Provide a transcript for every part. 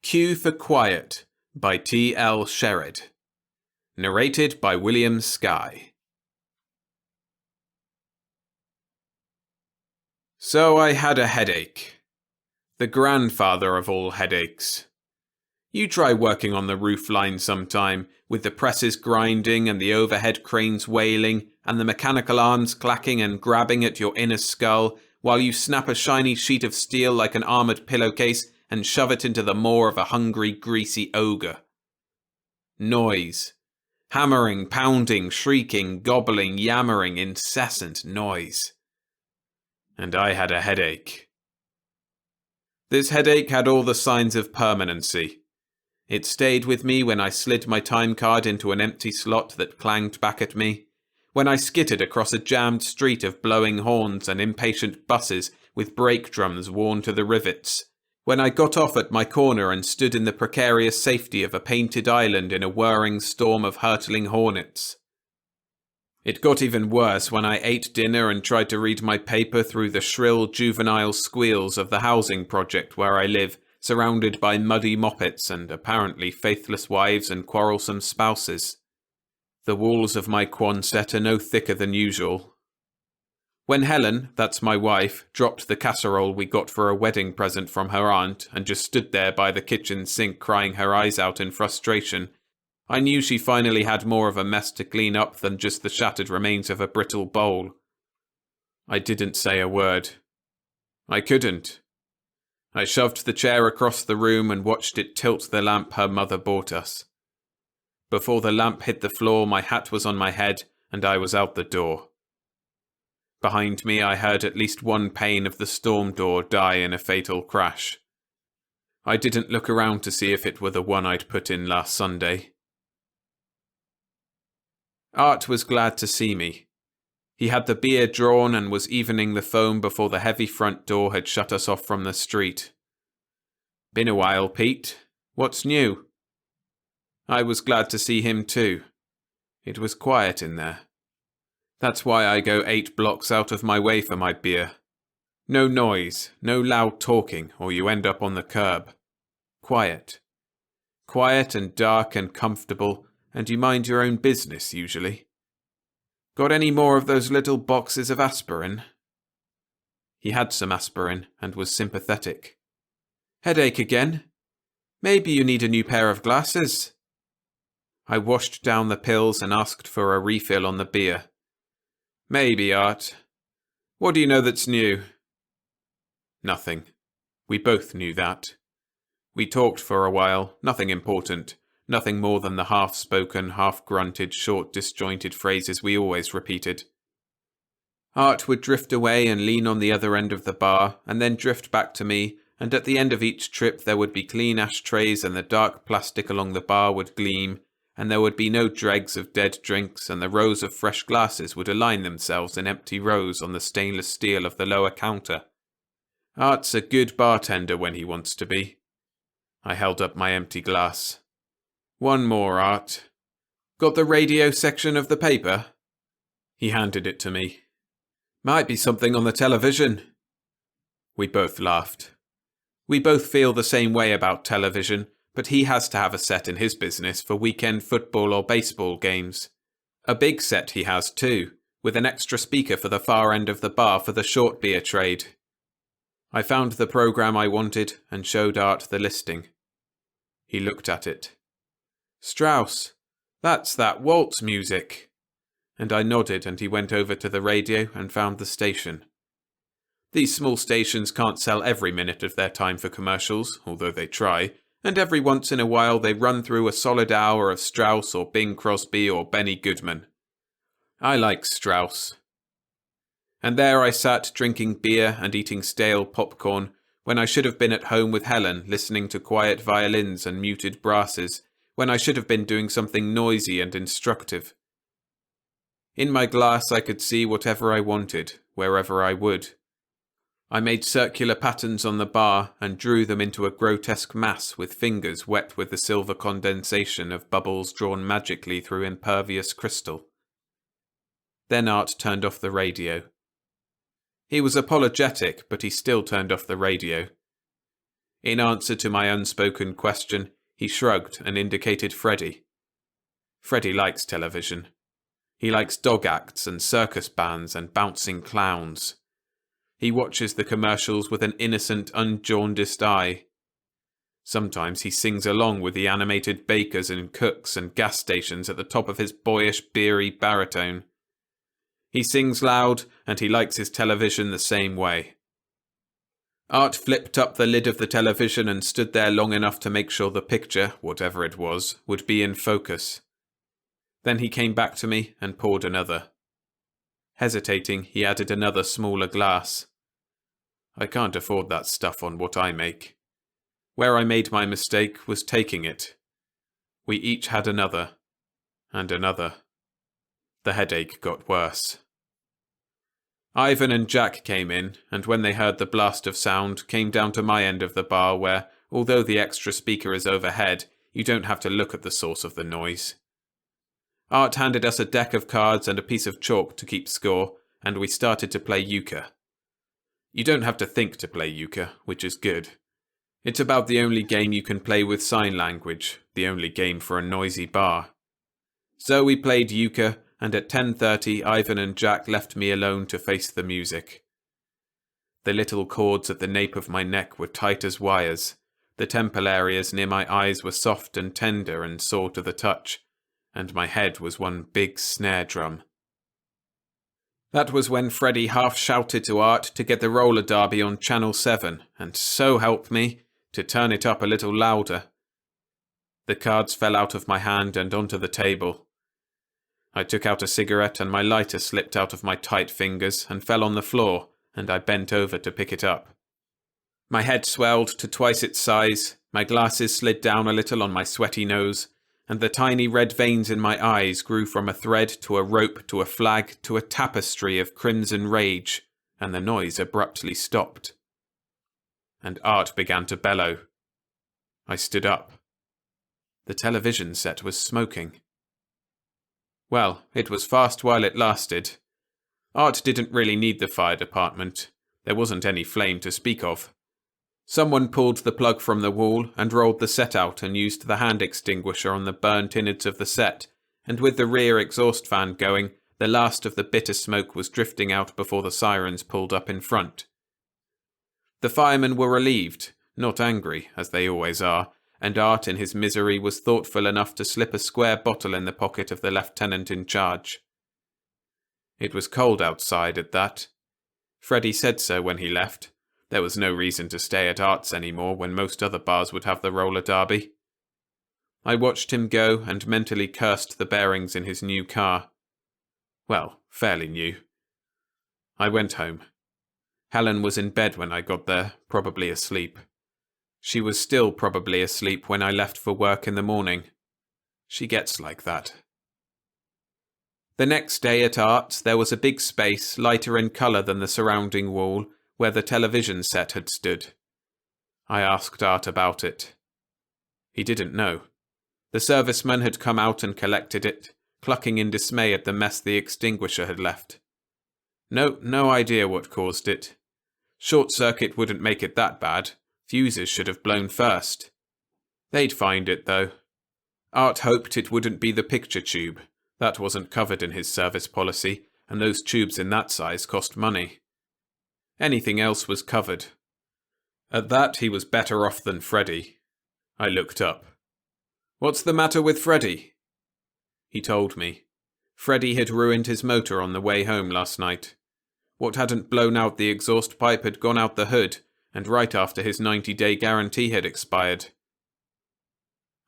Q for Quiet by T.L. Sherred. Narrated by William Skye. So I had a headache. The grandfather of all headaches. You try working on the roof line sometime, with the presses grinding and the overhead cranes wailing, and the mechanical arms clacking and grabbing at your inner skull, while you snap a shiny sheet of steel like an armoured pillowcase and shove it into the maw of a hungry, greasy ogre. Noise. Hammering, pounding, shrieking, gobbling, yammering, incessant noise. And I had a headache. This headache had all the signs of permanency. It stayed with me when I slid my time card into an empty slot that clanged back at me, when I skittered across a jammed street of blowing horns and impatient buses with brake drums worn to the rivets, when I got off at my corner and stood in the precarious safety of a painted island in a whirring storm of hurtling hornets. It got even worse when I ate dinner and tried to read my paper through the shrill juvenile squeals of the housing project where I live, surrounded by muddy moppets and apparently faithless wives and quarrelsome spouses. The walls of my Quonset are no thicker than usual. When Helen, that's my wife, dropped the casserole we got for a wedding present from her aunt and just stood there by the kitchen sink crying her eyes out in frustration, I knew she finally had more of a mess to clean up than just the shattered remains of a brittle bowl. I didn't say a word. I couldn't. I shoved the chair across the room and watched it tilt the lamp her mother bought us. Before the lamp hit the floor, my hat was on my head and I was out the door. Behind me, I heard at least one pane of the storm door die in a fatal crash. I didn't look around to see if it were the one I'd put in last Sunday. Art was glad to see me. He had the beer drawn and was evening the foam before the heavy front door had shut us off from the street. "Been a while, Pete. What's new?" I was glad to see him too. It was quiet in there. That's why I go 8 blocks out of my way for my beer. No noise, no loud talking, or you end up on the curb. Quiet. Quiet and dark and comfortable, and you mind your own business usually. Got any more of those little boxes of aspirin? He had some aspirin and was sympathetic. Headache again? Maybe you need a new pair of glasses. I washed down the pills and asked for a refill on the beer. Maybe, Art. What do you know that's new? Nothing. We both knew that. We talked for a while, nothing important, nothing more than the half-spoken, half-grunted, short, disjointed phrases we always repeated. Art would drift away and lean on the other end of the bar, and then drift back to me, and at the end of each trip there would be clean ashtrays and the dark plastic along the bar would gleam, and there would be no dregs of dead drinks, and the rows of fresh glasses would align themselves in empty rows on the stainless steel of the lower counter. Art's a good bartender when he wants to be. I held up my empty glass. One more, Art. Got the radio section of the paper? He handed it to me. Might be something on the television. We both laughed. We both feel the same way about television, but he has to have a set in his business for weekend football or baseball games. A big set he has too, with an extra speaker for the far end of the bar for the short beer trade. I found the program I wanted and showed Art the listing. He looked at it. Strauss, that's that waltz music. And I nodded and he went over to the radio and found the station. These small stations can't sell every minute of their time for commercials, although they try, and every once in a while they run through a solid hour of Strauss or Bing Crosby or Benny Goodman. I like Strauss. And there I sat drinking beer and eating stale popcorn when I should have been at home with Helen listening to quiet violins and muted brasses, when I should have been doing something noisy and instructive. In my glass I could see whatever I wanted, wherever I would. I made circular patterns on the bar and drew them into a grotesque mass with fingers wet with the silver condensation of bubbles drawn magically through impervious crystal. Then Art turned off the radio. He was apologetic, but he still turned off the radio. In answer to my unspoken question, he shrugged and indicated Freddie. Freddie likes television. He likes dog acts and circus bands and bouncing clowns. He watches the commercials with an innocent, unjaundiced eye. Sometimes he sings along with the animated bakers and cooks and gas stations at the top of his boyish, beery baritone. He sings loud, and he likes his television the same way. Art flipped up the lid of the television and stood there long enough to make sure the picture, whatever it was, would be in focus. Then he came back to me and poured another. Hesitating, he added another smaller glass. I can't afford that stuff on what I make. Where I made my mistake was taking it. We each had another, and another. The headache got worse. Ivan and Jack came in, and when they heard the blast of sound, came down to my end of the bar where, although the extra speaker is overhead, you don't have to look at the source of the noise. Art handed us a deck of cards and a piece of chalk to keep score, and we started to play euchre. You don't have to think to play euchre, which is good. It's about the only game you can play with sign language, the only game for a noisy bar. So we played euchre, and at 10:30 Ivan and Jack left me alone to face the music. The little cords at the nape of my neck were tight as wires, the temple areas near my eyes were soft and tender and sore to the touch, and my head was one big snare drum. That was when Freddie half shouted to Art to get the roller derby on Channel 7, and so help me, to turn it up a little louder. The cards fell out of my hand and onto the table. I took out a cigarette and my lighter slipped out of my tight fingers and fell on the floor, and I bent over to pick it up. My head swelled to twice its size, my glasses slid down a little on my sweaty nose, and the tiny red veins in my eyes grew from a thread to a rope to a flag to a tapestry of crimson rage, and the noise abruptly stopped. And Art began to bellow. I stood up. The television set was smoking. Well, it was fast while it lasted. Art didn't really need the fire department. There wasn't any flame to speak of. Someone pulled the plug from the wall and rolled the set out and used the hand extinguisher on the burnt innards of the set, and with the rear exhaust fan going, the last of the bitter smoke was drifting out before the sirens pulled up in front. The firemen were relieved, not angry, as they always are, and Art in his misery was thoughtful enough to slip a square bottle in the pocket of the lieutenant in charge. It was cold outside at that. Freddie said so when he left. There was no reason to stay at Art's anymore when most other bars would have the roller derby. I watched him go and mentally cursed the bearings in his new car. Well, fairly new. I went home. Helen was in bed when I got there, probably asleep. She was still probably asleep when I left for work in the morning. She gets like that. The next day at Art's there was a big space, lighter in colour than the surrounding wall, where the television set had stood. I asked Art about it. He didn't know. The serviceman had come out and collected it, clucking in dismay at the mess the extinguisher had left. No idea what caused it. Short circuit wouldn't make it that bad. Fuses should have blown first. They'd find it, though. Art hoped it wouldn't be the picture tube. That wasn't covered in his service policy, and those tubes in that size cost money. Anything else was covered. At that, he was better off than Freddie. I looked up. "What's the matter with Freddie?" He told me. Freddie had ruined his motor on the way home last night. What hadn't blown out the exhaust pipe had gone out the hood, and right after his 90-day guarantee had expired.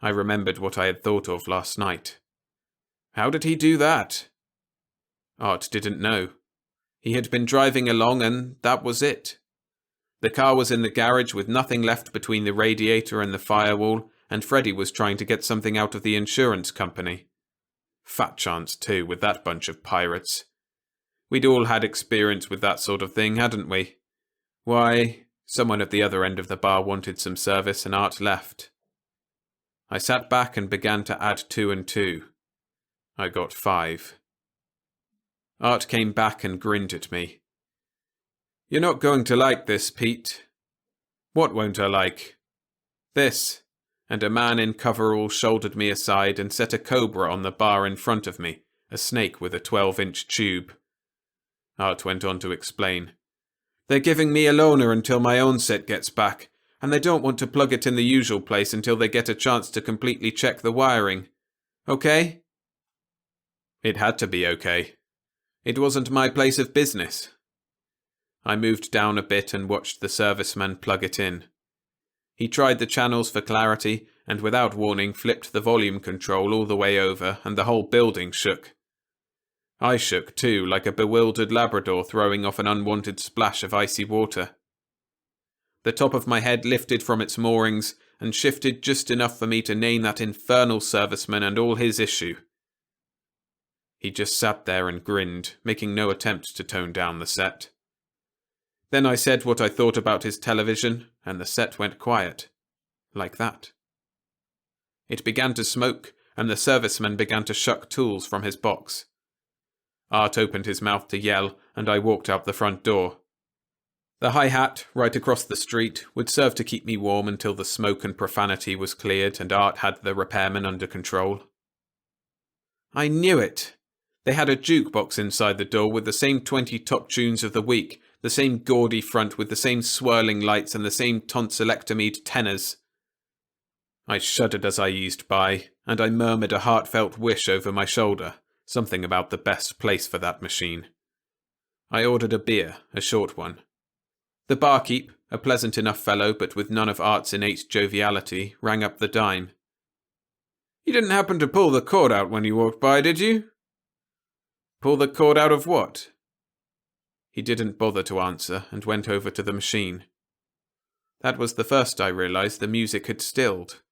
I remembered what I had thought of last night. How did he do that? Art didn't know. He had been driving along and that was it. The car was in the garage with nothing left between the radiator and the firewall, and Freddie was trying to get something out of the insurance company. Fat chance too, with that bunch of pirates. We'd all had experience with that sort of thing, hadn't we? Why, someone at the other end of the bar wanted some service and Art left. I sat back and began to add 2 and 2. I got 5. Art came back and grinned at me. "You're not going to like this, Pete." "What won't I like?" This, and a man in coveralls shouldered me aside and set a cobra on the bar in front of me, a snake with a 12-inch tube. Art went on to explain. They're giving me a loaner until my own set gets back, and they don't want to plug it in the usual place until they get a chance to completely check the wiring. Okay? It had to be okay. It wasn't my place of business. I moved down a bit and watched the serviceman plug it in. He tried the channels for clarity and without warning flipped the volume control all the way over and the whole building shook. I shook too, like a bewildered Labrador throwing off an unwanted splash of icy water. The top of my head lifted from its moorings and shifted just enough for me to name that infernal serviceman and all his issue. He just sat there and grinned, making no attempt to tone down the set. Then I said what I thought about his television, and the set went quiet. Like that. It began to smoke, and the serviceman began to shuck tools from his box. Art opened his mouth to yell, and I walked out the front door. The hi-hat, right across the street, would serve to keep me warm until the smoke and profanity was cleared and Art had the repairman under control. I knew it! They had a jukebox inside the door with the same 20 top tunes of the week, the same gaudy front with the same swirling lights and the same tonsillectomied tenors. I shuddered as I eased by, and I murmured a heartfelt wish over my shoulder, something about the best place for that machine. I ordered a beer, a short one. The barkeep, a pleasant enough fellow but with none of Art's innate joviality, rang up the dime. You didn't happen to pull the cord out when you walked by, did you? Pull the cord out of what? He didn't bother to answer and went over to the machine. That was the first I realized the music had stilled.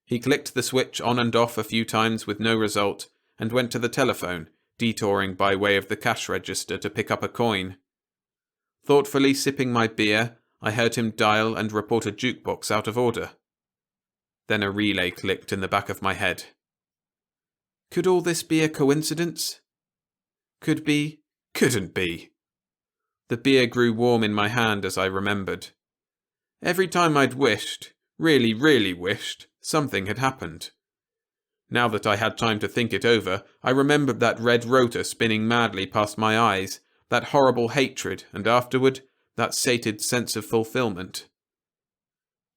He clicked the switch on and off a few times with no result and went to the telephone, detouring by way of the cash register to pick up a coin. Thoughtfully sipping my beer, I heard him dial and report a jukebox out of order. Then a relay clicked in the back of my head. Could all this be a coincidence? Could be, couldn't be. The beer grew warm in my hand as I remembered. Every time I'd wished, really, really wished, something had happened. Now that I had time to think it over, I remembered that red rotor spinning madly past my eyes, that horrible hatred, and afterward, that sated sense of fulfillment.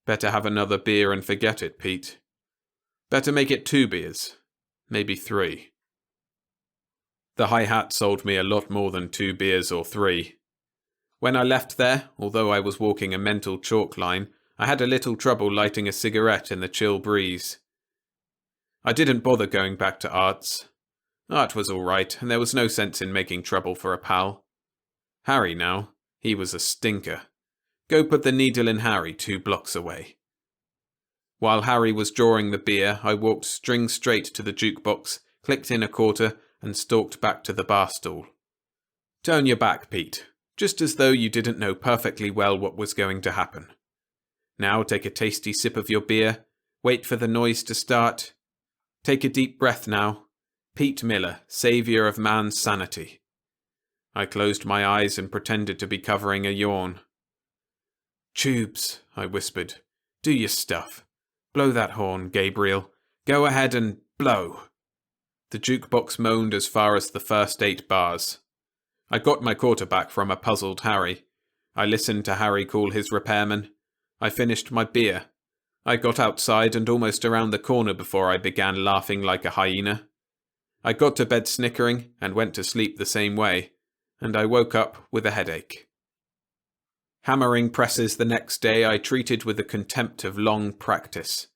Better have another beer and forget it, Pete. Better make it 2 beers. Maybe 3. The hi-hat sold me a lot more than 2 beers or 3. When I left there, although I was walking a mental chalk line, I had a little trouble lighting a cigarette in the chill breeze. I didn't bother going back to Art's. Art was all right, and there was no sense in making trouble for a pal. Harry now, he was a stinker. Go put the needle in Harry 2 blocks away. While Harry was drawing the beer, I walked string straight to the jukebox, clicked in a quarter, and stalked back to the bar stool. Turn your back, Pete, just as though you didn't know perfectly well what was going to happen. Now take a tasty sip of your beer, wait for the noise to start. Take a deep breath now. Pete Miller, saviour of man's sanity. I closed my eyes and pretended to be covering a yawn. Tubes, I whispered. Do your stuff. Blow that horn, Gabriel. Go ahead and blow. The jukebox moaned as far as the first 8 bars. I got my quarterback from a puzzled Harry. I listened to Harry call his repairman. I finished my beer. I got outside and almost around the corner before I began laughing like a hyena. I got to bed snickering and went to sleep the same way, and I woke up with a headache. Hammering presses the next day I treated with the contempt of long practice.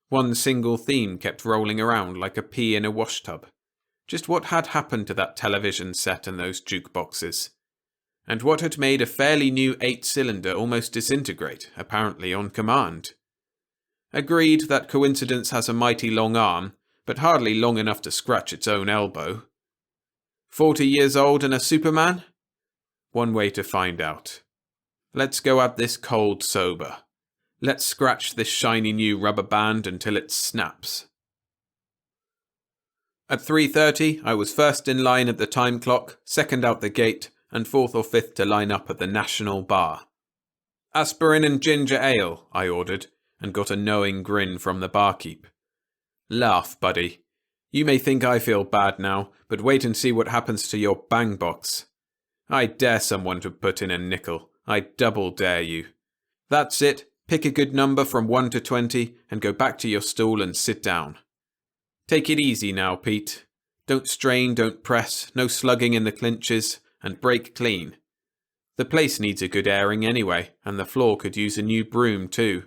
One single theme kept rolling around like a pea in a washtub. Just what had happened to that television set and those jukeboxes? And what had made a fairly new 8-cylinder almost disintegrate, apparently on command? Agreed that coincidence has a mighty long arm, but hardly long enough to scratch its own elbow. 40 years old and a Superman? One way to find out. Let's go at this cold sober. Let's scratch this shiny new rubber band until it snaps. At 3:30, I was first in line at the time clock, second out the gate, and 4th or 5th to line up at the National Bar. Aspirin and ginger ale, I ordered, and got a knowing grin from the barkeep. Laugh, buddy. You may think I feel bad now, but wait and see what happens to your bang box. I dare someone to put in a nickel. I double dare you. That's it. Pick a good number from 1 to 20 and go back to your stool and sit down. Take it easy now, Pete. Don't strain, don't press, no slugging in the clinches, and break clean. The place needs a good airing anyway, and the floor could use a new broom too.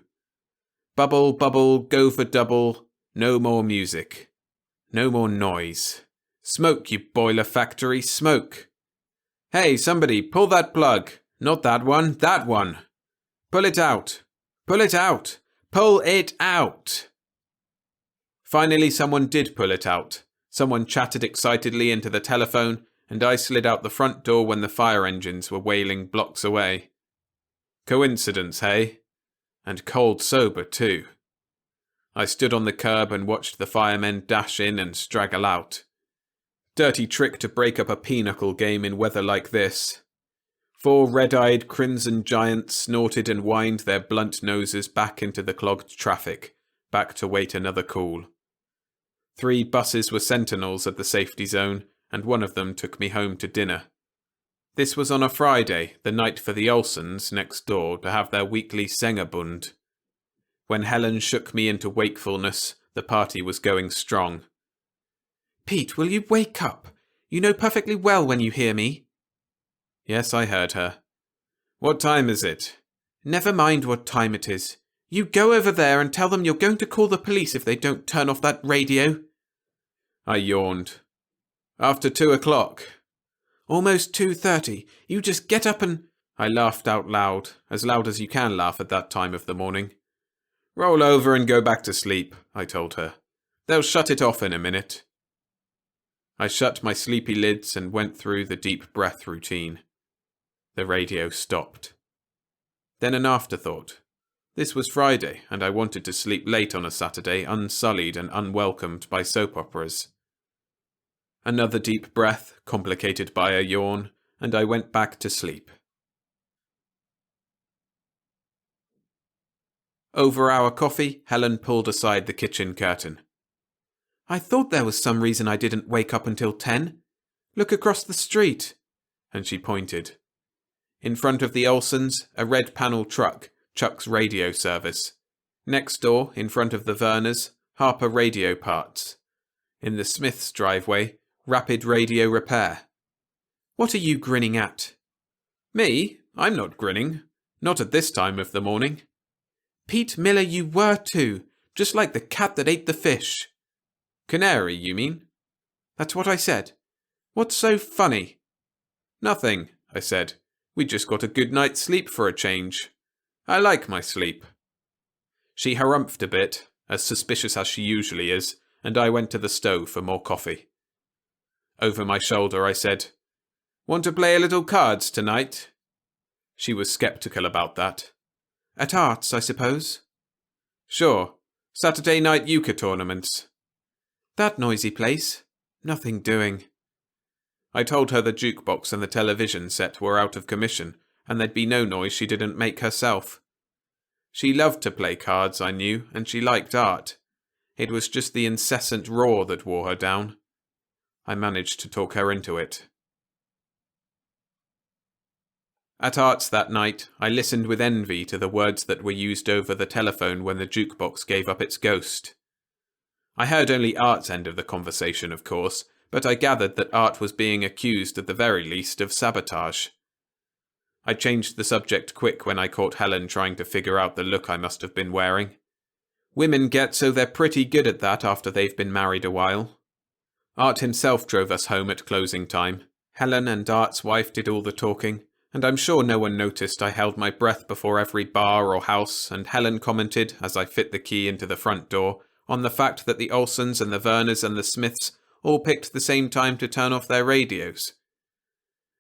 Bubble, bubble, go for double. No more music. No more noise. Smoke, you boiler factory, smoke. Hey, somebody, pull that plug. Not that one, that one. Pull it out. Pull it out. Pull it out. Finally, someone did pull it out. Someone chatted excitedly into the telephone, and I slid out the front door when the fire engines were wailing blocks away. Coincidence, hey? And cold sober, too. I stood on the curb and watched the firemen dash in and straggle out. Dirty trick to break up a pinochle game in weather like this. 4 red-eyed crimson giants snorted and whined their blunt noses back into the clogged traffic, back to wait another call. 3 buses were sentinels at the safety zone, and one of them took me home to dinner. This was on a Friday, the night for the Olsons next door to have their weekly Sängerbund. When Helen shook me into wakefulness, the party was going strong. "Pete, will you wake up? You know perfectly well when you hear me." Yes, I heard her. "What time is it?" "Never mind what time it is. You go over there and tell them you're going to call the police if they don't turn off that radio." I yawned. "After 2 o'clock. "Almost 2:30. You just get up and—" I laughed out loud as you can laugh at that time of the morning. "Roll over and go back to sleep," I told her. "They'll shut it off in a minute." I shut my sleepy lids and went through the deep breath routine. The radio stopped. Then an afterthought. This was Friday, and I wanted to sleep late on a Saturday, unsullied and unwelcomed by soap operas. Another deep breath, complicated by a yawn, and I went back to sleep. Over our coffee, Helen pulled aside the kitchen curtain. "I thought there was some reason I didn't wake up until 10. Look across the street." And she pointed. In front of the Olsons, a red panel truck, Chuck's radio service. Next door, in front of the Werners, Harper Radio Parts. In the Smiths' driveway, Rapid Radio Repair. "What are you grinning at?" "Me? I'm not grinning. Not at this time of the morning." "Pete Miller, you were too. Just like the cat that ate the fish." "Canary, you mean?" "That's what I said. What's so funny?" "Nothing," I said. "We just got a good night's sleep for a change. I like my sleep." She harumphed a bit, as suspicious as she usually is, and I went to the stove for more coffee. Over my shoulder I said, "Want to play a little cards tonight?" She was sceptical about that. "At Arts, I suppose?" "Sure. Saturday night euchre tournaments." "That noisy place? Nothing doing." I told her the jukebox and the television set were out of commission, and there'd be no noise she didn't make herself. She loved to play cards, I knew, and she liked art. It was just the incessant roar that wore her down. I managed to talk her into it. At Arts that night, I listened with envy to the words that were used over the telephone when the jukebox gave up its ghost. I heard only Art's end of the conversation, of course, but I gathered that Art was being accused at the very least of sabotage. I changed the subject quick when I caught Helen trying to figure out the look I must have been wearing. Women get so they're pretty good at that after they've been married a while. Art himself drove us home at closing time. Helen and Art's wife did all the talking, and I'm sure no one noticed I held my breath before every bar or house, and Helen commented, as I fit the key into the front door, on the fact that the Olsons and the Werners and the Smiths all picked the same time to turn off their radios.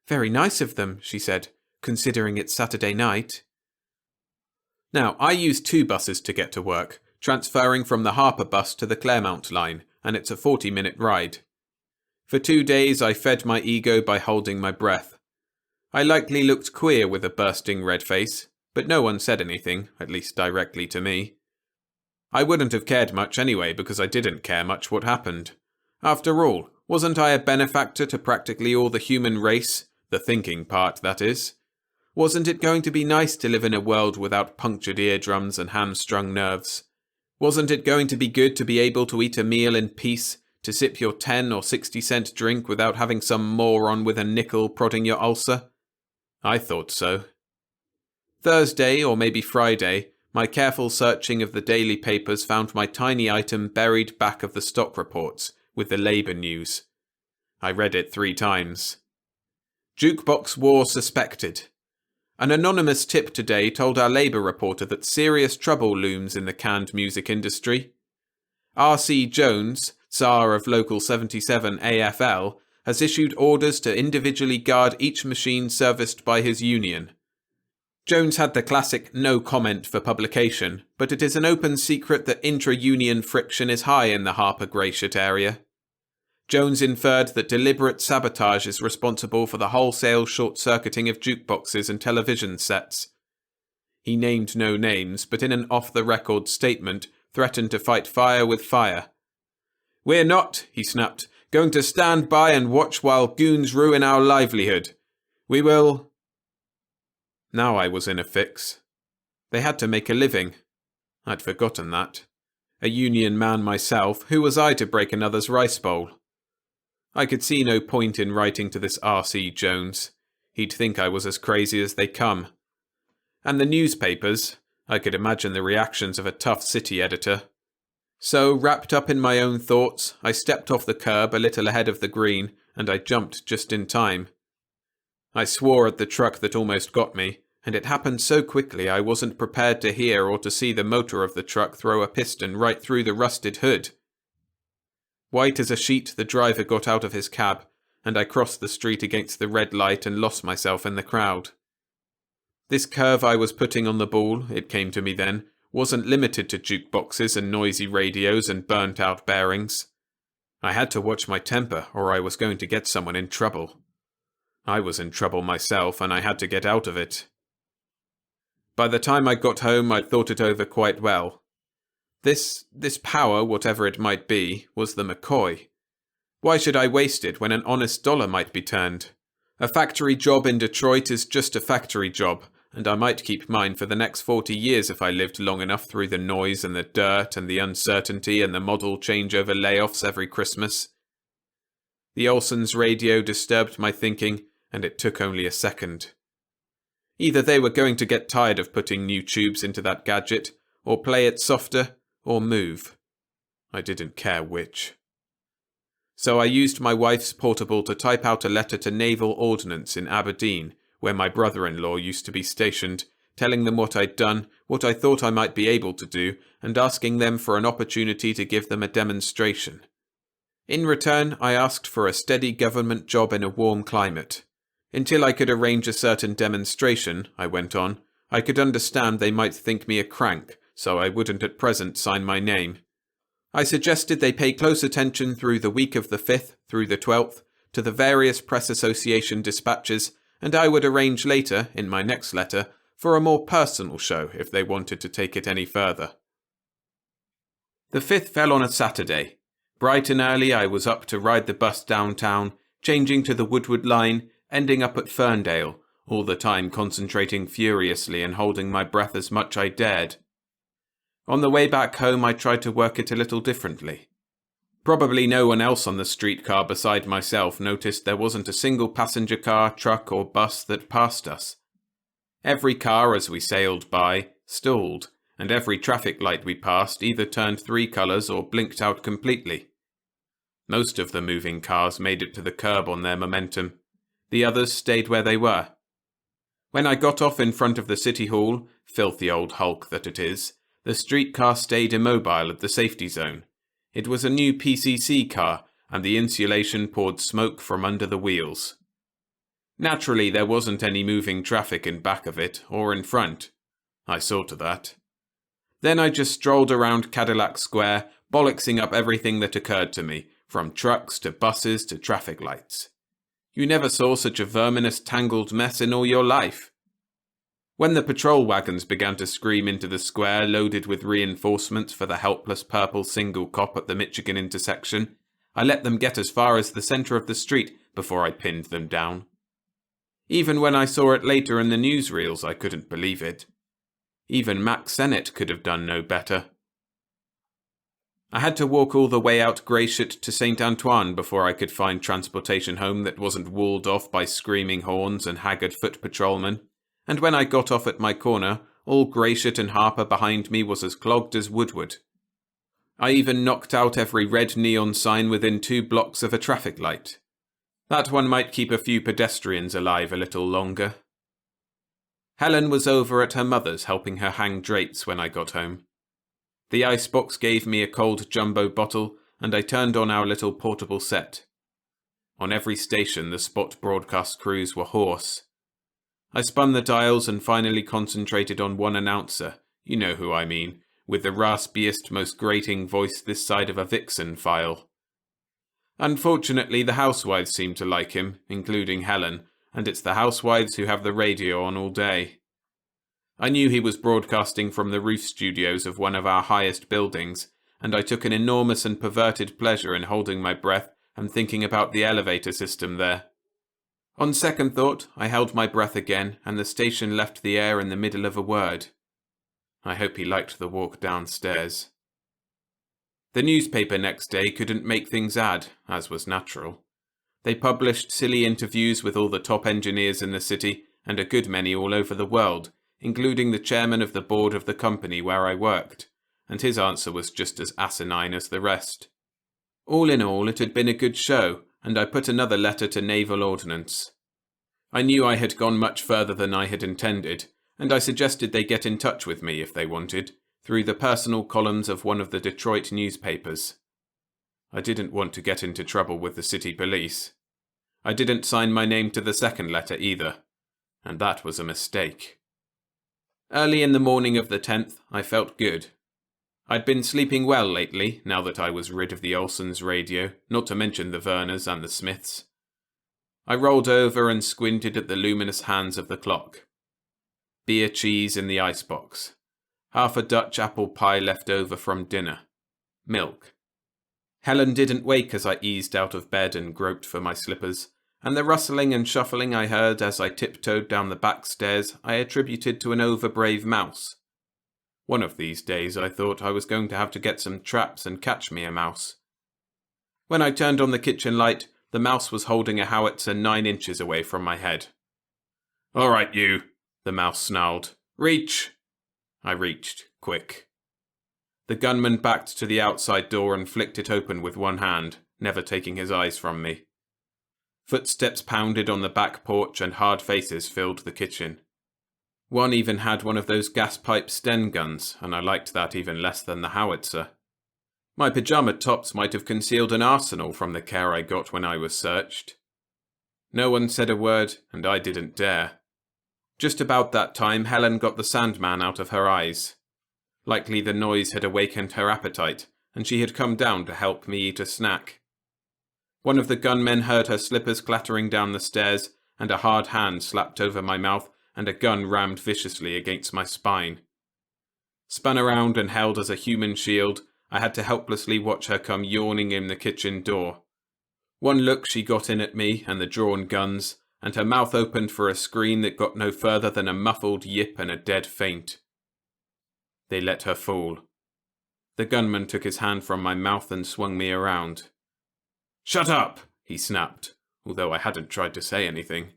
"Very nice of them," she said, "considering it's Saturday night." Now, I use 2 buses to get to work, transferring from the Harper bus to the Claremont line, and it's a 40-minute ride. For 2 days I fed my ego by holding my breath. I likely looked queer with a bursting red face, but no one said anything, at least directly to me. I wouldn't have cared much anyway because I didn't care much what happened. After all, wasn't I a benefactor to practically all the human race? The thinking part, that is. Wasn't it going to be nice to live in a world without punctured eardrums and hamstrung nerves? Wasn't it going to be good to be able to eat a meal in peace, to sip your 10 or 60-cent drink without having some moron with a nickel prodding your ulcer? I thought so. Thursday, or maybe Friday, my careful searching of the daily papers found my tiny item buried back of the stock reports, with the Labour news. I read it 3 times. Jukebox war suspected. An anonymous tip today told our Labour reporter that serious trouble looms in the canned music industry. R.C. Jones, Tsar of Local 77 AFL, has issued orders to individually guard each machine serviced by his union. Jones had the classic no comment for publication, but it is an open secret that intra-union friction is high in the Harper Greyshirt area. Jones inferred that deliberate sabotage is responsible for the wholesale short-circuiting of jukeboxes and television sets. He named no names, but in an off-the-record statement threatened to fight fire with fire. "We're not," he snapped, "going to stand by and watch while goons ruin our livelihood. We will—" Now I was in a fix. They had to make a living. I'd forgotten that. A union man myself, who was I to break another's rice bowl? I could see no point in writing to this R.C. Jones. He'd think I was as crazy as they come. And the newspapers, I could imagine the reactions of a tough city editor. So, wrapped up in my own thoughts, I stepped off the curb a little ahead of the green, and I jumped just in time. I swore at the truck that almost got me, and it happened so quickly I wasn't prepared to hear or to see the motor of the truck throw a piston right through the rusted hood. White as a sheet, the driver got out of his cab, and I crossed the street against the red light and lost myself in the crowd. This curve I was putting on the ball, it came to me then, wasn't limited to jukeboxes and noisy radios and burnt-out bearings. I had to watch my temper, or I was going to get someone in trouble. I was in trouble myself, and I had to get out of it. By the time I got home, I'd thought it over quite well. This power, whatever it might be, was the McCoy. Why should I waste it when an honest dollar might be turned? A factory job in Detroit is just a factory job, and I might keep mine for the next 40 years if I lived long enough through the noise and the dirt and the uncertainty and the model changeover layoffs every Christmas. The Olsen's radio disturbed my thinking, and it took only a second. Either they were going to get tired of putting new tubes into that gadget, or play it softer, or move. I didn't care which. So I used my wife's portable to type out a letter to Naval Ordnance in Aberdeen, where my brother-in-law used to be stationed, telling them what I'd done, what I thought I might be able to do, and asking them for an opportunity to give them a demonstration. In return, I asked for a steady government job in a warm climate. Until I could arrange a certain demonstration, I went on, I could understand they might think me a crank, so I wouldn't at present sign my name. I suggested they pay close attention through the week of the 5th through the 12th to the various press association dispatches, and I would arrange later, in my next letter, for a more personal show if they wanted to take it any further. The 5th fell on a Saturday. Bright and early I was up to ride the bus downtown, changing to the Woodward line, ending up at Ferndale, all the time concentrating furiously and holding my breath as much I dared. On the way back home I tried to work it a little differently. Probably no one else on the streetcar beside myself noticed there wasn't a single passenger car, truck or bus that passed us. Every car as we sailed by stalled, and every traffic light we passed either turned 3 colours or blinked out completely. Most of the moving cars made it to the curb on their momentum. The others stayed where they were. When I got off in front of the City Hall, filthy old hulk that it is, the streetcar stayed immobile at the safety zone. It was a new PCC car, and the insulation poured smoke from under the wheels. Naturally, there wasn't any moving traffic in back of it, or in front. I saw to that. Then I just strolled around Cadillac Square, bollocksing up everything that occurred to me, from trucks to buses to traffic lights. You never saw such a verminous tangled mess in all your life. When the patrol wagons began to scream into the square loaded with reinforcements for the helpless purple single cop at the Michigan intersection, I let them get as far as the center of the street before I pinned them down. Even when I saw it later in the newsreels, I couldn't believe it. Even Mac Sennett could have done no better. I had to walk all the way out Greyshot to St. Antoine before I could find transportation home that wasn't walled off by screaming horns and haggard foot patrolmen, and when I got off at my corner, all Greyshot and Harper behind me was as clogged as Woodward. I even knocked out every red neon sign within 2 blocks of a traffic light. That one might keep a few pedestrians alive a little longer. Helen was over at her mother's helping her hang drapes when I got home. The icebox gave me a cold jumbo bottle, and I turned on our little portable set. On every station, the spot broadcast crews were hoarse. I spun the dials and finally concentrated on one announcer, you know who I mean, with the raspiest, most grating voice this side of a Vixen file. Unfortunately, the housewives seem to like him, including Helen, and it's the housewives who have the radio on all day. I knew he was broadcasting from the roof studios of one of our highest buildings, and I took an enormous and perverted pleasure in holding my breath and thinking about the elevator system there. On second thought, I held my breath again, and the station left the air in the middle of a word. I hope he liked the walk downstairs. The newspaper next day couldn't make things add, as was natural. They published silly interviews with all the top engineers in the city, and a good many all over the world, including the chairman of the board of the company where I worked, and his answer was just as asinine as the rest. All in all, it had been a good show, and I put another letter to Naval Ordnance. I knew I had gone much further than I had intended, and I suggested they get in touch with me if they wanted, through the personal columns of one of the Detroit newspapers. I didn't want to get into trouble with the city police. I didn't sign my name to the second letter either, and that was a mistake. Early in the morning of the 10th, I felt good. I'd been sleeping well lately, now that I was rid of the Olsons' radio, not to mention the Verners and the Smiths. I rolled over and squinted at the luminous hands of the clock. Beer cheese in the icebox. Half a Dutch apple pie left over from dinner. Milk. Helen didn't wake as I eased out of bed and groped for my slippers, and the rustling and shuffling I heard as I tiptoed down the back stairs I attributed to an overbrave mouse. One of these days I thought I was going to have to get some traps and catch me a mouse. When I turned on the kitchen light, the mouse was holding a howitzer 9 inches away from my head. "All right, you," the mouse snarled. "Reach!" I reached, quick. The gunman backed to the outside door and flicked it open with one hand, never taking his eyes from me. Footsteps pounded on the back porch and hard faces filled the kitchen. One even had one of those gas-pipe Sten guns, and I liked that even less than the howitzer. My pyjama tops might have concealed an arsenal from the care I got when I was searched. No one said a word, and I didn't dare. Just about that time, Helen got the Sandman out of her eyes. Likely the noise had awakened her appetite, and she had come down to help me eat a snack. One of the gunmen heard her slippers clattering down the stairs, and a hard hand slapped over my mouth, and a gun rammed viciously against my spine. Spun around and held as a human shield, I had to helplessly watch her come yawning in the kitchen door. One look she got in at me and the drawn guns, and her mouth opened for a scream that got no further than a muffled yip and a dead faint. They let her fall. The gunman took his hand from my mouth and swung me around. "Shut up!" he snapped, although I hadn't tried to say anything.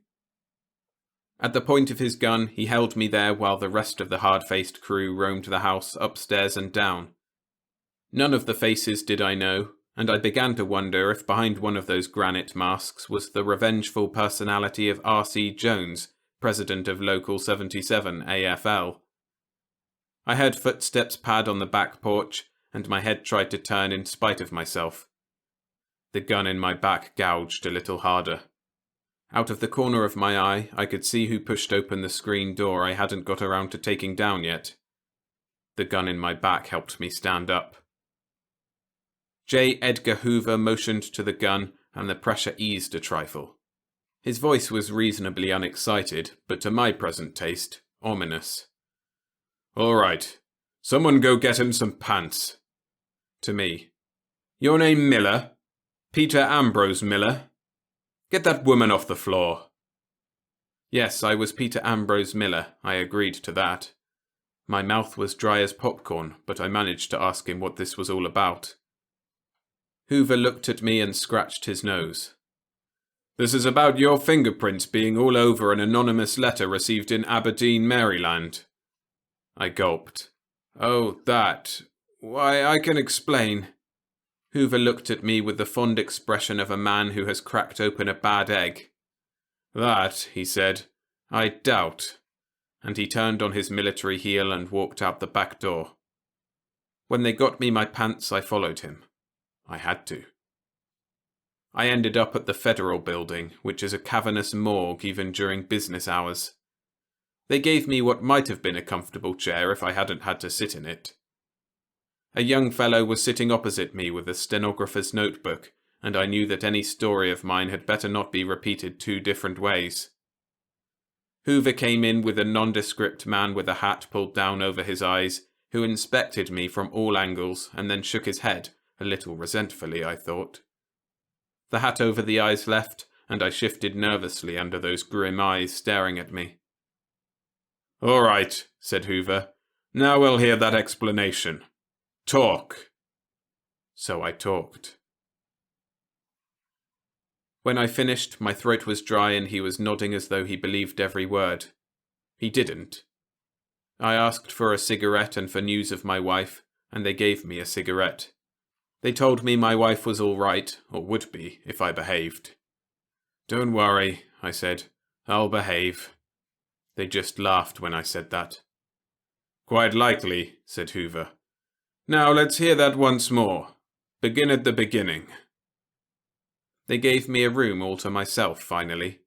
At the point of his gun, he held me there while the rest of the hard-faced crew roamed the house upstairs and down. None of the faces did I know, and I began to wonder if behind one of those granite masks was the revengeful personality of R.C. Jones, president of Local 77 AFL. I heard footsteps pad on the back porch, and my head tried to turn in spite of myself. The gun in my back gouged a little harder. Out of the corner of my eye, I could see who pushed open the screen door I hadn't got around to taking down yet. The gun in my back helped me stand up. J. Edgar Hoover motioned to the gun, and the pressure eased a trifle. His voice was reasonably unexcited, but to my present taste, ominous. "All right. Someone go get him some pants." To me. "Your name Miller? Peter Ambrose Miller? Get that woman off the floor." Yes, I was Peter Ambrose Miller. I agreed to that. My mouth was dry as popcorn, but I managed to ask him what this was all about. Hoover looked at me and scratched his nose. "This is about your fingerprints being all over an anonymous letter received in Aberdeen, Maryland." I gulped. "Oh, that. Why, I can explain." Hoover looked at me with the fond expression of a man who has cracked open a bad egg. "That," he said, "I doubt." And he turned on his military heel and walked out the back door. When they got me my pants, I followed him. I had to. I ended up at the Federal Building, which is a cavernous morgue even during business hours. They gave me what might have been a comfortable chair if I hadn't had to sit in it. A young fellow was sitting opposite me with a stenographer's notebook, and I knew that any story of mine had better not be repeated 2 different ways. Hoover came in with a nondescript man with a hat pulled down over his eyes, who inspected me from all angles and then shook his head, a little resentfully, I thought. The hat over the eyes left, and I shifted nervously under those grim eyes staring at me. "All right," said Hoover. "Now we'll hear that explanation. Talk." So I talked. When I finished, my throat was dry and he was nodding as though he believed every word. He didn't. I asked for a cigarette and for news of my wife, and they gave me a cigarette. They told me my wife was all right, or would be, if I behaved. "Don't worry," I said. "I'll behave." They just laughed when I said that. "Quite likely," said Hoover. "Now let's hear that once more. Begin at the beginning." They gave me a room all to myself, finally.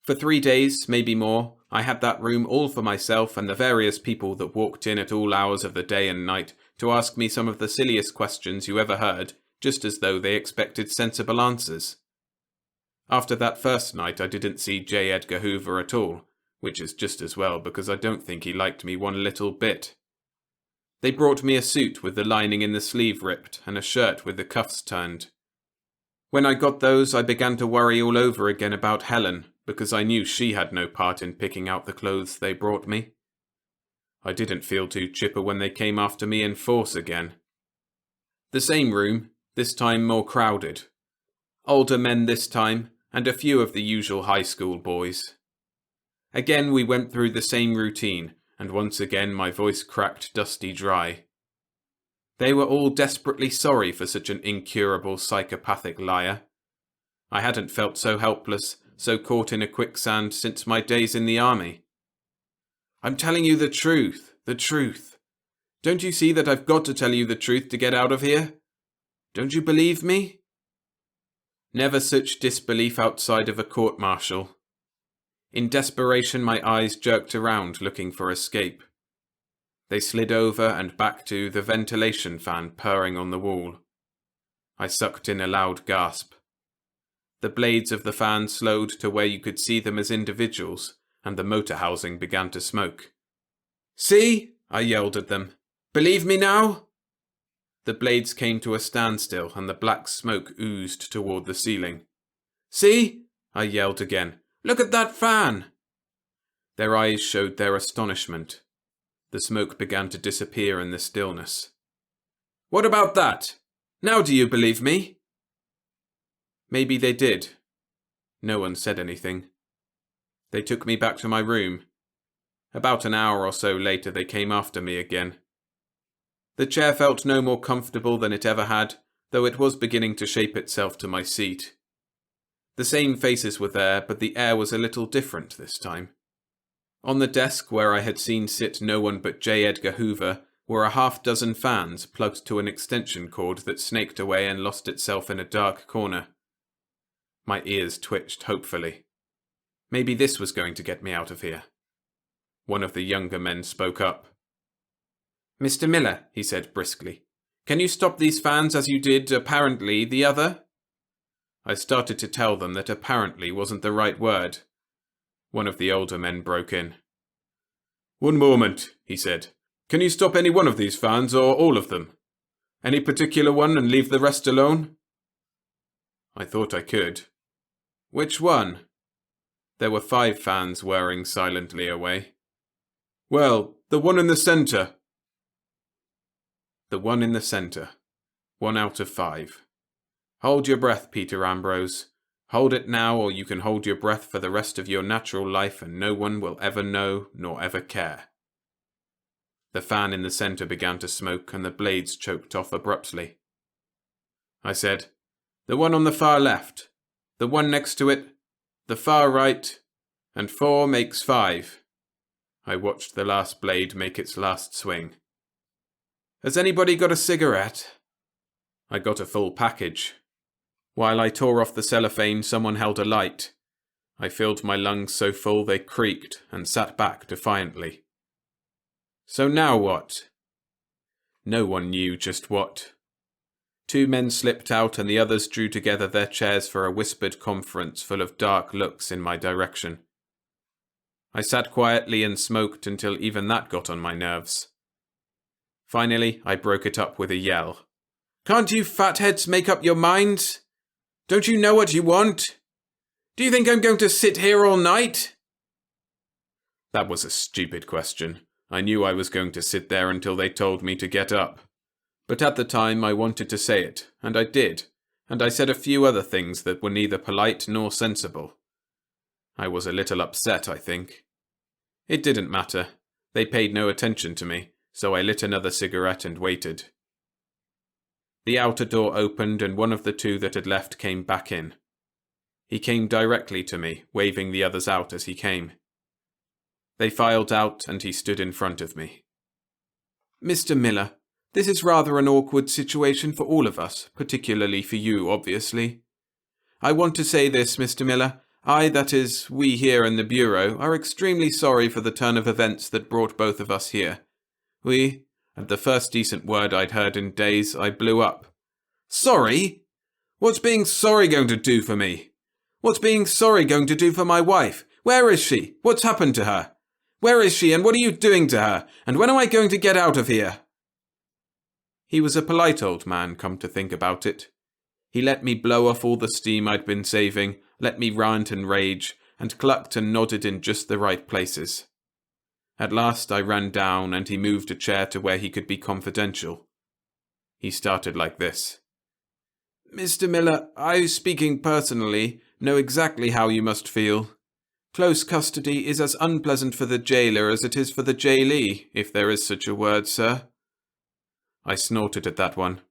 For 3 days, maybe more, I had that room all for myself and the various people that walked in at all hours of the day and night to ask me some of the silliest questions you ever heard, just as though they expected sensible answers. After that first night, I didn't see J. Edgar Hoover at all, which is just as well because I don't think he liked me one little bit. They brought me a suit with the lining in the sleeve ripped and a shirt with the cuffs turned. When I got those, I began to worry all over again about Helen, because I knew she had no part in picking out the clothes they brought me. I didn't feel too chipper when they came after me in force again. The same room, this time more crowded. Older men this time, and a few of the usual high school boys. Again we went through the same routine, and once again my voice cracked dusty dry. They were all desperately sorry for such an incurable psychopathic liar. I hadn't felt so helpless, so caught in a quicksand since my days in the army. "I'm telling you the truth, the truth. Don't you see that I've got to tell you the truth to get out of here? Don't you believe me?" Never such disbelief outside of a court-martial. In desperation my eyes jerked around looking for escape. They slid over and back to the ventilation fan purring on the wall. I sucked in a loud gasp. The blades of the fan slowed to where you could see them as individuals, and the motor housing began to smoke. "See?" I yelled at them. "Believe me now?" The blades came to a standstill and the black smoke oozed toward the ceiling. "See?" I yelled again. "Look at that fan!" Their eyes showed their astonishment. The smoke began to disappear in the stillness. "What about that? Now do you believe me?" Maybe they did. No one said anything. They took me back to my room. About an hour or so later they came after me again. The chair felt no more comfortable than it ever had, though it was beginning to shape itself to my seat. The same faces were there, but the air was a little different this time. On the desk where I had seen sit no one but J. Edgar Hoover were a half-dozen fans plugged to an extension cord that snaked away and lost itself in a dark corner. My ears twitched hopefully. Maybe this was going to get me out of here. One of the younger men spoke up. "Mr. Miller," he said briskly, "can you stop these fans as you did, apparently, the other?" I started to tell them that apparently wasn't the right word. One of the older men broke in. One moment, he said. Can you stop any one of these fans or all of them? Any particular one and leave the rest alone? I thought I could. Which one? There were 5 fans whirring silently away. Well, the one in the centre. The one in the centre. 1 out of 5. Hold your breath, Peter Ambrose. Hold it now, or you can hold your breath for the rest of your natural life and no one will ever know nor ever care. The fan in the centre began to smoke and the blades choked off abruptly. I said, the one on the far left, the one next to it, the far right, and 4 makes 5. I watched the last blade make its last swing. Has anybody got a cigarette? I got a full package. While I tore off the cellophane, someone held a light. I filled my lungs so full they creaked and sat back defiantly. So now what? No one knew just what. 2 men slipped out and the others drew together their chairs for a whispered conference full of dark looks in my direction. I sat quietly and smoked until even that got on my nerves. Finally, I broke it up with a yell. Can't you fatheads make up your minds? Don't you know what you want? Do you think I'm going to sit here all night? That was a stupid question. I knew I was going to sit there until they told me to get up. But at the time I wanted to say it, and I did, and I said a few other things that were neither polite nor sensible. I was a little upset, I think. It didn't matter. They paid no attention to me, so I lit another cigarette and waited. The outer door opened and one of the 2 that had left came back in. He came directly to me, waving the others out as he came. They filed out and he stood in front of me. Mr. Miller, this is rather an awkward situation for all of us, particularly for you, obviously. I want to say this, Mr. Miller. That is, we here in the Bureau, are extremely sorry for the turn of events that brought both of us here. At the first decent word I'd heard in days, I blew up. Sorry? What's being sorry going to do for me? What's being sorry going to do for my wife? Where is she? What's happened to her? Where is she and what are you doing to her? And when am I going to get out of here? He was a polite old man, come to think about it. He let me blow off all the steam I'd been saving, let me rant and rage, and clucked and nodded in just the right places. At last I ran down and he moved a chair to where he could be confidential. He started like this. Mr. Miller, I, speaking personally, know exactly how you must feel. Close custody is as unpleasant for the jailer as it is for the jailee, if there is such a word, sir. I snorted at that one.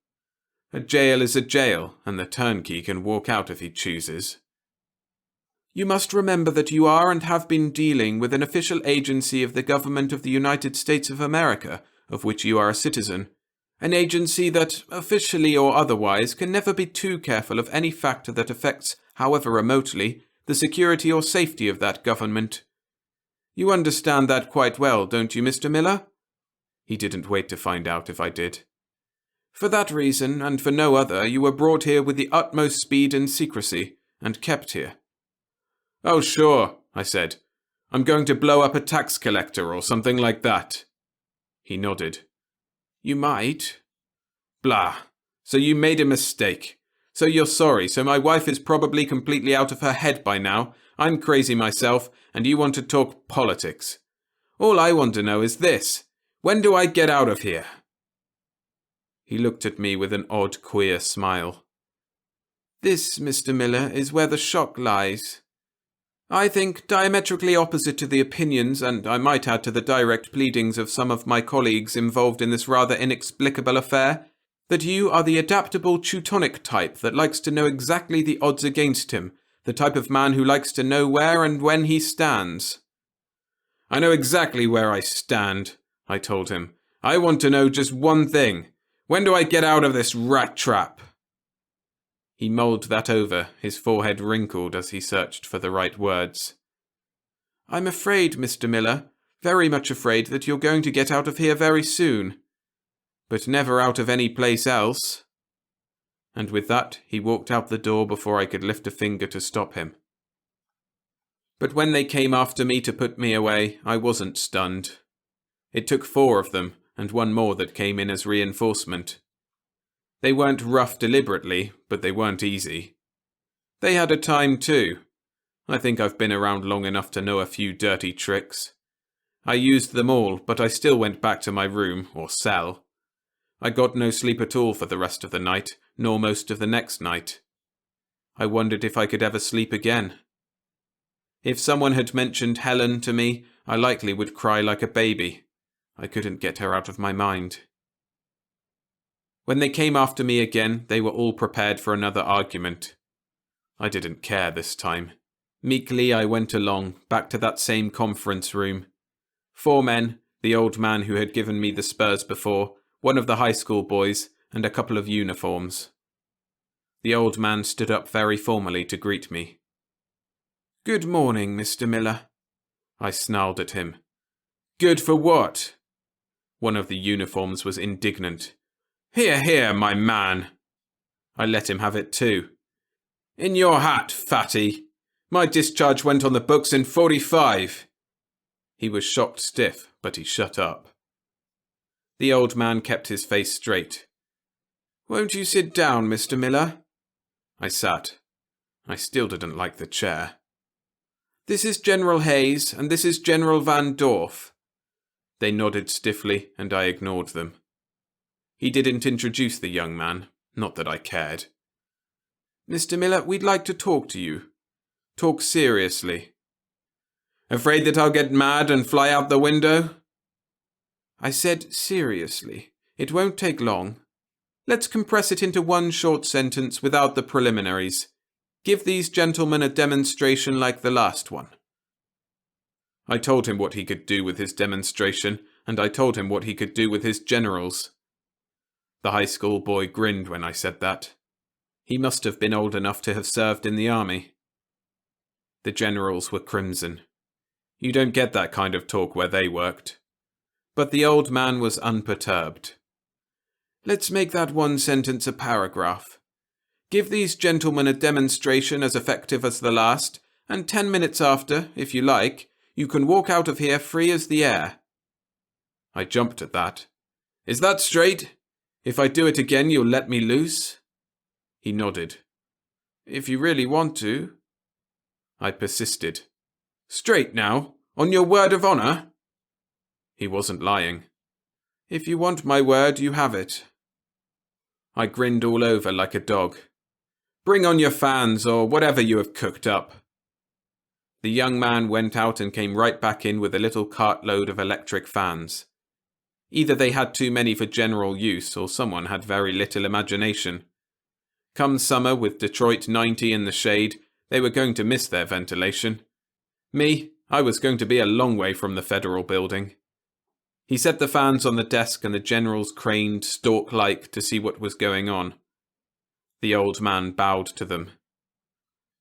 A jail is a jail, and the turnkey can walk out if he chooses. You must remember that you are and have been dealing with an official agency of the government of the United States of America, of which you are a citizen. An agency that, officially or otherwise, can never be too careful of any factor that affects, however remotely, the security or safety of that government. You understand that quite well, don't you, Mr. Miller? He didn't wait to find out if I did. For that reason, and for no other, you were brought here with the utmost speed and secrecy, and kept here. Oh, sure, I said. I'm going to blow up a tax collector or something like that. He nodded. You might. Blah. So you made a mistake. So you're sorry, so my wife is probably completely out of her head by now. I'm crazy myself, and you want to talk politics. All I want to know is this. When do I get out of here? He looked at me with an odd, queer smile. This, Mr. Miller, is where the shock lies. I think, diametrically opposite to the opinions, and I might add to the direct pleadings of some of my colleagues involved in this rather inexplicable affair, that you are the adaptable Teutonic type that likes to know exactly the odds against him, the type of man who likes to know where and when he stands. I know exactly where I stand, I told him. I want to know just one thing. When do I get out of this rat trap? He mulled that over, his forehead wrinkled as he searched for the right words. I'm afraid, Mr. Miller, very much afraid that you're going to get out of here very soon. But never out of any place else. And with that, he walked out the door before I could lift a finger to stop him. But when they came after me to put me away, I wasn't stunned. It took 4 of them, and 1 more that came in as reinforcement. They weren't rough deliberately, but they weren't easy. They had a time too. I think I've been around long enough to know a few dirty tricks. I used them all, but I still went back to my room, or cell. I got no sleep at all for the rest of the night, nor most of the next night. I wondered if I could ever sleep again. If someone had mentioned Helen to me, I likely would cry like a baby. I couldn't get her out of my mind. When they came after me again, they were all prepared for another argument. I didn't care this time. Meekly I went along, back to that same conference room. 4 men, the old man who had given me the spurs before, 1 of the high school boys, and a couple of uniforms. The old man stood up very formally to greet me. "Good morning, Mr. Miller." I snarled at him. "Good for what?" One of the uniforms was indignant. "Hear, hear, my man." I let him have it too. "In your hat, fatty. My discharge went on the books in 45. He was shocked stiff, but he shut up. The old man kept his face straight. "Won't you sit down, Mr. Miller?" I sat. I still didn't like the chair. "This is General Hayes, and this is General Van Dorf." They nodded stiffly, and I ignored them. He didn't introduce the young man, not that I cared. "Mr. Miller, we'd like to talk to you. Talk seriously." "Afraid that I'll get mad and fly out the window?" I said seriously. It won't take long. Let's compress it into 1 short sentence without the preliminaries. Give these gentlemen a demonstration like the last one. I told him what he could do with his demonstration, and I told him what he could do with his generals. The high school boy grinned when I said that. He must have been old enough to have served in the army. The generals were crimson. You don't get that kind of talk where they worked. But the old man was unperturbed. "Let's make that 1 sentence a paragraph. Give these gentlemen a demonstration as effective as the last, and 10 minutes after, if you like, you can walk out of here free as the air." I jumped at that. "Is that straight? If I do it again, you'll let me loose?" He nodded. "If you really want to." I persisted. "Straight now? On your word of honor?" He wasn't lying. "If you want my word, you have it." I grinned all over like a dog. "Bring on your fans or whatever you have cooked up." The young man went out and came right back in with a little cartload of electric fans. Either they had too many for general use, or someone had very little imagination. Come summer, with Detroit 90 in the shade, they were going to miss their ventilation. Me, I was going to be a long way from the federal building. He set the fans on the desk and the generals craned stork-like to see what was going on. The old man bowed to them.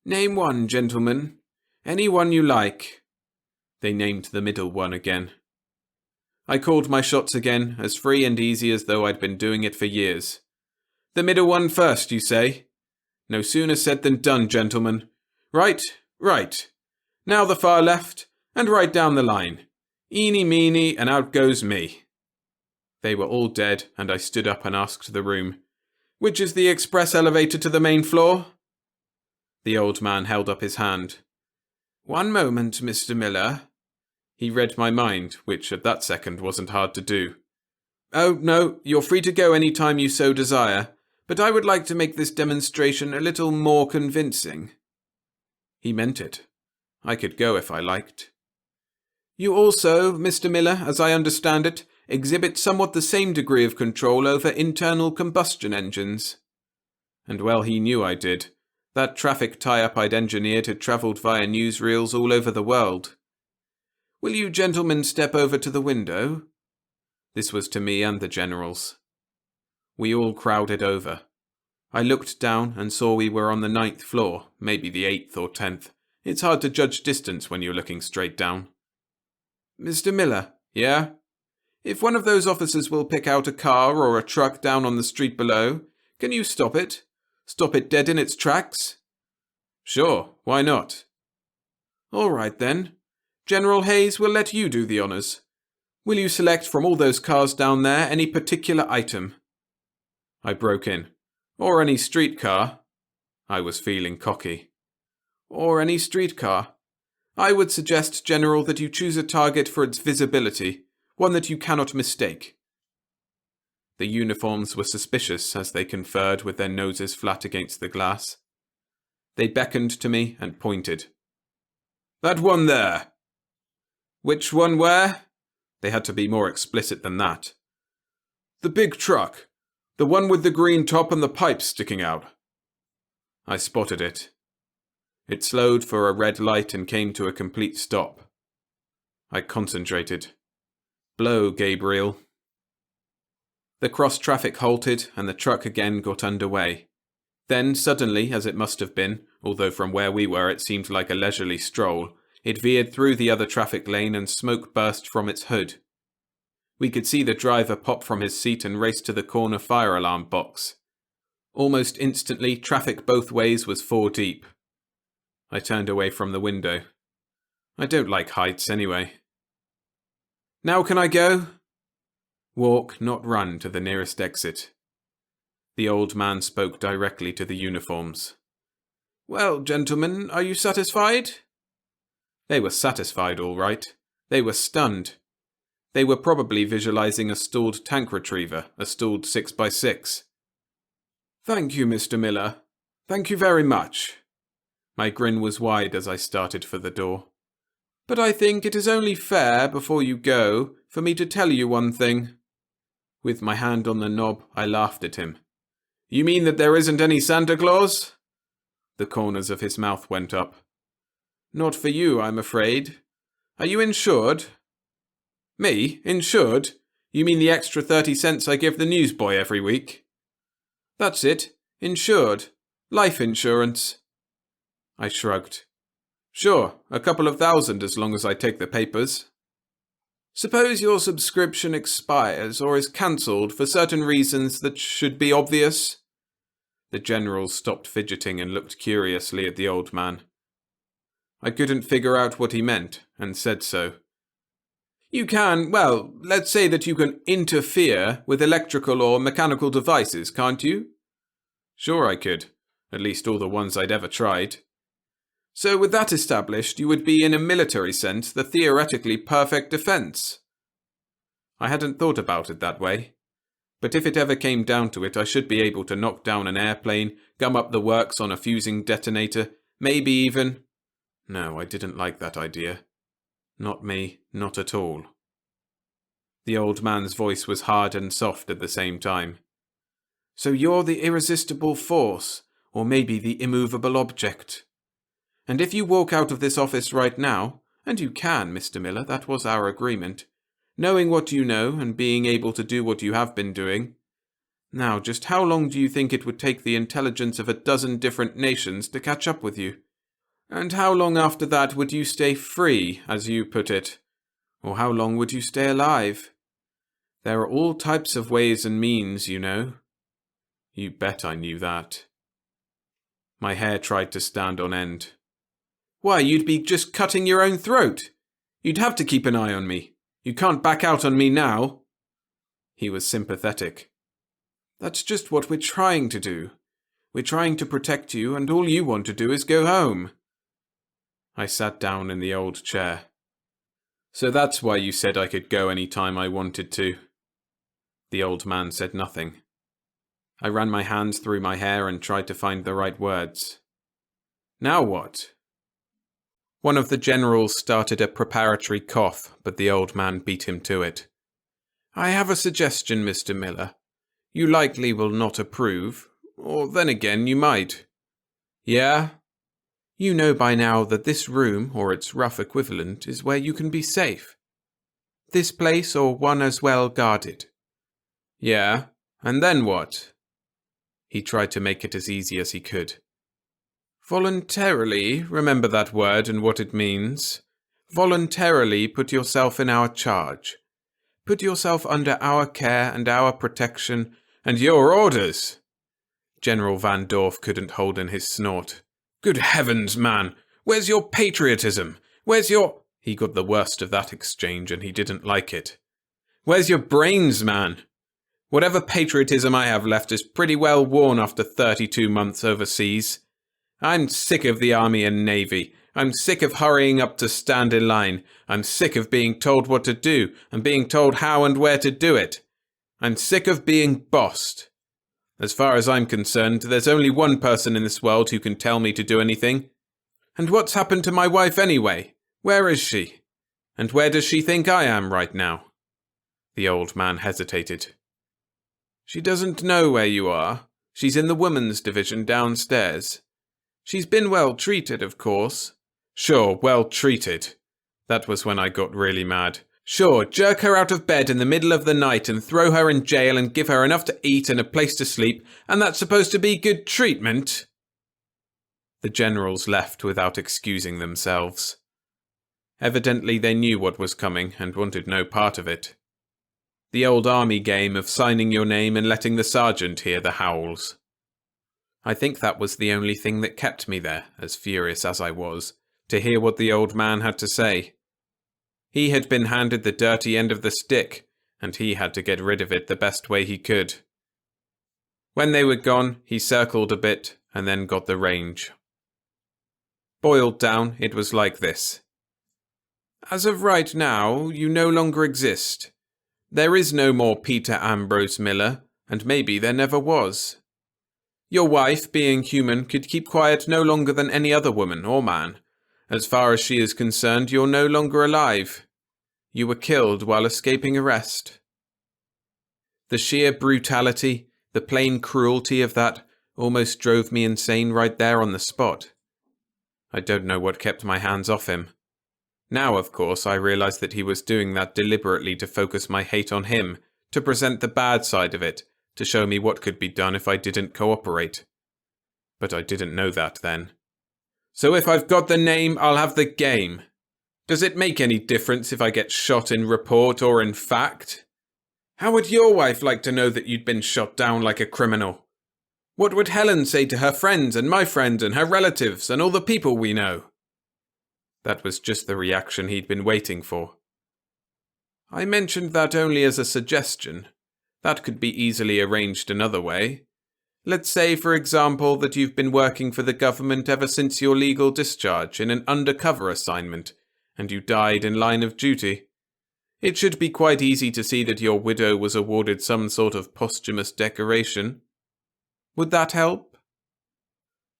"Name 1, gentlemen. Any one you like." They named the middle one again. I called my shots again, as free and easy as though I'd been doing it for years. "The middle one first, you say? No sooner said than done, gentlemen. Right, right. Now the far left, and right down the line. Eeny, meeny, and out goes me." They were all dead, and I stood up and asked the room, "Which is the express elevator to the main floor?" The old man held up his hand. "One moment, Mr. Miller." He read my mind, which at that second wasn't hard to do. "Oh, no, you're free to go any time you so desire, but I would like to make this demonstration a little more convincing." He meant it. I could go if I liked. "You also, Mr. Miller, as I understand it, exhibit somewhat the same degree of control over internal combustion engines." And well he knew I did. That traffic tie-up I'd engineered had travelled via newsreels all over the world. "Will you gentlemen step over to the window?" This was to me and the generals. We all crowded over. I looked down and saw we were on the 9th floor, maybe the 8th or 10th. It's hard to judge distance when you're looking straight down. "Mr. Miller." "Yeah?" "If one of those officers will pick out a car or a truck down on the street below, can you stop it? Stop it dead in its tracks?" "Sure, why not?" "All right then. General Hayes will let you do the honors. Will you select from all those cars down there any particular item? I broke in. Or any streetcar. I was feeling cocky. Or any streetcar. I would suggest, General, that you choose a target for its visibility, one that you cannot mistake. The uniforms were suspicious as they conferred with their noses flat against the glass. They beckoned to me and pointed. That one there. Which one where? They had to be more explicit than that. The big truck. The one with the green top and the pipes sticking out. I spotted it. It slowed for a red light and came to a complete stop. I concentrated. Blow, Gabriel. The cross-traffic halted and the truck again got underway. Then, suddenly, as it must have been, although from where we were it seemed like a leisurely stroll, it veered through the other traffic lane and smoke burst from its hood. We could see the driver pop from his seat and race to the corner fire alarm box. Almost instantly, traffic both ways was 4 deep. I turned away from the window. I don't like heights anyway. Now can I go? Walk, not run, to the nearest exit. The old man spoke directly to the uniforms. Well, gentlemen, are you satisfied? They were satisfied, all right. They were stunned. They were probably visualizing a stalled tank retriever, a stalled 6x6. Thank you, Mr. Miller. Thank you very much. My grin was wide as I started for the door. But I think it is only fair, before you go, for me to tell you one thing. With my hand on the knob, I laughed at him. You mean that there isn't any Santa Claus? The corners of his mouth went up. Not for you, I'm afraid. Are you insured? Me? Insured? You mean the extra 30 cents I give the newsboy every week? That's it. Insured. Life insurance. I shrugged. Sure, a couple of thousand as long as I take the papers. Suppose your subscription expires or is cancelled for certain reasons that should be obvious. The general stopped fidgeting and looked curiously at the old man. I couldn't figure out what he meant, and said so. You can, well, let's say that you can interfere with electrical or mechanical devices, can't you? Sure I could, at least all the ones I'd ever tried. So with that established, you would be in a military sense the theoretically perfect defense. I hadn't thought about it that way. But if it ever came down to it, I should be able to knock down an airplane, gum up the works on a fusing detonator, maybe even... No, I didn't like that idea. Not me, not at all. The old man's voice was hard and soft at the same time. So you're the irresistible force, or maybe the immovable object. And if you walk out of this office right now, and you can, Mr. Miller, that was our agreement, knowing what you know and being able to do what you have been doing. Now, just how long do you think it would take the intelligence of a dozen different nations to catch up with you? And how long after that would you stay free, as you put it? Or how long would you stay alive? There are all types of ways and means, you know. You bet I knew that. My hair tried to stand on end. Why, you'd be just cutting your own throat. You'd have to keep an eye on me. You can't back out on me now. He was sympathetic. That's just what we're trying to do. We're trying to protect you, and all you want to do is go home. I sat down in the old chair. So that's why you said I could go any time I wanted to. The old man said nothing. I ran my hands through my hair and tried to find the right words. Now what? One of the generals started a preparatory cough, but the old man beat him to it. I have a suggestion, Mr. Miller. You likely will not approve, or then again you might. Yeah? You know by now that this room, or its rough equivalent, is where you can be safe. This place or one as well guarded. Yeah, and then what? He tried to make it as easy as he could. Voluntarily, remember that word and what it means. Voluntarily put yourself in our charge. Put yourself under our care and our protection, and your orders. General Van Dorf couldn't hold in his snort. Good heavens, man! Where's your patriotism? Where's your... He got the worst of that exchange and he didn't like it. Where's your brains, man? Whatever patriotism I have left is pretty well worn after 32 months overseas. I'm sick of the Army and Navy. I'm sick of hurrying up to stand in line. I'm sick of being told what to do and being told how and where to do it. I'm sick of being bossed. As far as I'm concerned, there's only one person in this world who can tell me to do anything. And what's happened to my wife anyway? Where is she? And where does she think I am right now? The old man hesitated. She doesn't know where you are. She's in the women's division downstairs. She's been well treated, of course. Sure, well treated. That was when I got really mad. Sure, jerk her out of bed in the middle of the night and throw her in jail and give her enough to eat and a place to sleep, and that's supposed to be good treatment? The generals left without excusing themselves. Evidently they knew what was coming and wanted no part of it. The old army game of signing your name and letting the sergeant hear the howls. I think that was the only thing that kept me there, as furious as I was, to hear what the old man had to say. He had been handed the dirty end of the stick, and he had to get rid of it the best way he could. When they were gone, he circled a bit and then got the range. Boiled down, it was like this. As of right now, you no longer exist. There is no more Peter Ambrose Miller, and maybe there never was. Your wife, being human, could keep quiet no longer than any other woman or man. As far as she is concerned, you're no longer alive. You were killed while escaping arrest. The sheer brutality, the plain cruelty of that almost drove me insane right there on the spot. I don't know what kept my hands off him. Now, of course, I realized that he was doing that deliberately to focus my hate on him, to present the bad side of it, to show me what could be done if I didn't cooperate. But I didn't know that then. So if I've got the name, I'll have the game. Does it make any difference if I get shot in report or in fact? How would your wife like to know that you'd been shot down like a criminal? What would Helen say to her friends and my friends and her relatives and all the people we know? That was just the reaction he'd been waiting for. I mentioned that only as a suggestion. That could be easily arranged another way. Let's say, for example, that you've been working for the government ever since your legal discharge in an undercover assignment, and you died in line of duty. It should be quite easy to see that your widow was awarded some sort of posthumous decoration. Would that help?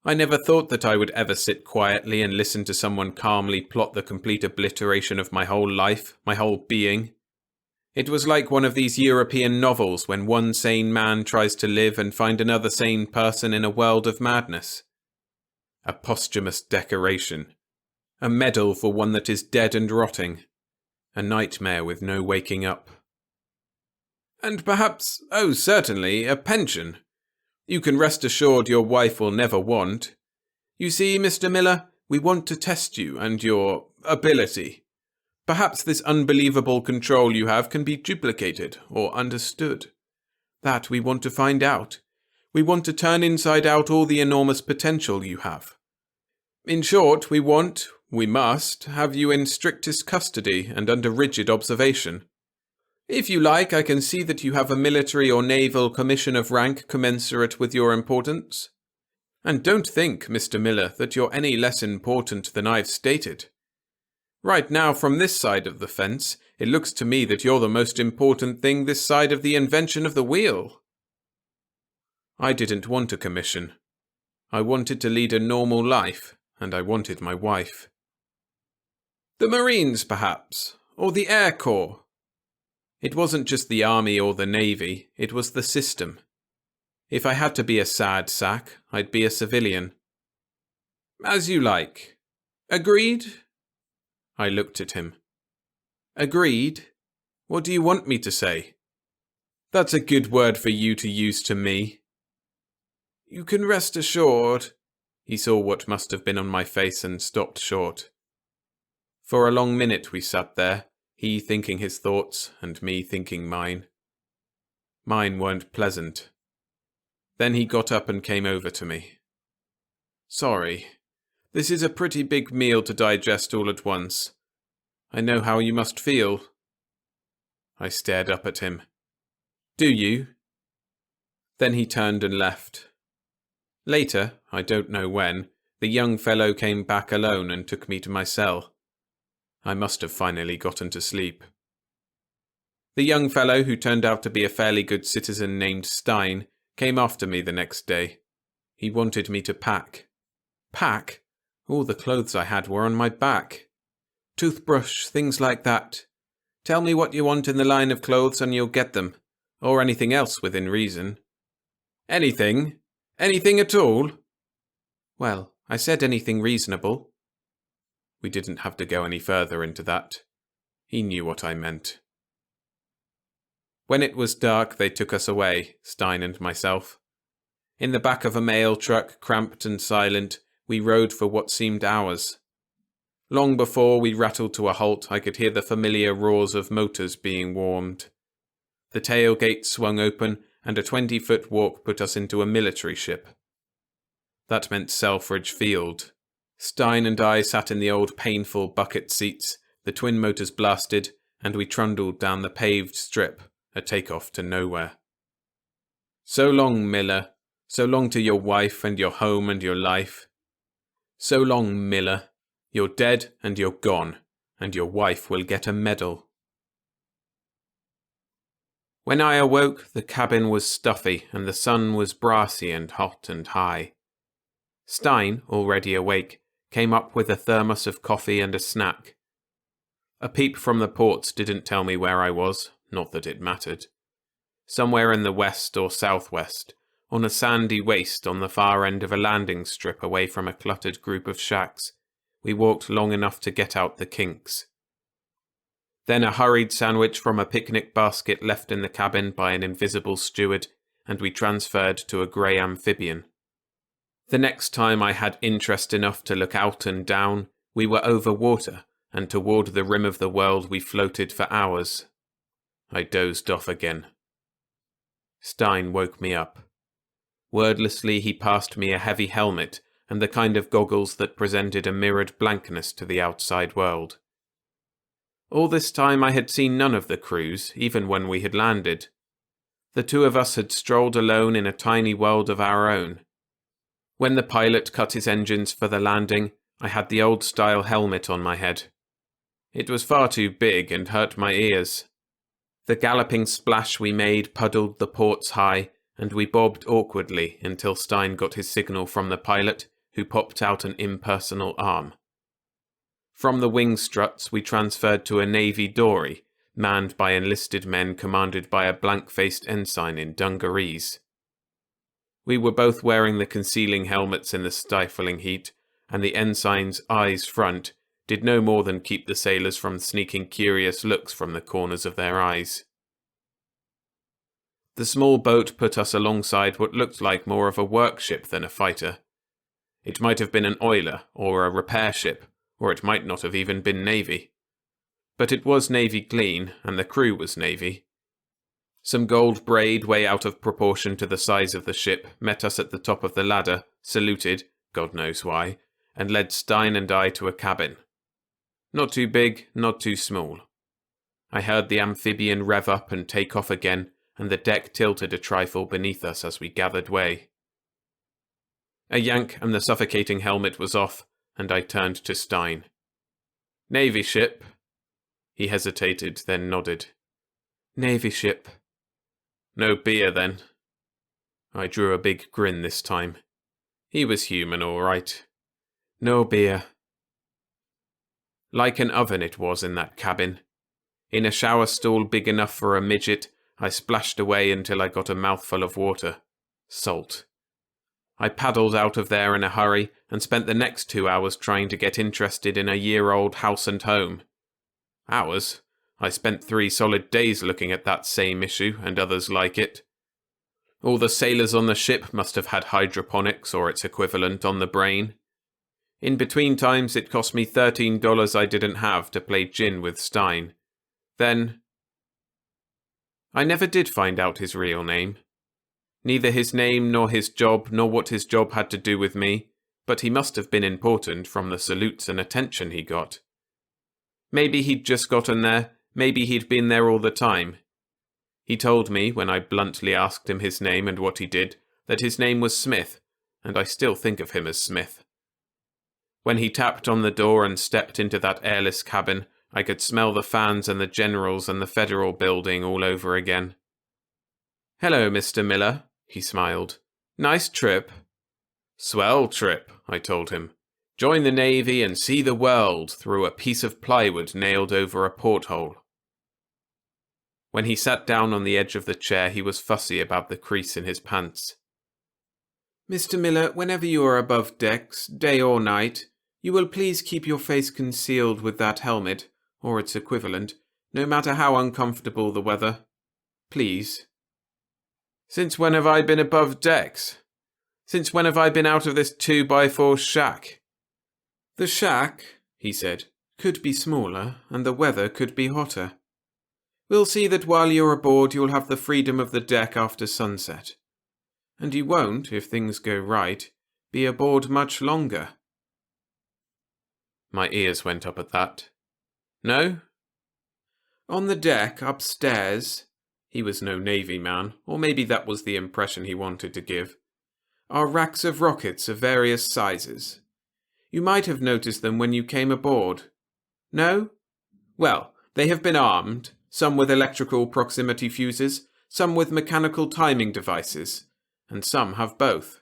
I never thought that I would ever sit quietly and listen to someone calmly plot the complete obliteration of my whole life, my whole being. It was like one of these European novels when one sane man tries to live and find another sane person in a world of madness. A posthumous decoration. A medal for one that is dead and rotting. A nightmare with no waking up. And perhaps, oh certainly, a pension. You can rest assured your wife will never want. You see, Mr. Miller, we want to test you and your ability. Perhaps this unbelievable control you have can be duplicated or understood. That we want to find out. We want to turn inside out all the enormous potential you have. In short, we must, have you in strictest custody and under rigid observation. If you like, I can see that you have a military or naval commission of rank commensurate with your importance. And don't think, Mr. Miller, that you're any less important than I've stated. Right now, from this side of the fence, it looks to me that you're the most important thing this side of the invention of the wheel. I didn't want a commission. I wanted to lead a normal life, and I wanted my wife. The Marines, perhaps, or the Air Corps. It wasn't just the Army or the Navy, it was the system. If I had to be a sad sack, I'd be a civilian. As you like. Agreed? I looked at him. Agreed? What do you want me to say? That's a good word for you to use to me. You can rest assured. He saw what must have been on my face and stopped short. For a long minute we sat there, he thinking his thoughts and me thinking mine. Mine weren't pleasant. Then he got up and came over to me. Sorry. This is a pretty big meal to digest all at once. I know how you must feel. I stared up at him. Do you? Then he turned and left. Later, I don't know when, the young fellow came back alone and took me to my cell. I must have finally gotten to sleep. The young fellow, who turned out to be a fairly good citizen named Stein, came after me the next day. He wanted me to pack. Pack? All the clothes I had were on my back. Toothbrush, things like that. Tell me what you want in the line of clothes and you'll get them. Or anything else within reason. Anything? Anything at all? Well, I said anything reasonable. We didn't have to go any further into that. He knew what I meant. When it was dark, they took us away, Stein and myself. In the back of a mail truck, cramped and silent, we rode for what seemed hours. Long before we rattled to a halt, I could hear the familiar roars of motors being warmed. The tailgate swung open, and a 20-foot walk put us into a military ship. That meant Selfridge Field. Stein and I sat in the old painful bucket seats, the twin motors blasted, and we trundled down the paved strip, a takeoff to nowhere. So long, Miller. So long to your wife and your home and your life. So long, Miller. You're dead and you're gone, and your wife will get a medal. When I awoke, the cabin was stuffy and the sun was brassy and hot and high. Stein, already awake, came up with a thermos of coffee and a snack. A peep from the ports didn't tell me where I was, not that it mattered. Somewhere in the west or southwest, on a sandy waste on the far end of a landing strip away from a cluttered group of shacks, we walked long enough to get out the kinks. Then a hurried sandwich from a picnic basket left in the cabin by an invisible steward, and we transferred to a grey amphibian. The next time I had interest enough to look out and down, we were over water, and toward the rim of the world we floated for hours. I dozed off again. Stein woke me up. Wordlessly he passed me a heavy helmet and the kind of goggles that presented a mirrored blankness to the outside world. All this time I had seen none of the crews, even when we had landed. The two of us had strolled alone in a tiny world of our own. When the pilot cut his engines for the landing, I had the old-style helmet on my head. It was far too big and hurt my ears. The galloping splash we made puddled the ports high, and we bobbed awkwardly until Stein got his signal from the pilot, who popped out an impersonal arm. From the wing struts we transferred to a navy dory, manned by enlisted men commanded by a blank-faced ensign in dungarees. We were both wearing the concealing helmets in the stifling heat, and the ensign's eyes front did no more than keep the sailors from sneaking curious looks from the corners of their eyes. The small boat put us alongside what looked like more of a workship than a fighter. It might have been an oiler or a repair ship, or it might not have even been Navy. But it was Navy clean, and the crew was Navy. Some gold braid way out of proportion to the size of the ship met us at the top of the ladder, saluted, God knows why, and led Stein and I to a cabin. Not too big, not too small. I heard the amphibian rev up and take off again, and the deck tilted a trifle beneath us as we gathered way. A yank and the suffocating helmet was off, and I turned to Stein. Navy ship? He hesitated, then nodded. Navy ship. No beer, then. I drew a big grin this time. He was human, all right. No beer. Like an oven it was in that cabin. In a shower stall big enough for a midget, I splashed away until I got a mouthful of water. Salt. I paddled out of there in a hurry and spent the next 2 hours trying to get interested in a year-old house and home. Hours? I spent 3 solid days looking at that same issue and others like it. All the sailors on the ship must have had hydroponics or its equivalent on the brain. In between times it cost me $13 I didn't have to play gin with Stein. Then I never did find out his real name. Neither his name nor his job nor what his job had to do with me, but he must have been important from the salutes and attention he got. Maybe he'd just gotten there, Maybe he'd been there all the time. He told me, when I bluntly asked him his name and what he did, that his name was Smith, and I still think of him as Smith. When he tapped on the door and stepped into that airless cabin, I could smell the fans and the generals and the Federal Building all over again. "Hello, Mr. Miller," he smiled. "Nice trip." "Swell trip," I told him. "Join the Navy and see the world through a piece of plywood nailed over a porthole." When he sat down on the edge of the chair, he was fussy about the crease in his pants. "Mr. Miller, whenever you are above decks, day or night, you will please keep your face concealed with that helmet, or its equivalent, no matter how uncomfortable the weather. Please." "Since when have I been above decks? Since when have I been out of this 2x4 shack?" "The shack," he said, "could be smaller, and the weather could be hotter. We'll see that while you're aboard you'll have the freedom of the deck after sunset. And you won't, if things go right, be aboard much longer." My ears went up at that. "No?" "On the deck, upstairs," he was no Navy man, or maybe that was the impression he wanted to give, "are racks of rockets of various sizes. You might have noticed them when you came aboard. No? Well, they have been armed, some with electrical proximity fuses, some with mechanical timing devices, and some have both.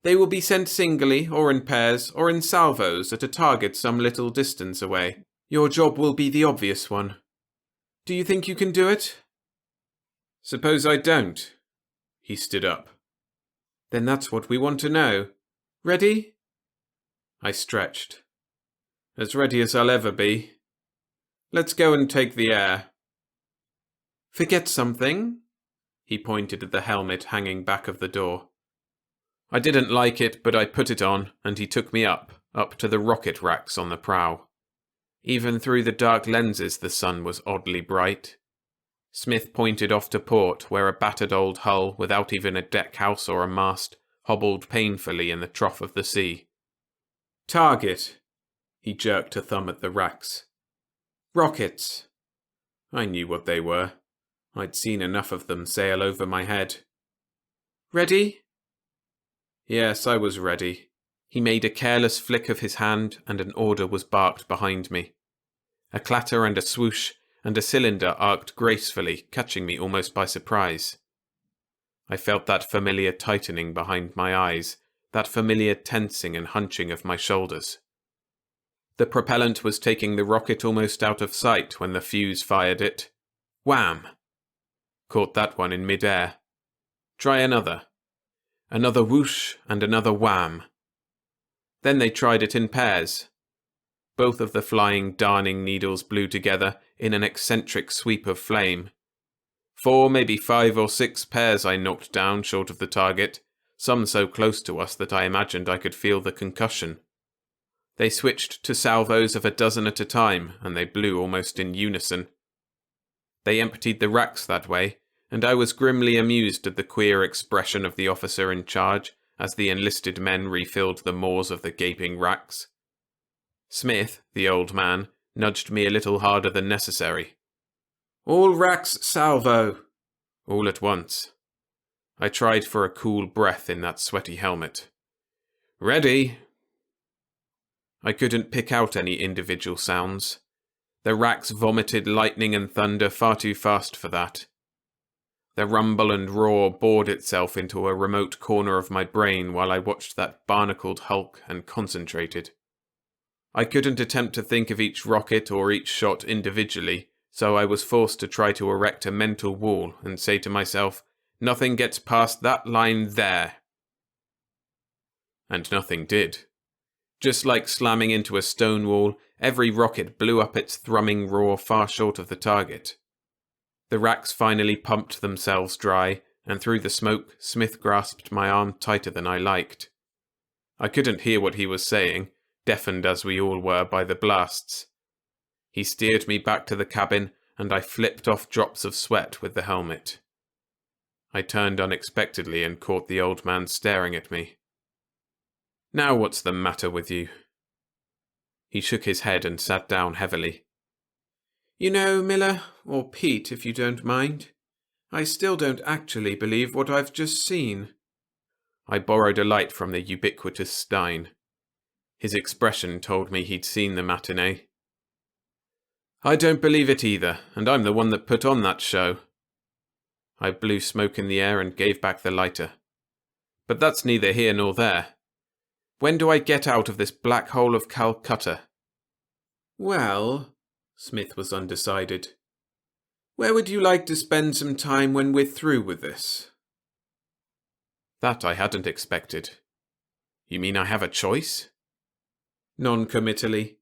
They will be sent singly, or in pairs, or in salvos at a target some little distance away. Your job will be the obvious one. Do you think you can do it?" "Suppose I don't?" He stood up. "Then that's what we want to know. Ready?" I stretched. "As ready as I'll ever be. Let's go and take the air." "Forget something?" He pointed at the helmet hanging back of the door. I didn't like it, but I put it on, and he took me up to the rocket racks on the prow. Even through the dark lenses the sun was oddly bright. Smith pointed off to port, where a battered old hull, without even a deck house or a mast, hobbled painfully in the trough of the sea. "Target." He jerked a thumb at the racks. "Rockets." I knew what they were. I'd seen enough of them sail over my head. "Ready?" Yes, I was ready. He made a careless flick of his hand, and an order was barked behind me. A clatter and a swoosh, and a cylinder arced gracefully, catching me almost by surprise. I felt that familiar tightening behind my eyes, that familiar tensing and hunching of my shoulders. The propellant was taking the rocket almost out of sight when the fuse fired it. Wham! Caught that one in mid-air. Try another. Another whoosh and another wham. Then they tried it in pairs. Both of the flying darning needles blew together in an eccentric sweep of flame. 4, maybe 5 or 6 pairs I knocked down short of the target, some so close to us that I imagined I could feel the concussion. They switched to salvos of a dozen at a time, and they blew almost in unison. They emptied the racks that way, and I was grimly amused at the queer expression of the officer in charge as the enlisted men refilled the maws of the gaping racks. Smith, the old man, nudged me a little harder than necessary. "All racks salvo!" All at once. I tried for a cool breath in that sweaty helmet. "Ready!" I couldn't pick out any individual sounds. The racks vomited lightning and thunder far too fast for that. The rumble and roar bored itself into a remote corner of my brain while I watched that barnacled hulk and concentrated. I couldn't attempt to think of each rocket or each shot individually, so I was forced to try to erect a mental wall and say to myself, nothing gets past that line there. And nothing did. Just like slamming into a stone wall, every rocket blew up its thrumming roar far short of the target. The racks finally pumped themselves dry, and through the smoke, Smith grasped my arm tighter than I liked. I couldn't hear what he was saying, deafened as we all were by the blasts. He steered me back to the cabin, and I flipped off drops of sweat with the helmet. I turned unexpectedly and caught the old man staring at me. "Now what's the matter with you?" He shook his head and sat down heavily. You know, Miller, or Pete, if you don't mind, I still don't actually believe what I've just seen. I borrowed a light from the ubiquitous Stein. His expression told me he'd seen the matinee. I don't believe it either, and I'm the one that put on that show. I blew smoke in the air and gave back the lighter. But that's neither here nor there. When do I get out of this black hole of Calcutta? Well, Smith was undecided. Where would you like to spend some time when we're through with this? That I hadn't expected. You mean I have a choice? Non-committally.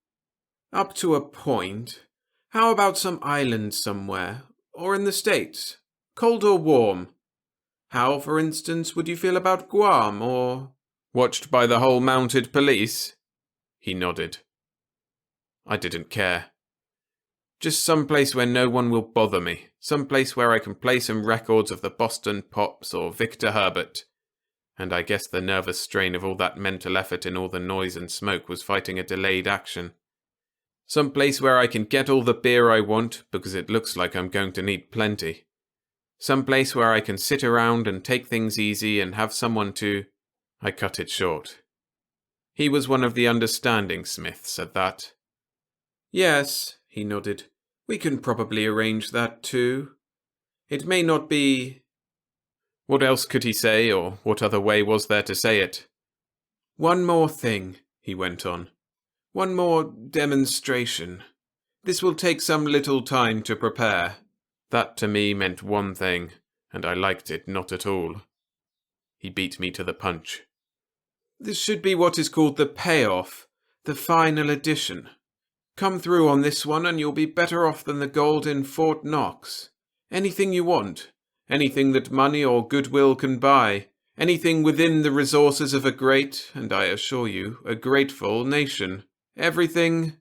Up to a point. How about some island somewhere? Or in the States? Cold or warm? How, for instance, would you feel about Guam or... Watched by the whole mounted police? He nodded. I didn't care. Just some place where no one will bother me. Some place where I can play some records of the Boston Pops or Victor Herbert. And I guess the nervous strain of all that mental effort in all the noise and smoke was fighting a delayed action. Some place where I can get all the beer I want, because it looks like I'm going to need plenty. Some place where I can sit around and take things easy and have someone to... I cut it short. He was one of the understanding Smiths at that. Yes, he nodded. We can probably arrange that too. It may not be... What else could he say, or what other way was there to say it? One more thing, he went on. One more demonstration. This will take some little time to prepare. That to me meant one thing, and I liked it not at all. He beat me to the punch. This should be what is called the payoff, the final edition. Come through on this one and you'll be better off than the gold in Fort Knox. Anything you want. Anything that money or goodwill can buy. Anything within the resources of a great, and I assure you, a grateful nation. Everything,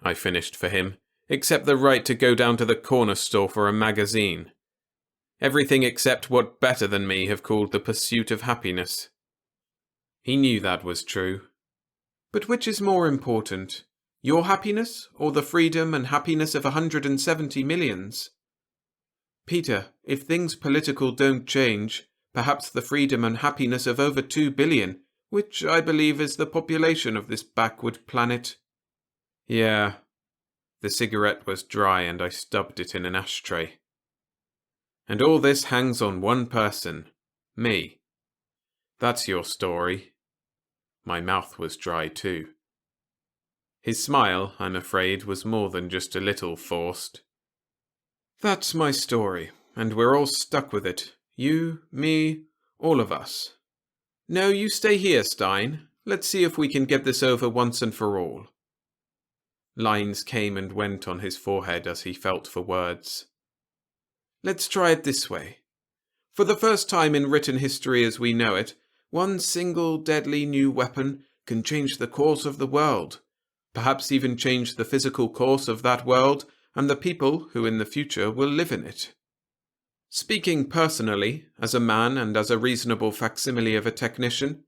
I finished for him, except the right to go down to the corner store for a magazine. Everything except what better than me have called the pursuit of happiness. He knew that was true. But which is more important? Your happiness, or the freedom and happiness of 170 millions? Peter, if things political don't change, perhaps the freedom and happiness of over 2 billion, which I believe is the population of this backward planet. Yeah. The cigarette was dry and I stubbed it in an ashtray. And all this hangs on one person. Me. That's your story. My mouth was dry too. His smile, I'm afraid, was more than just a little forced. That's my story, and we're all stuck with it. You, me, all of us. No, you stay here, Stein. Let's see if we can get this over once and for all. Lines came and went on his forehead as he felt for words. Let's try it this way. For the first time in written history as we know it, one single deadly new weapon can change the course of the world, perhaps even change the physical course of that world and the people who in the future will live in it. Speaking personally, as a man and as a reasonable facsimile of a technician,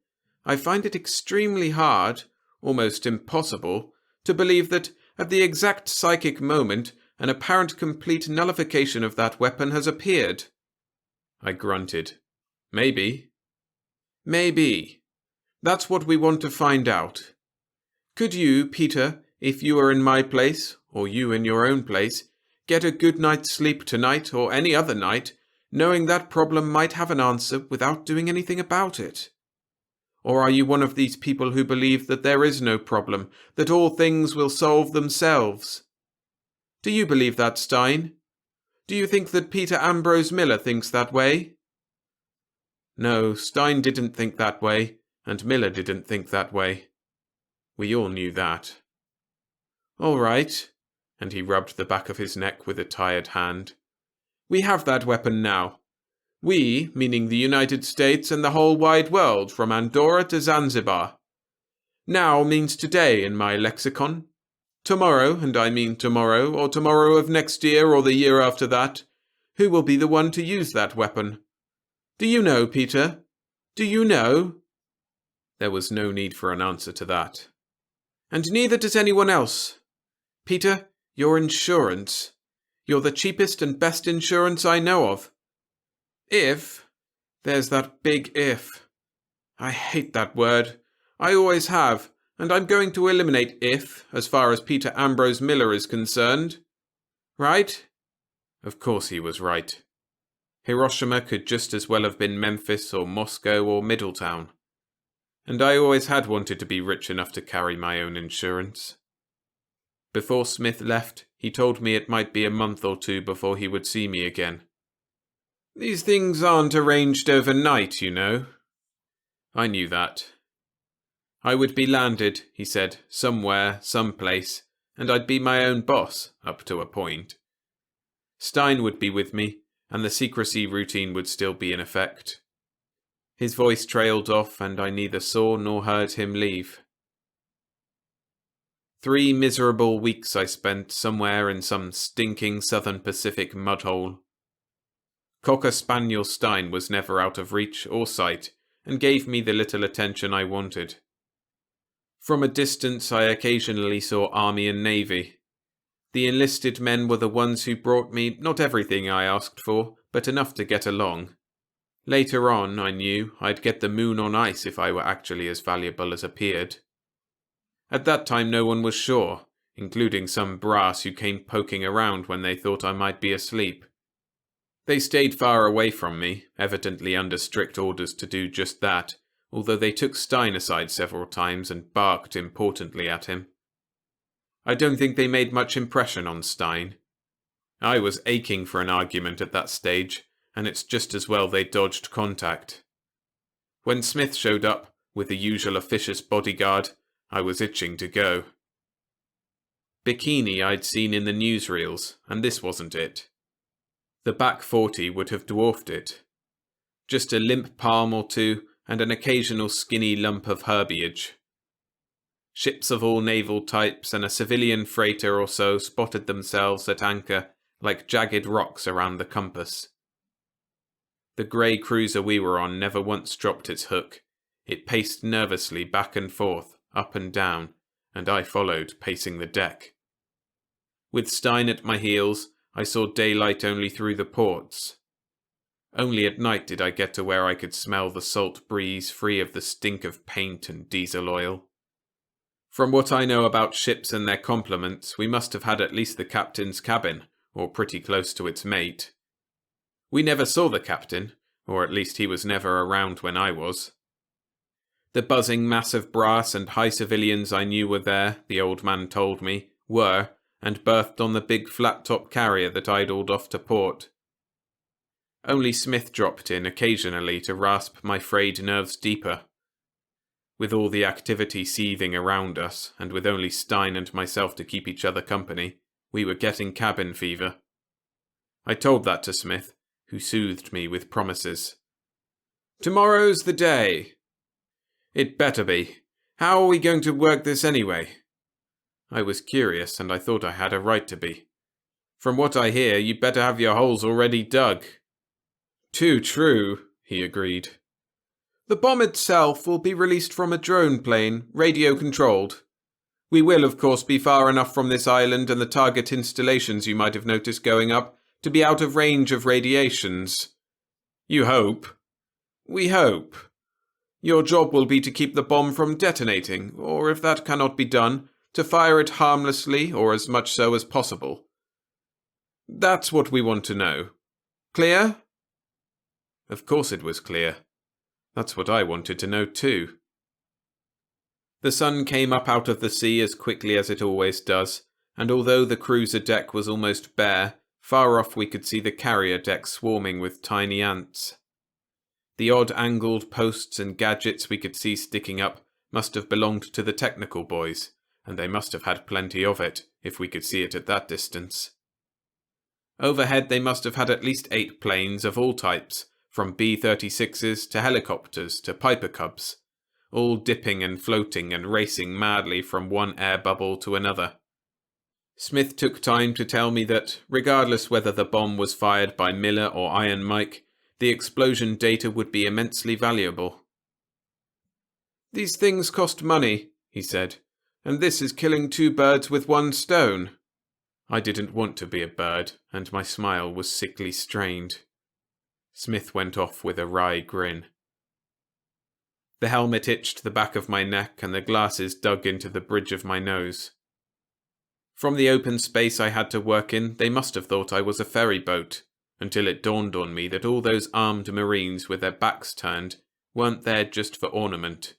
I find it extremely hard, almost impossible, to believe that, at the exact psychic moment, an apparent complete nullification of that weapon has appeared. I grunted. Maybe. Maybe. That's what we want to find out. Could you, Peter, if you were in my place, or you in your own place, get a good night's sleep tonight or any other night, knowing that problem might have an answer without doing anything about it? Or are you one of these people who believe that there is no problem, that all things will solve themselves? Do you believe that, Stein? Do you think that Peter Ambrose Miller thinks that way? No, Stein didn't think that way, and Miller didn't think that way. We all knew that. All right, and he rubbed the back of his neck with a tired hand. We have that weapon now. We, meaning the United States and the whole wide world, from Andorra to Zanzibar. Now means today in my lexicon. Tomorrow, and I mean tomorrow, or tomorrow of next year or the year after that, who will be the one to use that weapon? Do you know, Peter? Do you know? There was no need for an answer to that. And neither does anyone else. Peter, Your insurance. You're the cheapest and best insurance I know of. If. There's that big if. I hate that word. I always have, and I'm going to eliminate if, as far as Peter Ambrose Miller is concerned. Right? Of course he was right. Hiroshima could just as well have been Memphis or Moscow or Middletown. And I always had wanted to be rich enough to carry my own insurance. Before Smith left, he told me it might be a month or two before he would see me again. These things aren't arranged overnight, you know. I knew that. I would be landed, he said, somewhere, someplace, and I'd be my own boss, up to a point. Stein would be with me, and the secrecy routine would still be in effect. His voice trailed off, and I neither saw nor heard him leave. 3 miserable weeks I spent somewhere in some stinking Southern Pacific mudhole. Cocker Spaniel Stein was never out of reach or sight, and gave me the little attention I wanted. From a distance I occasionally saw Army and Navy. The enlisted men were the ones who brought me not everything I asked for, but enough to get along. Later on, I knew, I'd get the moon on ice if I were actually as valuable as appeared. At that time no one was sure, including some brass who came poking around when they thought I might be asleep. They stayed far away from me, evidently under strict orders to do just that, although they took Stein aside several times and barked importantly at him. I don't think they made much impression on Stein. I was aching for an argument at that stage, and it's just as well they dodged contact. When Smith showed up, with the usual officious bodyguard, I was itching to go. Bikini I'd seen in the newsreels, and this wasn't it. The back 40 would have dwarfed it. Just a limp palm or two, and an occasional skinny lump of herbiage. Ships of all naval types and a civilian freighter or so spotted themselves at anchor like jagged rocks around the compass. The grey cruiser we were on never once dropped its hook. It paced nervously back and forth, up and down, and I followed, pacing the deck. With Stein at my heels, I saw daylight only through the ports. Only at night did I get to where I could smell the salt breeze free of the stink of paint and diesel oil. From what I know about ships and their complements, we must have had at least the captain's cabin, or pretty close to its mate. We never saw the captain, or at least he was never around when I was. The buzzing mass of brass and high civilians I knew were there, the old man told me, were, and berthed on the big flat-top carrier that idled off to port. Only Smith dropped in occasionally to rasp my frayed nerves deeper. With all the activity seething around us, and with only Stein and myself to keep each other company, we were getting cabin fever. I told that to Smith, who soothed me with promises. "Tomorrow's the day." "It better be. How are we going to work this anyway?" I was curious, and I thought I had a right to be. "From what I hear, you'd better have your holes already dug." "Too true," he agreed. "The bomb itself will be released from a drone plane, radio-controlled. We will, of course, be far enough from this island and the target installations you might have noticed going up to be out of range of radiations." "You hope?" "We hope. Your job will be to keep the bomb from detonating, or if that cannot be done, to fire it harmlessly or as much so as possible. That's what we want to know. Clear?" Of course it was clear. That's what I wanted to know too. The sun came up out of the sea as quickly as it always does, and although the cruiser deck was almost bare, far off we could see the carrier deck swarming with tiny ants. The odd angled posts and gadgets we could see sticking up must have belonged to the technical boys, and they must have had plenty of it, if we could see it at that distance. Overhead they must have had at least 8 planes of all types, from B-36s to helicopters to Piper Cubs, all dipping and floating and racing madly from one air bubble to another. Smith took time to tell me that, regardless whether the bomb was fired by Miller or Iron Mike, the explosion data would be immensely valuable. "These things cost money," he said, "and this is killing 2 birds with 1 stone. I didn't want to be a bird, and my smile was sickly strained. Smith went off with a wry grin. The helmet itched the back of my neck, and the glasses dug into the bridge of my nose. From the open space I had to work in, they must have thought I was a ferry boat, until it dawned on me that all those armed Marines with their backs turned weren't there just for ornament.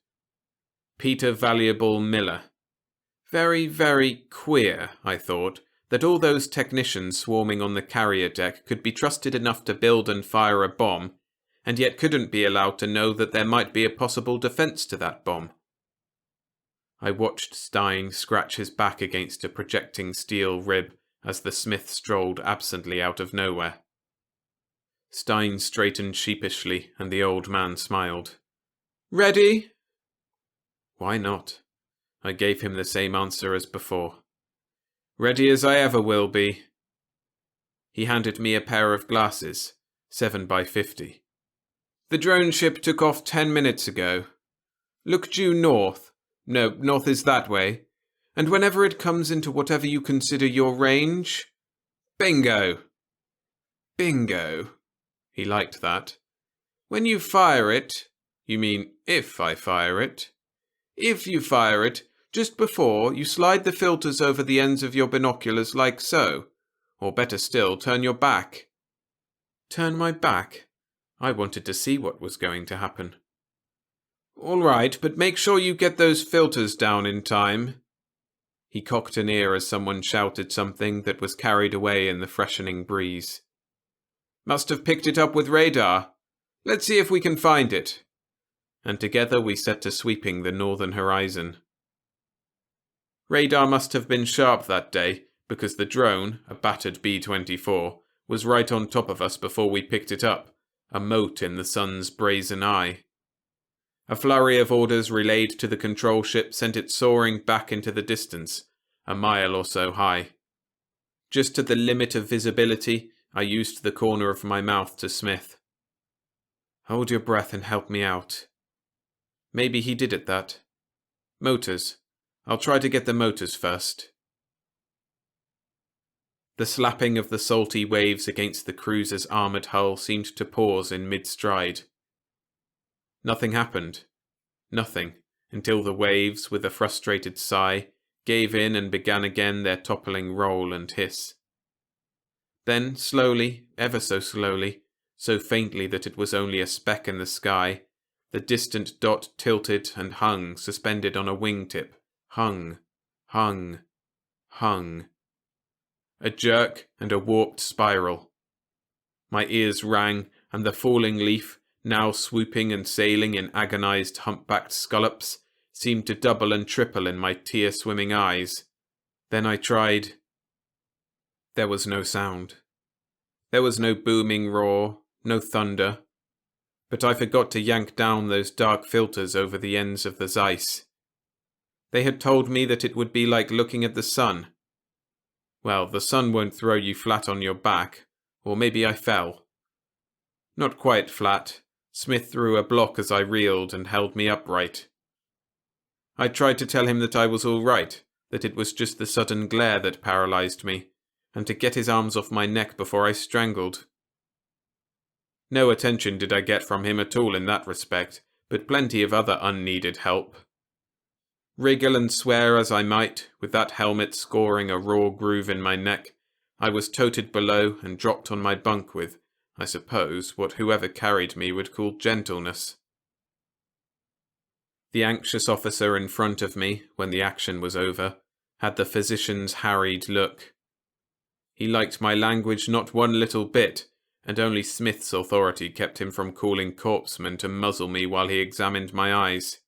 Peter Valuable Miller. Very, very queer, I thought, that all those technicians swarming on the carrier deck could be trusted enough to build and fire a bomb, and yet couldn't be allowed to know that there might be a possible defense to that bomb. I watched Stein scratch his back against a projecting steel rib as the Smith strolled absently out of nowhere. Stein straightened sheepishly, and the old man smiled. "Ready?" "Why not?" I gave him the same answer as before. "Ready as I ever will be." He handed me a pair of glasses, 7 by 50. "The drone ship took off 10 minutes ago. Look due north. No, north is that way. And whenever it comes into whatever you consider your range... Bingo!" "Bingo." He liked that. "When you fire it..." "You mean if I fire it?" "If you fire it, just before, you slide the filters over the ends of your binoculars like so. Or better still, turn your back." Turn my back? I wanted to see what was going to happen. "All right, but make sure you get those filters down in time." He cocked an ear as someone shouted something that was carried away in the freshening breeze. "Must have picked it up with radar. Let's see if we can find it." And together we set to sweeping the northern horizon. Radar must have been sharp that day, because the drone, a battered B-24, was right on top of us before we picked it up, a mote in the sun's brazen eye. A flurry of orders relayed to the control ship sent it soaring back into the distance, a mile or so high. Just to the limit of visibility, I used the corner of my mouth to Smith. "Hold your breath and help me out." Maybe he did at that. "Motors. I'll try to get the motors first." The slapping of the salty waves against the cruiser's armoured hull seemed to pause in mid-stride. Nothing happened. Nothing, until the waves, with a frustrated sigh, gave in and began again their toppling roll and hiss. Then, slowly, ever so slowly, so faintly that it was only a speck in the sky, the distant dot tilted and hung, suspended on a wingtip. Hung. A jerk and a warped spiral. My ears rang, and the falling leaf, now swooping and sailing in agonized humpbacked scallops, seemed to double and triple in my tear-swimming eyes. Then I tried. There was no sound. There was no booming roar, no thunder. But I forgot to yank down those dark filters over the ends of the Zeiss. They had told me that it would be like looking at the sun. Well, the sun won't throw you flat on your back, or maybe I fell. Not quite flat. Smith threw a block as I reeled and held me upright. I tried to tell him that I was all right, that it was just the sudden glare that paralyzed me, and to get his arms off my neck before I strangled. No attention did I get from him at all in that respect, but plenty of other unneeded help. Wriggle and swear as I might, with that helmet scoring a raw groove in my neck, I was toted below and dropped on my bunk with, I suppose, what whoever carried me would call gentleness. The anxious officer in front of me, when the action was over, had the physician's harried look. He liked my language not one little bit, and only Smith's authority kept him from calling corpsemen to muzzle me while he examined my eyes.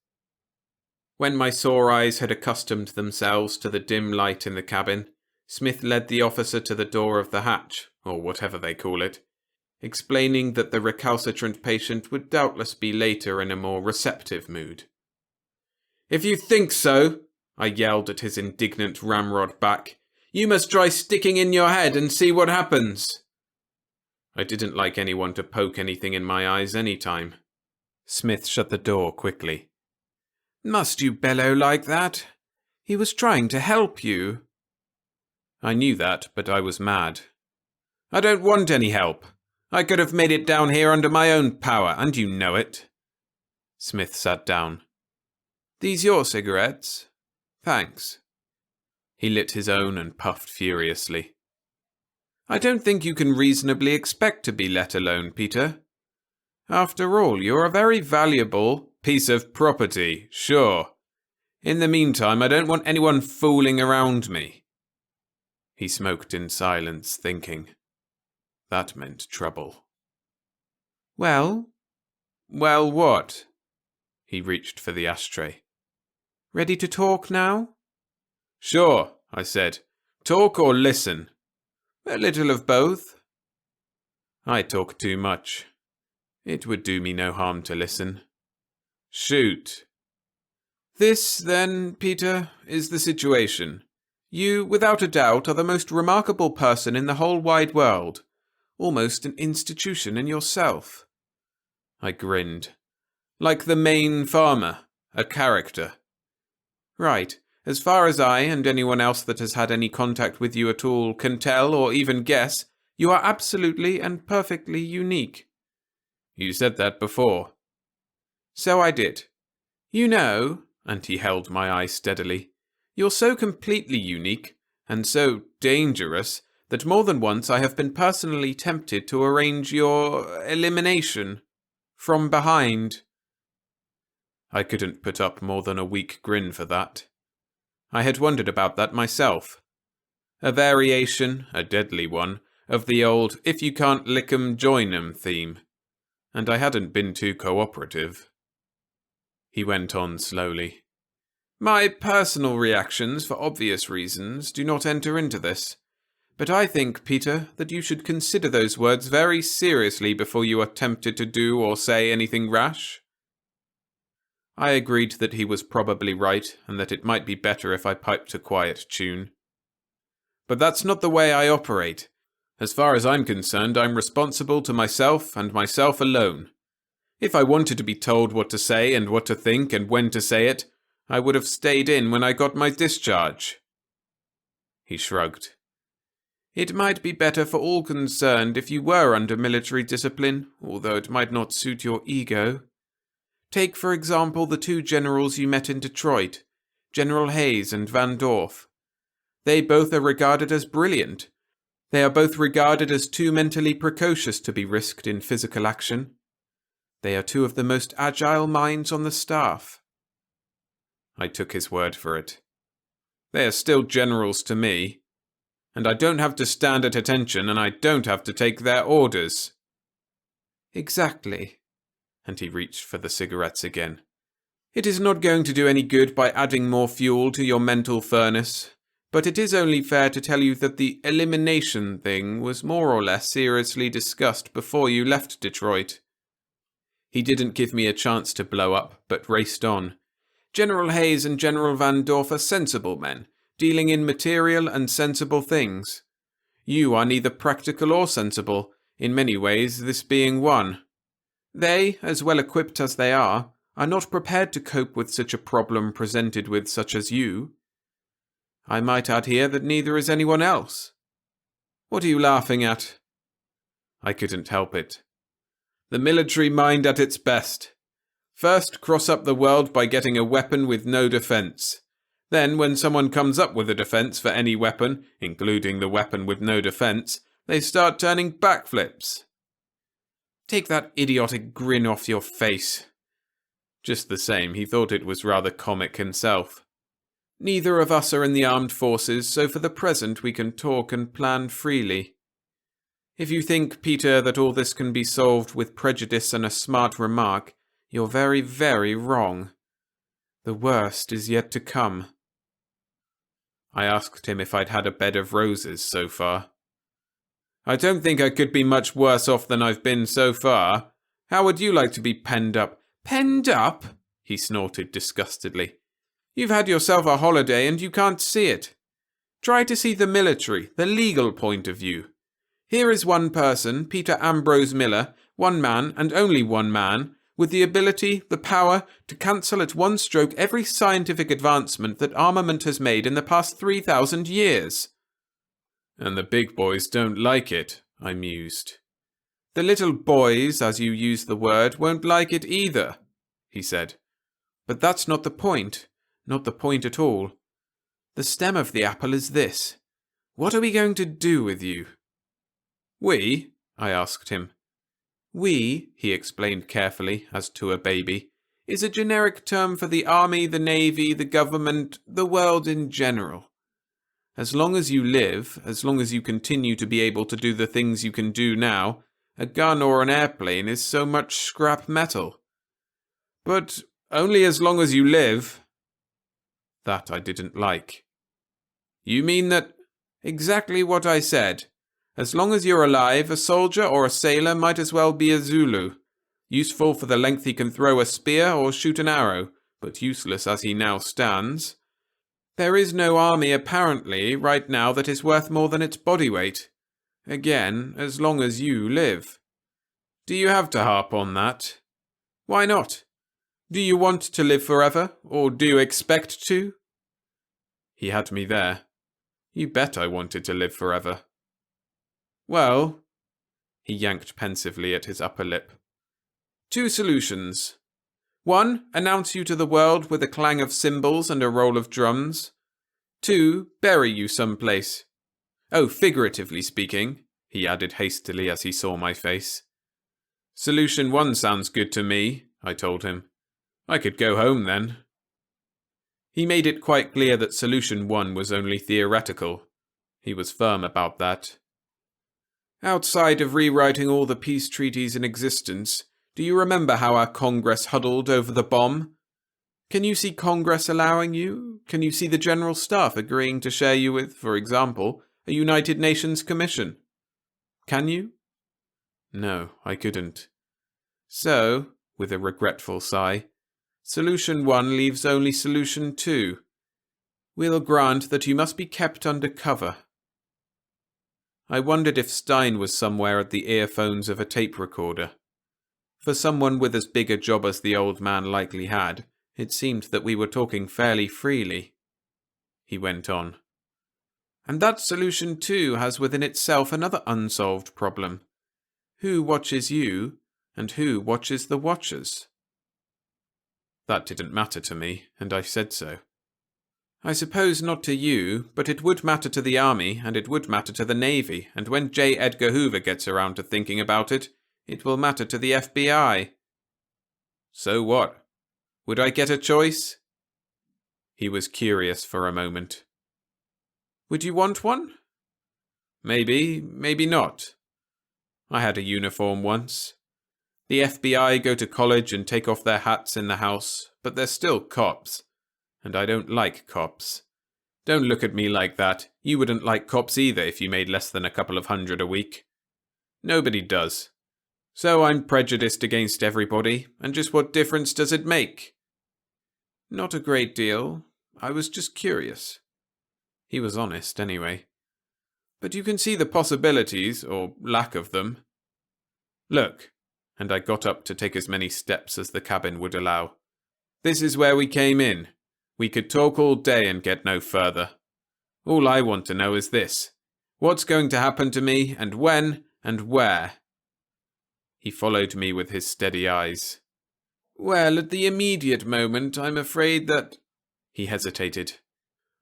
When my sore eyes had accustomed themselves to the dim light in the cabin, Smith led the officer to the door of the hatch, or whatever they call it, explaining that the recalcitrant patient would doubtless be later in a more receptive mood. "If you think so," I yelled at his indignant ramrod back, "you must try sticking in your head and see what happens." I didn't like anyone to poke anything in my eyes any time. Smith shut the door quickly. "Must you bellow like that? He was trying to help you." I knew that, but I was mad. I don't want any help. I could have made it down here under my own power, and you know it. Smith sat down. These your cigarettes? Thanks. He lit his own and puffed furiously. I don't think you can reasonably expect to be let alone, Peter. After all, you're a very valuable piece of property, sure. In the meantime, I don't want anyone fooling around me. He smoked in silence, thinking. That meant trouble. Well? Well, what? He reached for the ashtray. Ready to talk now? Sure, I said. Talk or listen? A little of both. I talk too much. It would do me no harm to listen. Shoot. This, then, Peter, is the situation. You, without a doubt, are the most remarkable person in the whole wide world. Almost an institution in yourself. I grinned. Like the Maine farmer, a character. Right. As far as I and anyone else that has had any contact with you at all can tell or even guess, you are absolutely and perfectly unique. You said that before. So I did. You know, and he held my eye steadily, you're so completely unique, and so dangerous, that more than once I have been personally tempted to arrange your elimination. From behind. I couldn't put up more than a weak grin for that. I had wondered about that myself. A variation, a deadly one, of the old if you can't lick 'em, join 'em theme. And I hadn't been too cooperative. He went on slowly. My personal reactions, for obvious reasons, do not enter into this. But I think, Peter, that you should consider those words very seriously before you are tempted to do or say anything rash. I agreed that he was probably right, and that it might be better if I piped a quiet tune. But that's not the way I operate. As far as I'm concerned, I'm responsible to myself and myself alone. If I wanted to be told what to say and what to think and when to say it, I would have stayed in when I got my discharge. He shrugged. It might be better for all concerned if you were under military discipline, although it might not suit your ego. Take, for example, the two generals you met in Detroit, General Hayes and Van Dorf. They both are regarded as brilliant. They are both regarded as too mentally precocious to be risked in physical action. They are two of the most agile minds on the staff. I took his word for it. They are still generals to me. And I don't have to stand at attention, and I don't have to take their orders. Exactly. And he reached for the cigarettes again. It is not going to do any good by adding more fuel to your mental furnace, but it is only fair to tell you that the elimination thing was more or less seriously discussed before you left Detroit. He didn't give me a chance to blow up, but raced on. General Hayes and General Van Dorf are sensible men, dealing in material and sensible things. You are neither practical or sensible, in many ways this being one. They, as well equipped as they are not prepared to cope with such a problem presented with such as you. I might add here that neither is anyone else. What are you laughing at? I couldn't help it. The military mind at its best. First cross up the world by getting a weapon with no defense. Then, when someone comes up with a defense for any weapon, including the weapon with no defense, they start turning backflips. Take that idiotic grin off your face. Just the same, he thought it was rather comic himself. Neither of us are in the armed forces, so for the present we can talk and plan freely. If you think, Peter, that all this can be solved with prejudice and a smart remark, you're very, very wrong. The worst is yet to come. I asked him if I'd had a bed of roses so far. I don't think I could be much worse off than I've been so far. How would you like to be penned up? Penned up? He snorted disgustedly. You've had yourself a holiday and you can't see it. Try to see the military, the legal point of view. Here is one person, Peter Ambrose Miller, one man and only one man, with the ability, the power, to cancel at one stroke every scientific advancement that armament has made in the past 3,000 years. And the big boys don't like it, I mused. The little boys, as you use the word, won't like it either, he said. But that's not the point. Not the point at all. The stem of the apple is this. What are we going to do with you? We? I asked him. We, he explained carefully, as to a baby, is a generic term for the army, the navy, the government, the world in general. As long as you live, as long as you continue to be able to do the things you can do now, a gun or an airplane is so much scrap metal. But only as long as you live. That I didn't like. You mean that? Exactly what I said. As long as you're alive, a soldier or a sailor might as well be a Zulu. Useful for the length he can throw a spear or shoot an arrow, but useless as he now stands. There is no army, apparently, right now that is worth more than its body weight. Again, as long as you live. Do you have to harp on that? Why not? Do you want to live forever, or do you expect to? He had me there. You bet I wanted to live forever. Well, he yanked pensively at his upper lip. 2 solutions. 1, announce you to the world with a clang of cymbals and a roll of drums. 2, bury you someplace. Oh, figuratively speaking, he added hastily as he saw my face. Solution 1 sounds good to me, I told him. I could go home then. He made it quite clear that Solution 1 was only theoretical. He was firm about that. Outside of rewriting all the peace treaties in existence, do you remember how our Congress huddled over the bomb? Can you see Congress allowing you? Can you see the General Staff agreeing to share you with, for example, a United Nations Commission? Can you? No, I couldn't. So, with a regretful sigh, Solution 1 leaves only Solution 2. We'll grant that you must be kept under cover. I wondered if Stein was somewhere at the earphones of a tape recorder. For someone with as big a job as the old man likely had, it seemed that we were talking fairly freely. He went on. And that Solution 2 has within itself another unsolved problem. Who watches you, and who watches the watchers? That didn't matter to me, and I said so. I suppose not to you, but it would matter to the army, and it would matter to the navy, and when J. Edgar Hoover gets around to thinking about it, it will matter to the FBI. So what? Would I get a choice? He was curious for a moment. Would you want one? Maybe, maybe not. I had a uniform once. The FBI go to college and take off their hats in the house, but they're still cops. And I don't like cops. Don't look at me like that. You wouldn't like cops either if you made less than a couple of $100 a week. Nobody does. So I'm prejudiced against everybody, and just what difference does it make? Not a great deal. I was just curious. He was honest, anyway. But you can see the possibilities, or lack of them. Look, and I got up to take as many steps as the cabin would allow. This is where we came in. We could talk all day and get no further. All I want to know is this. What's going to happen to me, and when, and where? He followed me with his steady eyes. Well, at the immediate moment, I'm afraid that... He hesitated.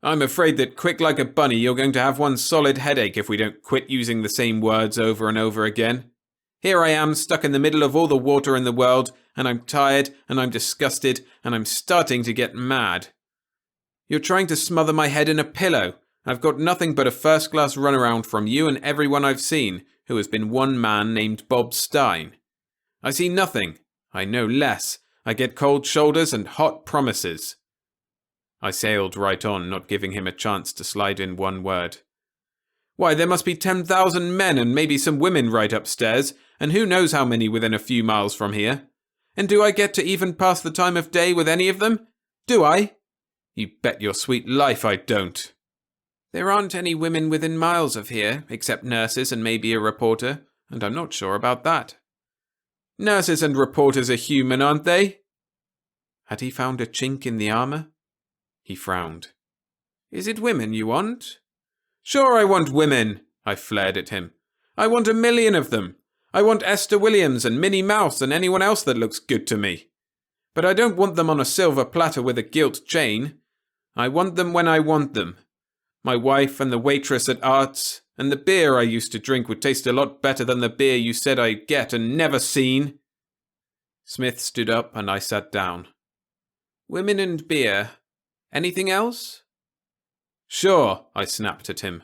I'm afraid that quick like a bunny you're going to have one solid headache if we don't quit using the same words over and over again. Here I am, stuck in the middle of all the water in the world, and I'm tired, and I'm disgusted, and I'm starting to get mad. You're trying to smother my head in a pillow. I've got nothing but a first-class runaround from you and everyone I've seen, who has been one man named Bob Stein. I see nothing. I know less. I get cold shoulders and hot promises. I sailed right on, not giving him a chance to slide in one word. Why, there must be 10,000 men and maybe some women right upstairs, and who knows how many within a few miles from here. And do I get to even pass the time of day with any of them? Do I? You bet your sweet life I don't. There aren't any women within miles of here, except nurses and maybe a reporter, and I'm not sure about that. Nurses and reporters are human, aren't they? Had he found a chink in the armour? He frowned. Is it women you want? Sure I want women. I flared at him. I want 1,000,000 of them. I want Esther Williams and Minnie Mouse and anyone else that looks good to me. But I don't want them on a silver platter with a gilt chain. I want them when I want them. My wife and the waitress at Arts, and the beer I used to drink would taste a lot better than the beer you said I'd get and never seen. Smith stood up and I sat down. Women and beer. Anything else? Sure, I snapped at him.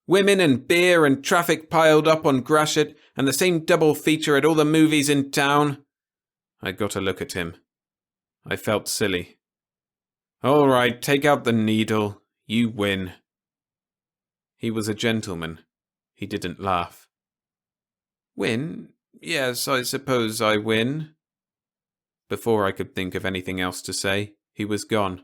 Women and beer and traffic piled up on Gratiot and the same double feature at all the movies in town. I got a look at him. I felt silly. All right, take out the needle. You win. He was a gentleman. He didn't laugh. Win? Yes, I suppose I win. Before I could think of anything else to say, he was gone.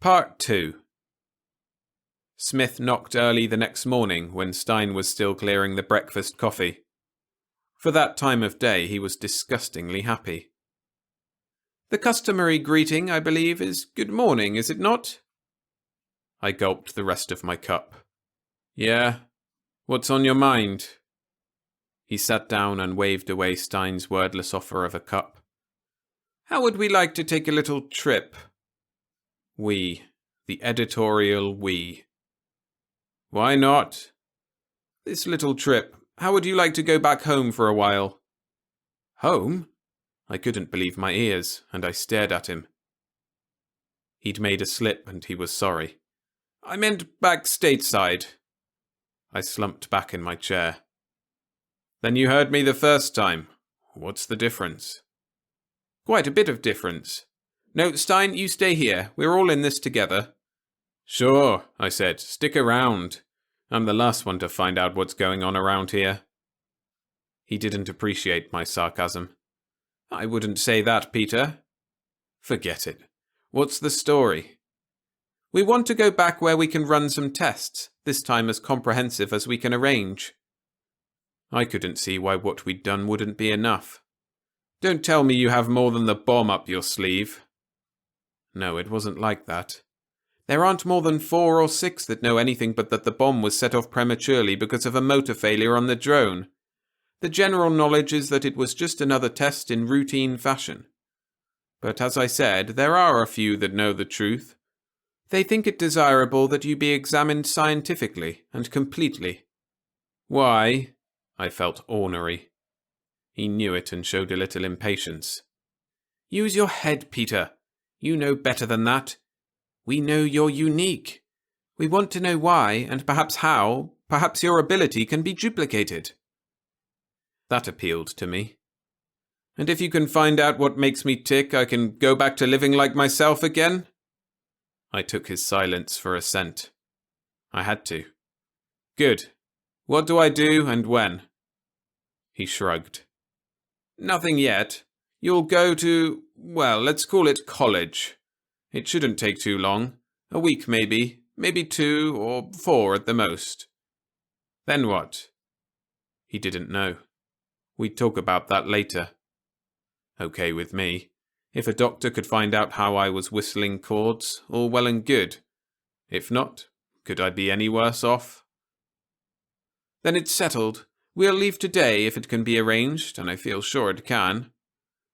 Part 2. Smith knocked early the next morning when Stein was still clearing the breakfast coffee. For that time of day he was disgustingly happy. The customary greeting, I believe, is good morning, is it not? I gulped the rest of my cup. Yeah? What's on your mind? He sat down and waved away Stein's wordless offer of a cup. How would we like to take a little trip? We. The editorial we. Why not? This little trip. How would you like to go back home for a while? Home? I couldn't believe my ears, and I stared at him. He'd made a slip, and he was sorry. I meant back stateside. I slumped back in my chair. Then you heard me the first time. What's the difference? Quite a bit of difference. No, Stein, you stay here. We're all in this together. Sure, I said. Stick around. I'm the last one to find out what's going on around here. He didn't appreciate my sarcasm. I wouldn't say that, Peter. Forget it. What's the story? We want to go back where we can run some tests, this time as comprehensive as we can arrange. I couldn't see why what we'd done wouldn't be enough. Don't tell me you have more than the bomb up your sleeve. No, it wasn't like that. There aren't more than 4 or 6 that know anything but that the bomb was set off prematurely because of a motor failure on the drone. The general knowledge is that it was just another test in routine fashion. But as I said, there are a few that know the truth. They think it desirable that you be examined scientifically and completely. Why? I felt ornery. He knew it and showed a little impatience. Use your head, Peter. You know better than that. We know you're unique. We want to know why, and perhaps how, perhaps your ability can be duplicated. That appealed to me. And if you can find out what makes me tick, I can go back to living like myself again? I took his silence for assent. I had to. Good. What do I do and when? He shrugged. Nothing yet. You'll go to, well, let's call it college. It shouldn't take too long. A week maybe 2 or 4 at the most. Then what? He didn't know. We'd talk about that later. Okay with me. If a doctor could find out how I was whistling chords, all well and good. If not, could I be any worse off? Then it's settled. We'll leave today if it can be arranged, and I feel sure it can.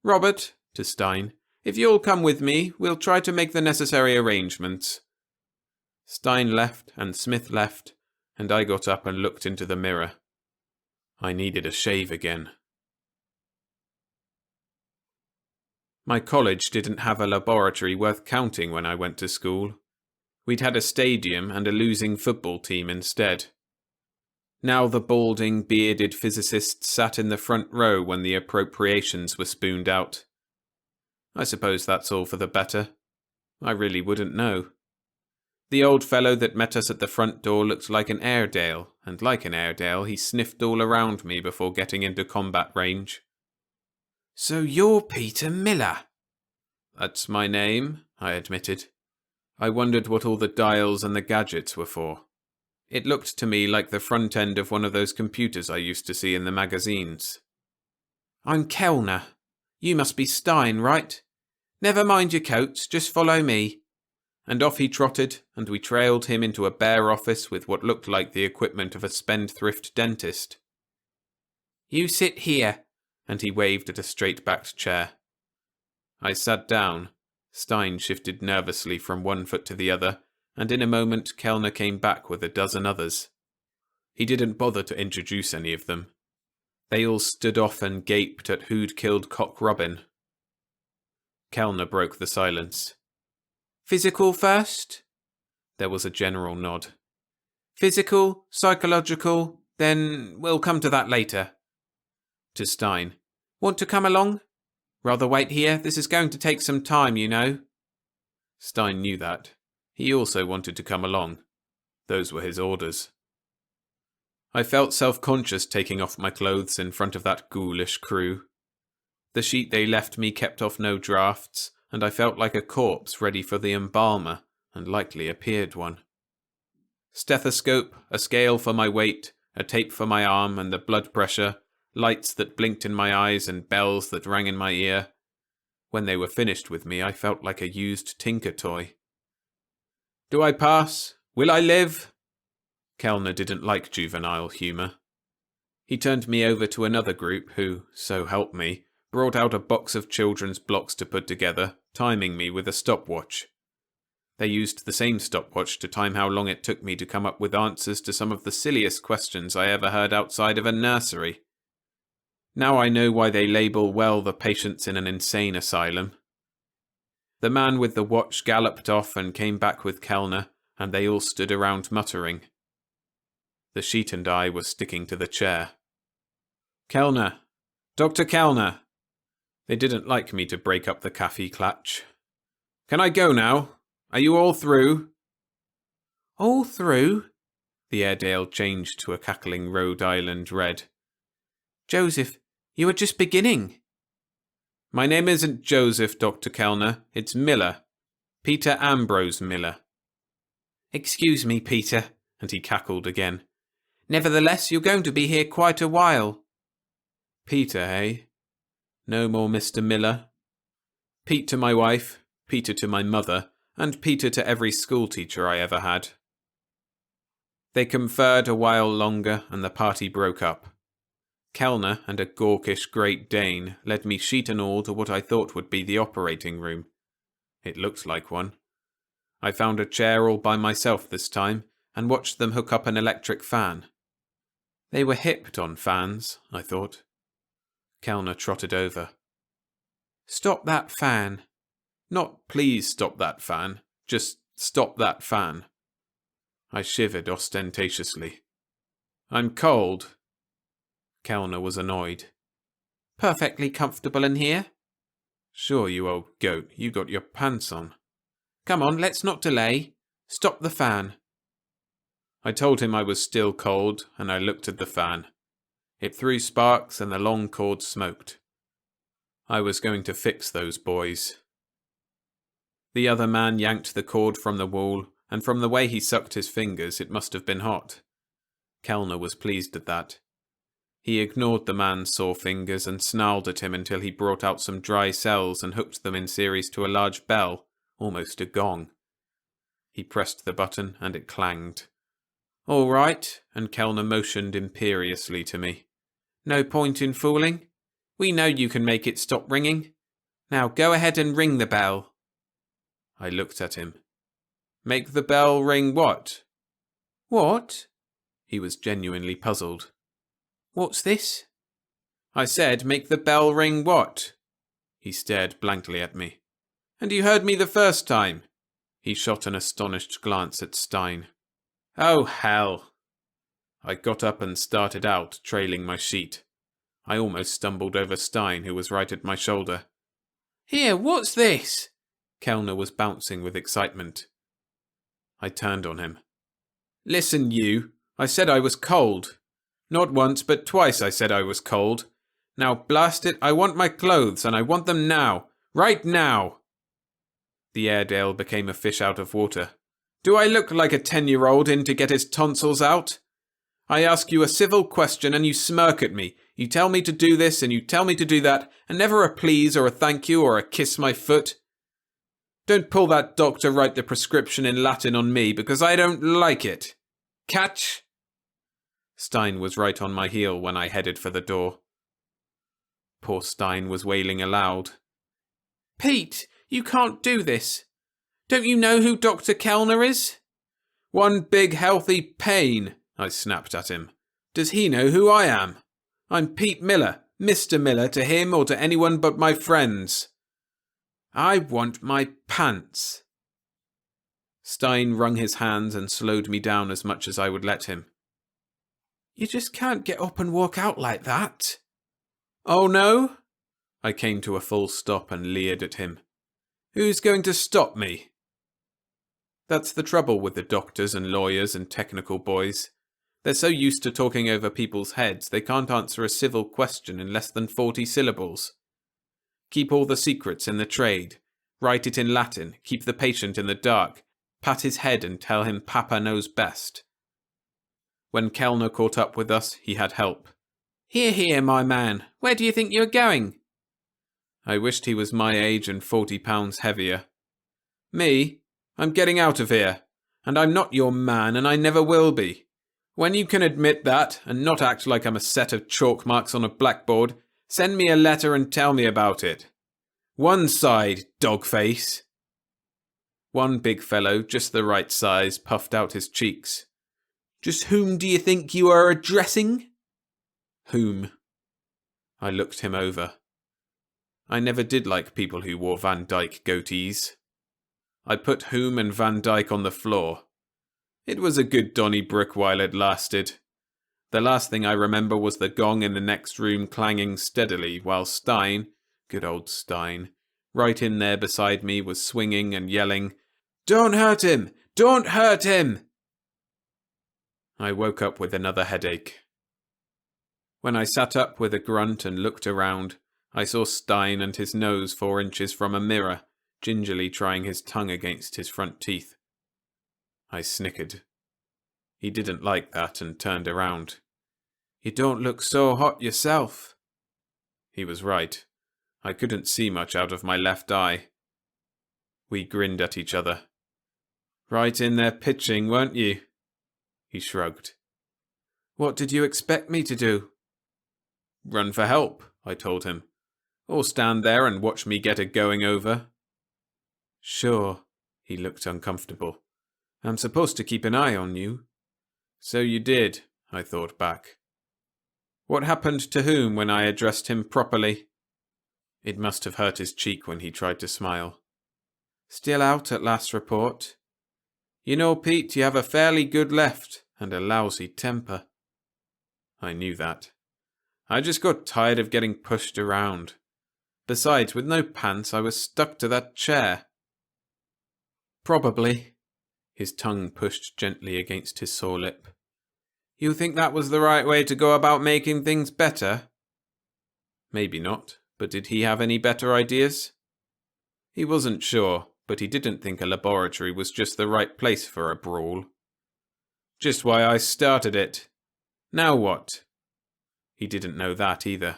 Robert, to Stein, if you'll come with me, we'll try to make the necessary arrangements. Stein left, and Smith left, and I got up and looked into the mirror. I needed a shave again. My college didn't have a laboratory worth counting when I went to school. We'd had a stadium and a losing football team instead. Now the balding, bearded physicists sat in the front row when the appropriations were spooned out. I suppose that's all for the better. I really wouldn't know. The old fellow that met us at the front door looked like an Airedale, and like an Airedale he sniffed all around me before getting into combat range. So you're Peter Miller? That's my name, I admitted. I wondered what all the dials and the gadgets were for. It looked to me like the front end of one of those computers I used to see in the magazines. I'm Kellner. You must be Stein, right? Never mind your coats, just follow me. and off he trotted, and we trailed him into a bare office with what looked like the equipment of a spendthrift dentist. "You sit here," and he waved at a straight-backed chair. I sat down. Stein shifted nervously from one foot to the other, and in a moment Kellner came back with a dozen others. He didn't bother to introduce any of them. They all stood off and gaped at who'd killed Cock Robin. Kellner broke the silence. "Physical first?" There was a general nod. "Physical, psychological, then we'll come to that later." To Stein. "Want to come along? Rather wait here, this is going to take some time, you know." Stein knew that. He also wanted to come along. Those were his orders. I felt self-conscious taking off my clothes in front of that ghoulish crew. The sheet they left me kept off no drafts, and I felt like a corpse ready for the embalmer, and likely appeared one. Stethoscope, a scale for my weight, a tape for my arm and the blood pressure, lights that blinked in my eyes and bells that rang in my ear. When they were finished with me, I felt like a used tinker toy. "Do I pass? Will I live?" Kellner didn't like juvenile humour. He turned me over to another group who, so help me, brought out a box of children's blocks to put together, timing me with a stopwatch. They used the same stopwatch to time how long it took me to come up with answers to some of the silliest questions I ever heard outside of a nursery. Now I know why they label well the patients in an insane asylum. The man with the watch galloped off and came back with Kellner, and they all stood around muttering. The sheet and I were sticking to the chair. "Kellner! Dr. Kellner!" They didn't like me to break up the cafe clutch. "Can I go now? Are you all through?" "All through?" The Airedale changed to a cackling Rhode Island red. "Joseph, you are just beginning." "My name isn't Joseph, Dr. Kellner. It's Miller. Peter Ambrose Miller." "Excuse me, Peter," and he cackled again. "Nevertheless, you're going to be here quite a while." "Peter, eh? No more Mr. Miller. Pete to my wife, Peter to my mother, and Peter to every schoolteacher I ever had." They conferred a while longer, and the party broke up. Kellner and a gawkish Great Dane led me sheet and all to what I thought would be the operating room. It looked like one. I found a chair all by myself this time, and watched them hook up an electric fan. They were hipped on fans, I thought. Kellner trotted over. "Stop that fan." Not "please stop that fan," just "stop that fan." I shivered ostentatiously. "I'm cold." Kellner was annoyed. "Perfectly comfortable in here." "Sure, you old goat, you got your pants on." "Come on, let's not delay. Stop the fan." I told him I was still cold, and I looked at the fan. It threw sparks and the long cord smoked. I was going to fix those boys. The other man yanked the cord from the wall, and from the way he sucked his fingers, it must have been hot. Kellner was pleased at that. He ignored the man's sore fingers and snarled at him until he brought out some dry cells and hooked them in series to a large bell, almost a gong. He pressed the button and it clanged. "All right," and Kellner motioned imperiously to me. "No point in fooling. We know you can make it stop ringing. Now go ahead and ring the bell." I looked at him. "Make the bell ring what?" "What?" He was genuinely puzzled. "What's this?" "I said, make the bell ring what?" He stared blankly at me. "And you heard me the first time." He shot an astonished glance at Stein. "Oh, hell." I got up and started out, trailing my sheet. I almost stumbled over Stein, who was right at my shoulder. "Here, what's this?" Kellner was bouncing with excitement. I turned on him. "Listen, you. I said I was cold. Not once, but twice I said I was cold. Now, blast it, I want my clothes, and I want them now. Right now." The Airedale became a fish out of water. "Do I look like a 10-year-old in to get his tonsils out? I ask you a civil question and you smirk at me. You tell me to do this and you tell me to do that, and never a please or a thank you or a kiss my foot." Don't pull that doctor write the prescription in Latin on me, because I don't like it. Catch? Stein was right on my heel when I headed for the door. Poor Stein was wailing aloud. Pete, you can't do this. Don't you know who Dr. Kellner is? One big healthy pain, I snapped at him. Does he know who I am? I'm Pete Miller, Mr. Miller to him or to anyone but my friends. I want my pants. Stein wrung his hands and slowed me down as much as I would let him. You just can't get up and walk out like that. Oh no? I came to a full stop and leered at him. Who's going to stop me? That's the trouble with the doctors and lawyers and technical boys. They're so used to talking over people's heads they can't answer a civil question in less than 40 syllables. Keep all the secrets in the trade. Write it in Latin, keep the patient in the dark, pat his head and tell him Papa knows best. When Kellner caught up with us, he had help. Here, here, my man. Where do you think you're going? I wished he was my age and 40 pounds heavier. Me? I'm getting out of here. And I'm not your man, and I never will be. When you can admit that, and not act like I'm a set of chalk marks on a blackboard, send me a letter and tell me about it. One side, dogface. One big fellow, just the right size, puffed out his cheeks. Just whom do you think you are addressing? Whom? I looked him over. I never did like people who wore Van Dyke goatees. I put whom and Van Dyke on the floor. It was a good Donnybrook while it lasted. The last thing I remember was the gong in the next room clanging steadily while Stein, good old Stein, right in there beside me was swinging and yelling, Don't hurt him! Don't hurt him! I woke up with another headache. When I sat up with a grunt and looked around, I saw Stein and his nose 4 inches from a mirror, gingerly trying his tongue against his front teeth. I snickered. He didn't like that and turned around. You don't look so hot yourself. He was right. I couldn't see much out of my left eye. We grinned at each other. Right in there pitching, weren't you? He shrugged. What did you expect me to do? Run for help, I told him. Or stand there and watch me get a going over. Sure, he looked uncomfortable. I'm supposed to keep an eye on you. So you did, I thought back. What happened to whom when I addressed him properly? It must have hurt his cheek when he tried to smile. Still out at last report. You know, Pete, you have a fairly good left and a lousy temper. I knew that. I just got tired of getting pushed around. Besides, with no pants, I was stuck to that chair. Probably. His tongue pushed gently against his sore lip. You think that was the right way to go about making things better? Maybe not, but did he have any better ideas? He wasn't sure, but he didn't think a laboratory was just the right place for a brawl. Just why I started it. Now what? He didn't know that either.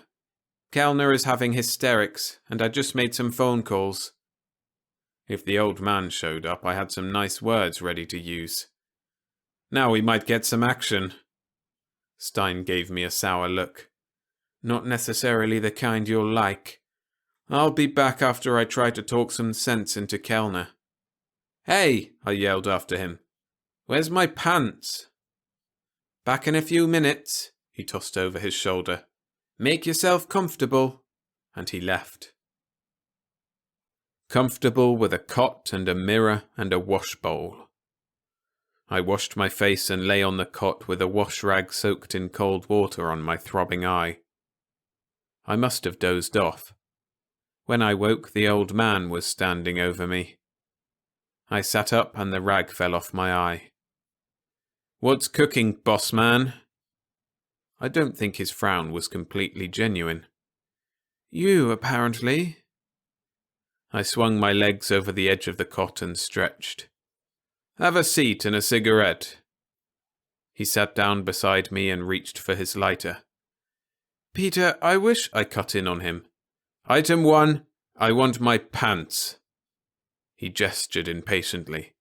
Kellner is having hysterics, and I just made some phone calls. If the old man showed up, I had some nice words ready to use. Now we might get some action. Stein gave me a sour look. Not necessarily the kind you'll like. I'll be back after I try to talk some sense into Kellner. Hey, I yelled after him. Where's my pants? Back in a few minutes, he tossed over his shoulder. Make yourself comfortable. And he left. Comfortable with a cot and a mirror and a wash bowl. I washed my face and lay on the cot with a wash rag soaked in cold water on my throbbing eye. I must have dozed off. When I woke, the old man was standing over me. I sat up and the rag fell off my eye. What's cooking, boss man? I don't think his frown was completely genuine. You, apparently. I swung my legs over the edge of the cot and stretched. Have a seat and a cigarette. He sat down beside me and reached for his lighter. Peter, I wish I cut in on him. Item 1, I want my pants. He gestured impatiently.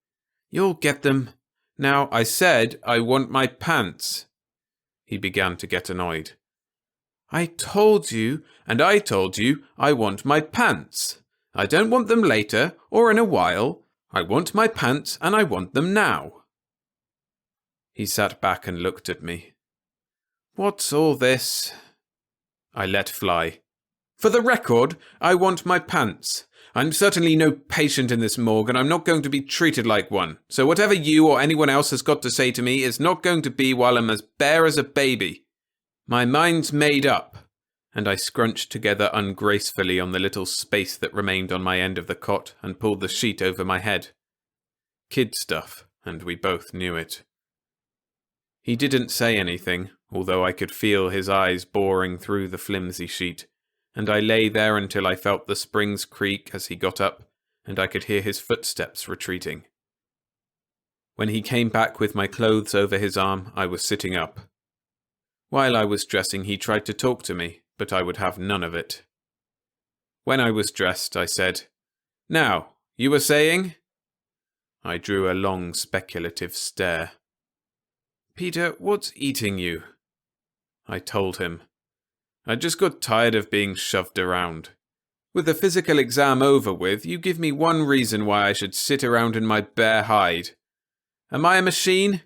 You'll get them. Now, I said I want my pants. He began to get annoyed. I told you, and I told you, I want my pants. I don't want them later, or in a while. I want my pants, and I want them now. He sat back and looked at me. What's all this? I let fly. For the record, I want my pants. I'm certainly no patient in this morgue, and I'm not going to be treated like one. So whatever you or anyone else has got to say to me is not going to be while I'm as bare as a baby. My mind's made up. And I scrunched together ungracefully on the little space that remained on my end of the cot and pulled the sheet over my head. Kid stuff, and we both knew it. He didn't say anything, although I could feel his eyes boring through the flimsy sheet, and I lay there until I felt the springs creak as he got up, and I could hear his footsteps retreating. When he came back with my clothes over his arm, I was sitting up. While I was dressing, he tried to talk to me, but I would have none of it. When I was dressed, I said, Now, you were saying? I drew a long speculative stare. Peter, what's eating you? I told him. I just got tired of being shoved around. With the physical exam over with, you give me one reason why I should sit around in my bare hide. Am I a machine?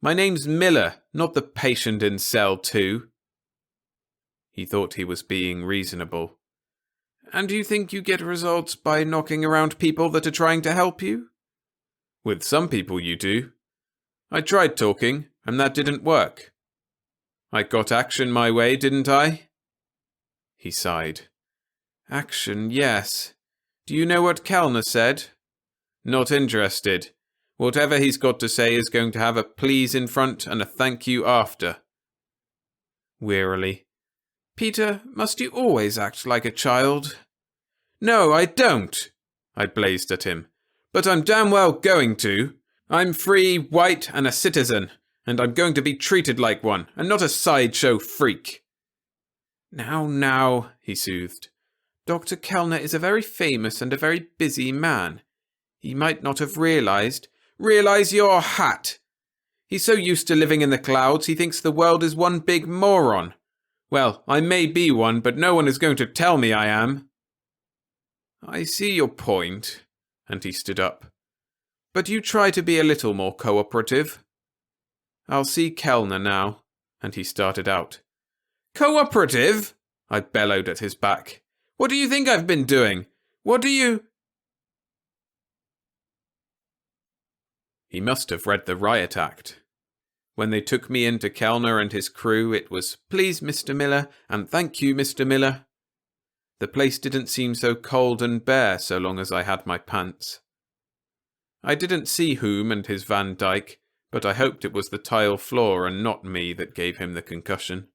My name's Miller, not the patient in cell 2. He thought he was being reasonable. And do you think you get results by knocking around people that are trying to help you? With some people you do. I tried talking, and that didn't work. I got action my way, didn't I? He sighed. Action, yes. Do you know what Kellner said? Not interested. Whatever he's got to say is going to have a please in front and a thank you after. Wearily. Peter, must you always act like a child? No, I don't, I blazed at him. But I'm damn well going to. I'm free, white, and a citizen, and I'm going to be treated like one, and not a sideshow freak. Now, he soothed. Dr. Kellner is a very famous and a very busy man. He might not have realized. Realize your hat! He's so used to living in the clouds, he thinks the world is one big moron. Well, I may be one, but no one is going to tell me I am. I see your point, and he stood up. But you try to be a little more cooperative. I'll see Kellner now, and he started out. Cooperative? I bellowed at his back. What do you think I've been doing? What do you... He must have read the riot act. When they took me into Kellner and his crew, it was, please, Mr. Miller, and thank you, Mr. Miller. The place didn't seem so cold and bare so long as I had my pants. I didn't see Hume and his Van Dyke, but I hoped it was the tile floor and not me that gave him the concussion.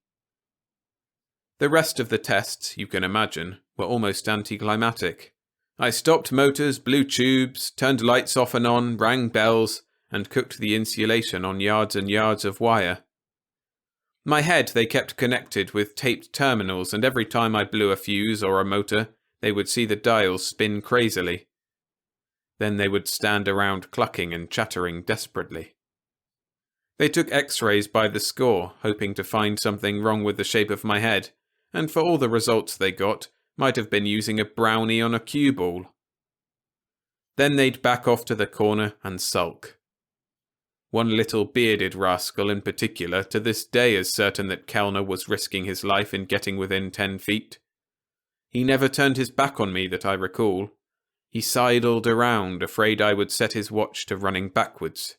The rest of the tests, you can imagine, were almost anticlimactic. I stopped motors, blew tubes, turned lights off and on, rang bells, and cooked the insulation on yards and yards of wire. My head they kept connected with taped terminals, and every time I blew a fuse or a motor, they would see the dials spin crazily. Then they would stand around clucking and chattering desperately. They took x-rays by the score, hoping to find something wrong with the shape of my head, and for all the results they got, might have been using a brownie on a cue ball. Then they'd back off to the corner and sulk. One little bearded rascal in particular to this day is certain that Kellner was risking his life in getting within 10 feet. He never turned his back on me that I recall. He sidled around, afraid I would set his watch to running backwards.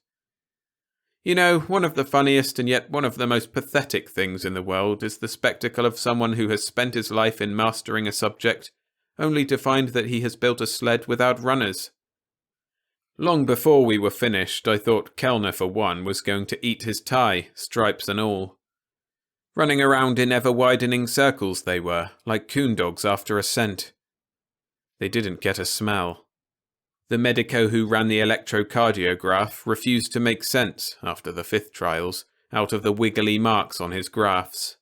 You know, one of the funniest and yet one of the most pathetic things in the world is the spectacle of someone who has spent his life in mastering a subject, only to find that he has built a sled without runners. Long before we were finished, I thought Kellner, for one, was going to eat his tie, stripes and all. Running around in ever-widening circles they were, like coon dogs after a scent. They didn't get a smell. The medico who ran the electrocardiograph refused to make sense, after the 5th trials, out of the wiggly marks on his graphs.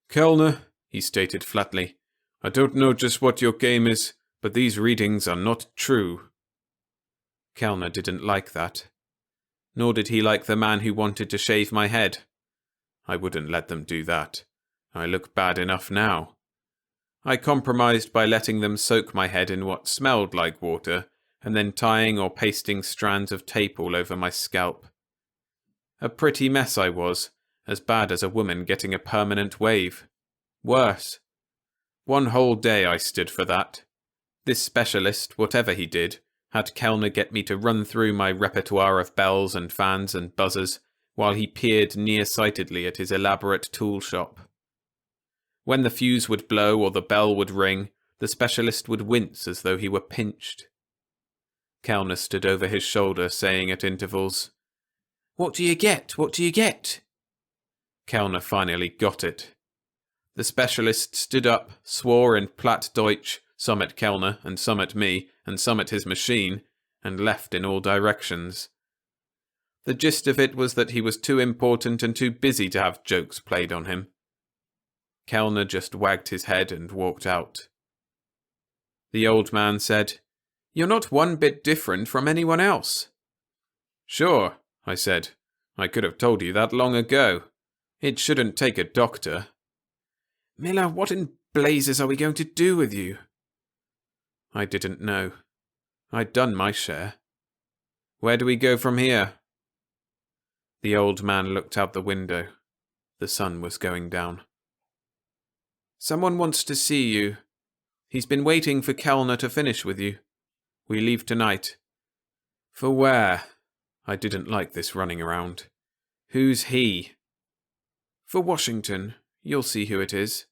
Kellner, he stated flatly, I don't know just what your game is, but these readings are not true. Kellner didn't like that. Nor did he like the man who wanted to shave my head. I wouldn't let them do that. I look bad enough now. I compromised by letting them soak my head in what smelled like water, and then tying or pasting strands of tape all over my scalp. A pretty mess I was, as bad as a woman getting a permanent wave. Worse. One whole day I stood for that. This specialist, whatever he did, had Kellner get me to run through my repertoire of bells and fans and buzzers, while he peered nearsightedly at his elaborate tool shop. When the fuse would blow or the bell would ring, the specialist would wince as though he were pinched. Kellner stood over his shoulder, saying at intervals, "What do you get? What do you get?" Kellner finally got it. The specialist stood up, swore in Platt Deutsch, some at Kellner and some at me and some at his machine, and left in all directions. The gist of it was that he was too important and too busy to have jokes played on him. Kellner just wagged his head and walked out. The old man said, "You're not one bit different from anyone else." "Sure," I said. "I could have told you that long ago. It shouldn't take a doctor." "Miller, what in blazes are we going to do with you?" I didn't know. I'd done my share. "Where do we go from here?" The old man looked out the window. The sun was going down. "Someone wants to see you. He's been waiting for Kellner to finish with you. We leave tonight." "For where?" I didn't like this running around. "Who's he?" "For Washington. You'll see who it is."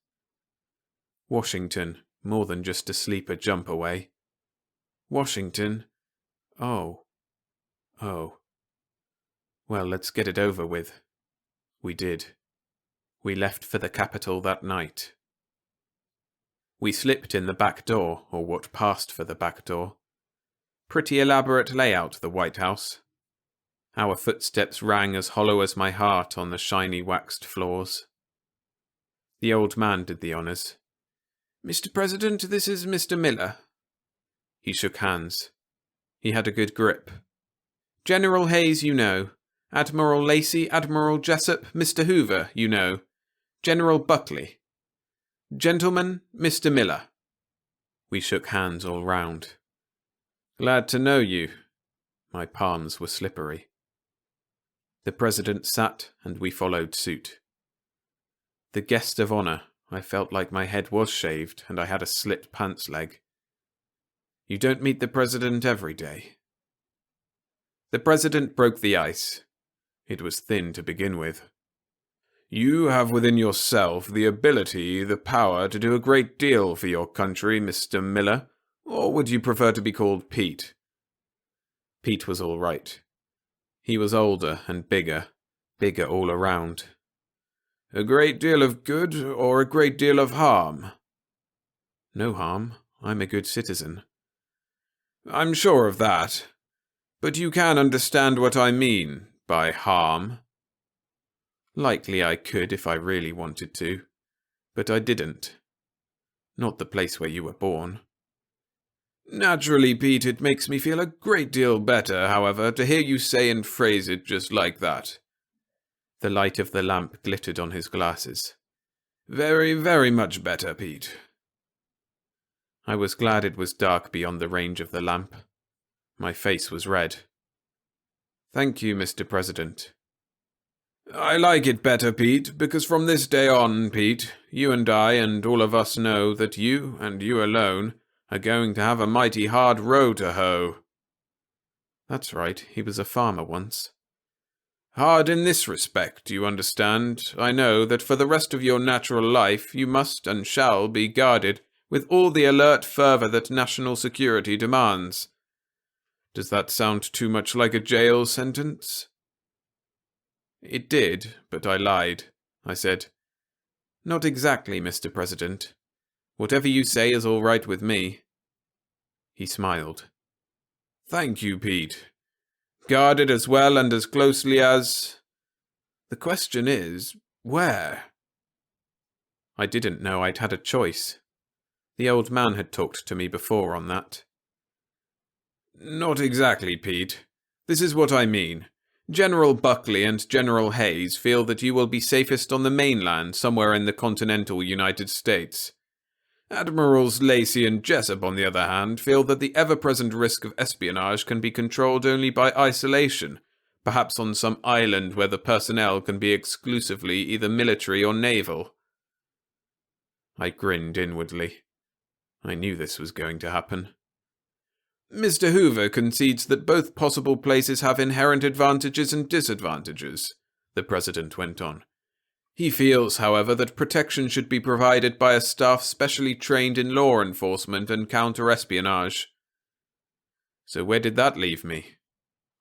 Washington, more than just a sleeper jump away. Washington? Oh. Well, let's get it over with. We did. We left for the capital that night. We slipped in the back door, or what passed for the back door. Pretty elaborate layout, the White House. Our footsteps rang as hollow as my heart on the shiny waxed floors. The old man did the honors. "Mr. President, this is Mr. Miller." He shook hands. He had a good grip. "General Hayes, you know. Admiral Lacey, Admiral Jessup, Mr. Hoover, you know. General Buckley. Gentlemen, Mr. Miller." We shook hands all round. "Glad to know you." My palms were slippery. The president sat, and we followed suit. The guest of honor, I felt like my head was shaved, and I had a slit pants leg. You don't meet the president every day. The president broke the ice. It was thin to begin with. "You have within yourself the ability, the power to do a great deal for your country, Mr. Miller, or would you prefer to be called Pete?" Pete was all right. He was older and bigger all around. "A great deal of good or a great deal of harm?" "No harm. I'm a good citizen." "I'm sure of that. But you can understand what I mean by harm." Likely I could if I really wanted to, but I didn't. Not the place where you were born. "Naturally, Pete, it makes me feel a great deal better, however, to hear you say and phrase it just like that." The light of the lamp glittered on his glasses. "Very, very much better, Pete." I was glad it was dark beyond the range of the lamp. My face was red. "Thank you, Mr. President." "I like it better, Pete, because from this day on, Pete, you and I and all of us know that you, and you alone, are going to have a mighty hard row to hoe." That's right, he was a farmer once. "Hard in this respect, you understand. I know that for the rest of your natural life you must and shall be guarded with all the alert fervor that national security demands. Does that sound too much like a jail sentence?" It did, but I lied. I said, "Not exactly, Mr. President. Whatever you say is all right with me." He smiled. "Thank you, Pete. Guarded as well and as closely as... The question is, where?" I didn't know I'd had a choice. The old man had talked to me before on that. Not exactly, Pete. This is what I mean. General Buckley and General Hayes feel that you will be safest on the mainland somewhere in the continental United States. Admirals Lacey and Jessup, on the other hand, feel that the ever-present risk of espionage can be controlled only by isolation, perhaps on some island where the personnel can be exclusively either military or naval. I grinned inwardly. I knew this was going to happen. Mr. Hoover concedes that both possible places have inherent advantages and disadvantages, the President went on. He feels, however, that protection should be provided by a staff specially trained in law enforcement and counter-espionage. So where did that leave me?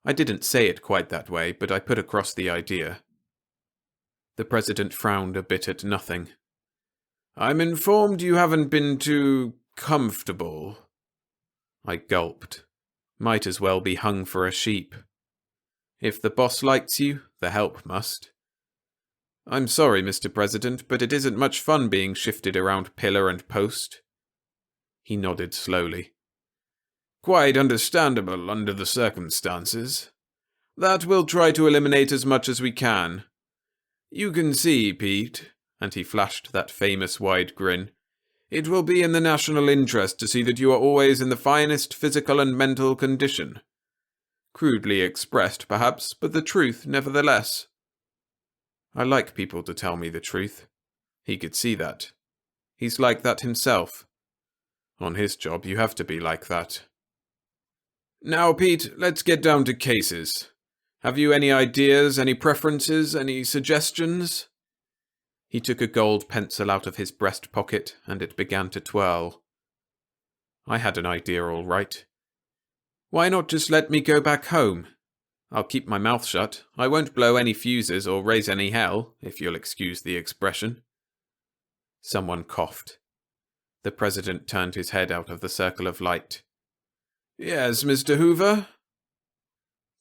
I didn't say it quite that way, but I put across the idea. The President frowned a bit at nothing. I'm informed you haven't been too comfortable. I gulped. Might as well be hung for a sheep. If the boss likes you, the help must. I'm sorry, Mr. President, but it isn't much fun being shifted around pillar and post. He nodded slowly. Quite understandable under the circumstances. That we'll try to eliminate as much as we can. You can see, Pete, and he flashed that famous wide grin, it will be in the national interest to see that you are always in the finest physical and mental condition. Crudely expressed, perhaps, but the truth, nevertheless. I like people to tell me the truth. He could see that. He's like that himself. On his job, you have to be like that. Now, Pete, let's get down to cases. Have you any ideas, any preferences, any suggestions? He took a gold pencil out of his breast pocket, and it began to twirl. I had an idea all right. Why not just let me go back home? I'll keep my mouth shut. I won't blow any fuses or raise any hell, if you'll excuse the expression. Someone coughed. The President turned his head out of the circle of light. Yes, Mr. Hoover?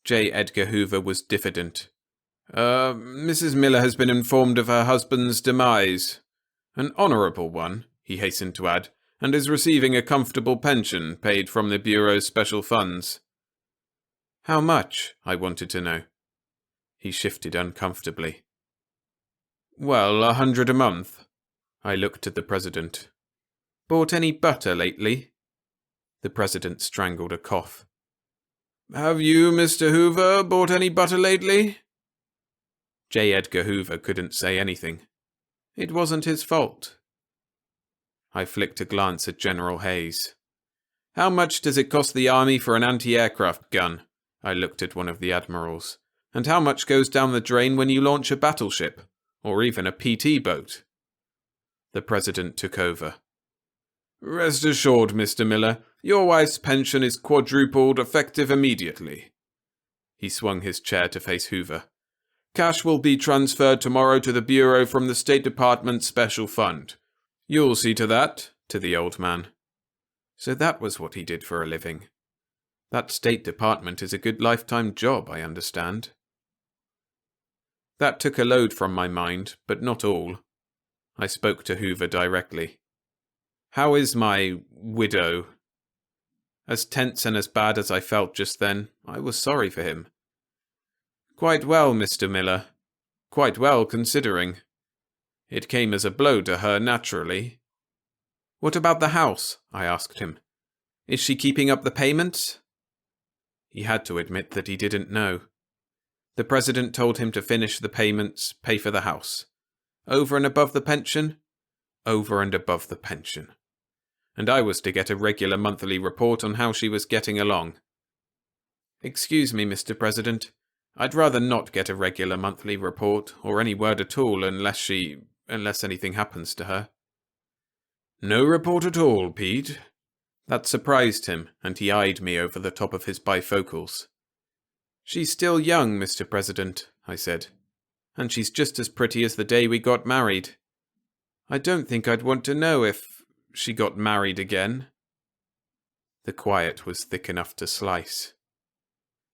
J. Edgar Hoover was diffident. Mrs. Miller has been informed of her husband's demise. An honourable one, he hastened to add, and is receiving a comfortable pension paid from the Bureau's special funds. How much? I wanted to know. He shifted uncomfortably. Well, 100 a month. I looked at the President. Bought any butter lately? The President strangled a cough. Have you, Mr. Hoover, bought any butter lately? J. Edgar Hoover couldn't say anything. It wasn't his fault. I flicked a glance at General Hayes. How much does it cost the army for an anti-aircraft gun? I looked at one of the admirals. And how much goes down the drain when you launch a battleship? Or even a PT boat? The President took over. Rest assured, Mr. Miller, your wife's pension is quadrupled, effective immediately. He swung his chair to face Hoover. Cash will be transferred tomorrow to the Bureau from the State Department's special fund. You'll see to that, to the old man. So that was what he did for a living. That State Department is a good lifetime job, I understand. That took a load from my mind, but not all. I spoke to Hoover directly. How is my widow? As tense and as bad as I felt just then, I was sorry for him. Quite well, Mr. Miller. Quite well, considering. It came as a blow to her, naturally. What about the house? I asked him. Is she keeping up the payments? He had to admit that he didn't know. The President told him to finish the payments, pay for the house. Over and above the pension? Over and above the pension. And I was to get a regular monthly report on how she was getting along. Excuse me, Mr. President. I'd rather not get a regular monthly report, or any word at all, unless anything happens to her. No report at all, Pete. That surprised him, and he eyed me over the top of his bifocals. She's still young, Mr. President, I said. And she's just as pretty as the day we got married. I don't think I'd want to know if she got married again. The quiet was thick enough to slice.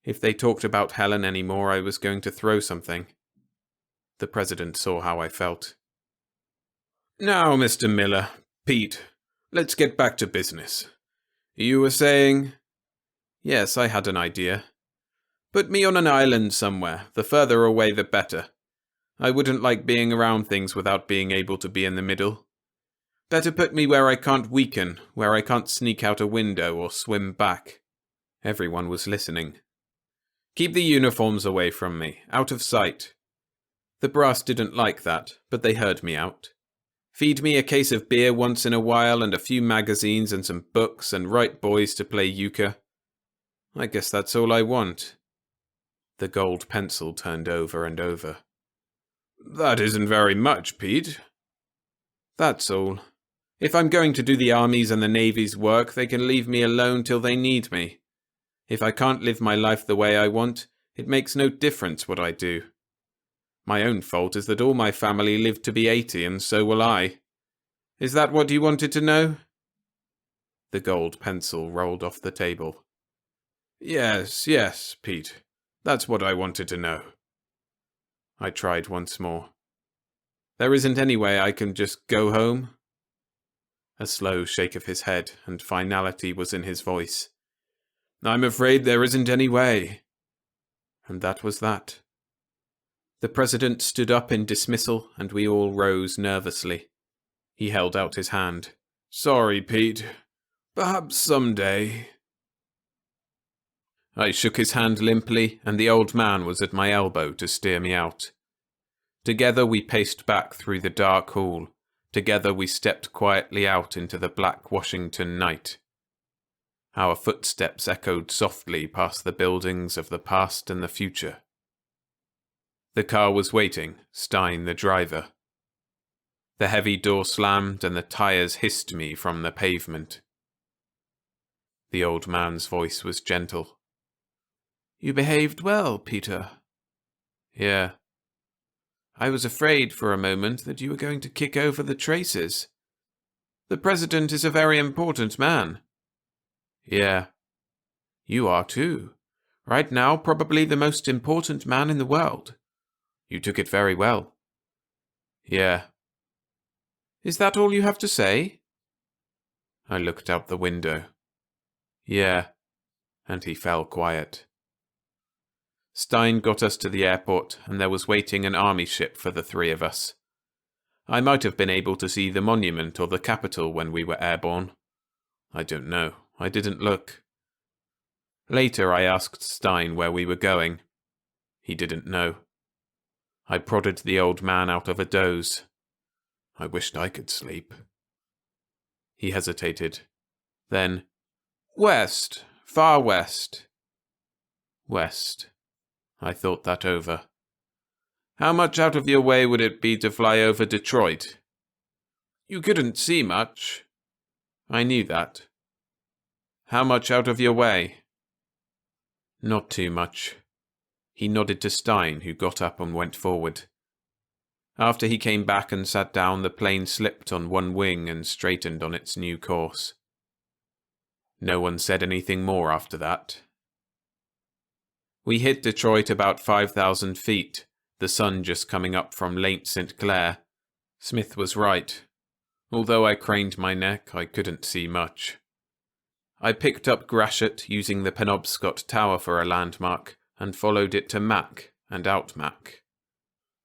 If they talked about Helen any more, I was going to throw something. The President saw how I felt. Now, Mr. Miller, Pete, let's get back to business. You were saying? Yes, I had an idea. Put me on an island somewhere, the further away the better. I wouldn't like being around things without being able to be in the middle. Better put me where I can't weaken, where I can't sneak out a window or swim back. Everyone was listening. Keep the uniforms away from me, out of sight. The brass didn't like that, but they heard me out. Feed me a case of beer once in a while and a few magazines and some books and write boys to play euchre. I guess that's all I want. The gold pencil turned over and over. That isn't very much, Pete. That's all. If I'm going to do the Army's and the Navy's work, they can leave me alone till they need me. If I can't live my life the way I want, it makes no difference what I do. My own fault is that all my family lived to be 80, and so will I. Is that what you wanted to know? The gold pencil rolled off the table. Yes, Pete. That's what I wanted to know. I tried once more. There isn't any way I can just go home? A slow shake of his head, and finality was in his voice. I'm afraid there isn't any way. And that was that. The president stood up in dismissal, and we all rose nervously. He held out his hand. Sorry, Pete. Perhaps someday. I shook his hand limply, and the old man was at my elbow to steer me out. Together we paced back through the dark hall. Together we stepped quietly out into the black Washington night. Our footsteps echoed softly past the buildings of the past and the future. The car was waiting, Stein the driver. The heavy door slammed and the tires hissed me from the pavement. The old man's voice was gentle. You behaved well, Peter. Yeah. I was afraid for a moment that you were going to kick over the traces. The president is a very important man. Yeah. You are too. Right now, probably the most important man in the world. You took it very well. Yeah. Is that all you have to say? I looked out the window. Yeah. And he fell quiet. Stein got us to the airport, and there was waiting an army ship for the three of us. I might have been able to see the monument or the Capitol when we were airborne. I don't know. I didn't look. Later I asked Stein where we were going. He didn't know. I prodded the old man out of a doze. I wished I could sleep. He hesitated. Then, West, far west. West. I thought that over. How much out of your way would it be to fly over Detroit? You couldn't see much. I knew that. How much out of your way? Not too much. He nodded to Stein, who got up and went forward. After he came back and sat down, the plane slipped on one wing and straightened on its new course. No one said anything more after that. We hit Detroit about 5,000 feet, the sun just coming up from Lake St. Clair. Smith was right. Although I craned my neck, I couldn't see much. I picked up Gratiot using the Penobscot Tower for a landmark, and followed it to Mac and out Mac.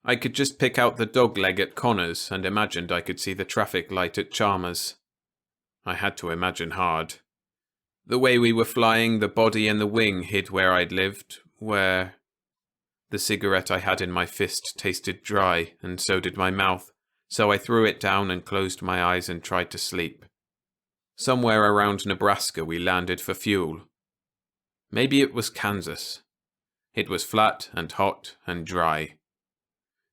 I could just pick out the dogleg at Connors and imagined I could see the traffic light at Chalmers. I had to imagine hard. The way we were flying, the body and the wing hid where I'd lived, where... The cigarette I had in my fist tasted dry, and so did my mouth, so I threw it down and closed my eyes and tried to sleep. Somewhere around Nebraska we landed for fuel. Maybe it was Kansas. It was flat and hot and dry.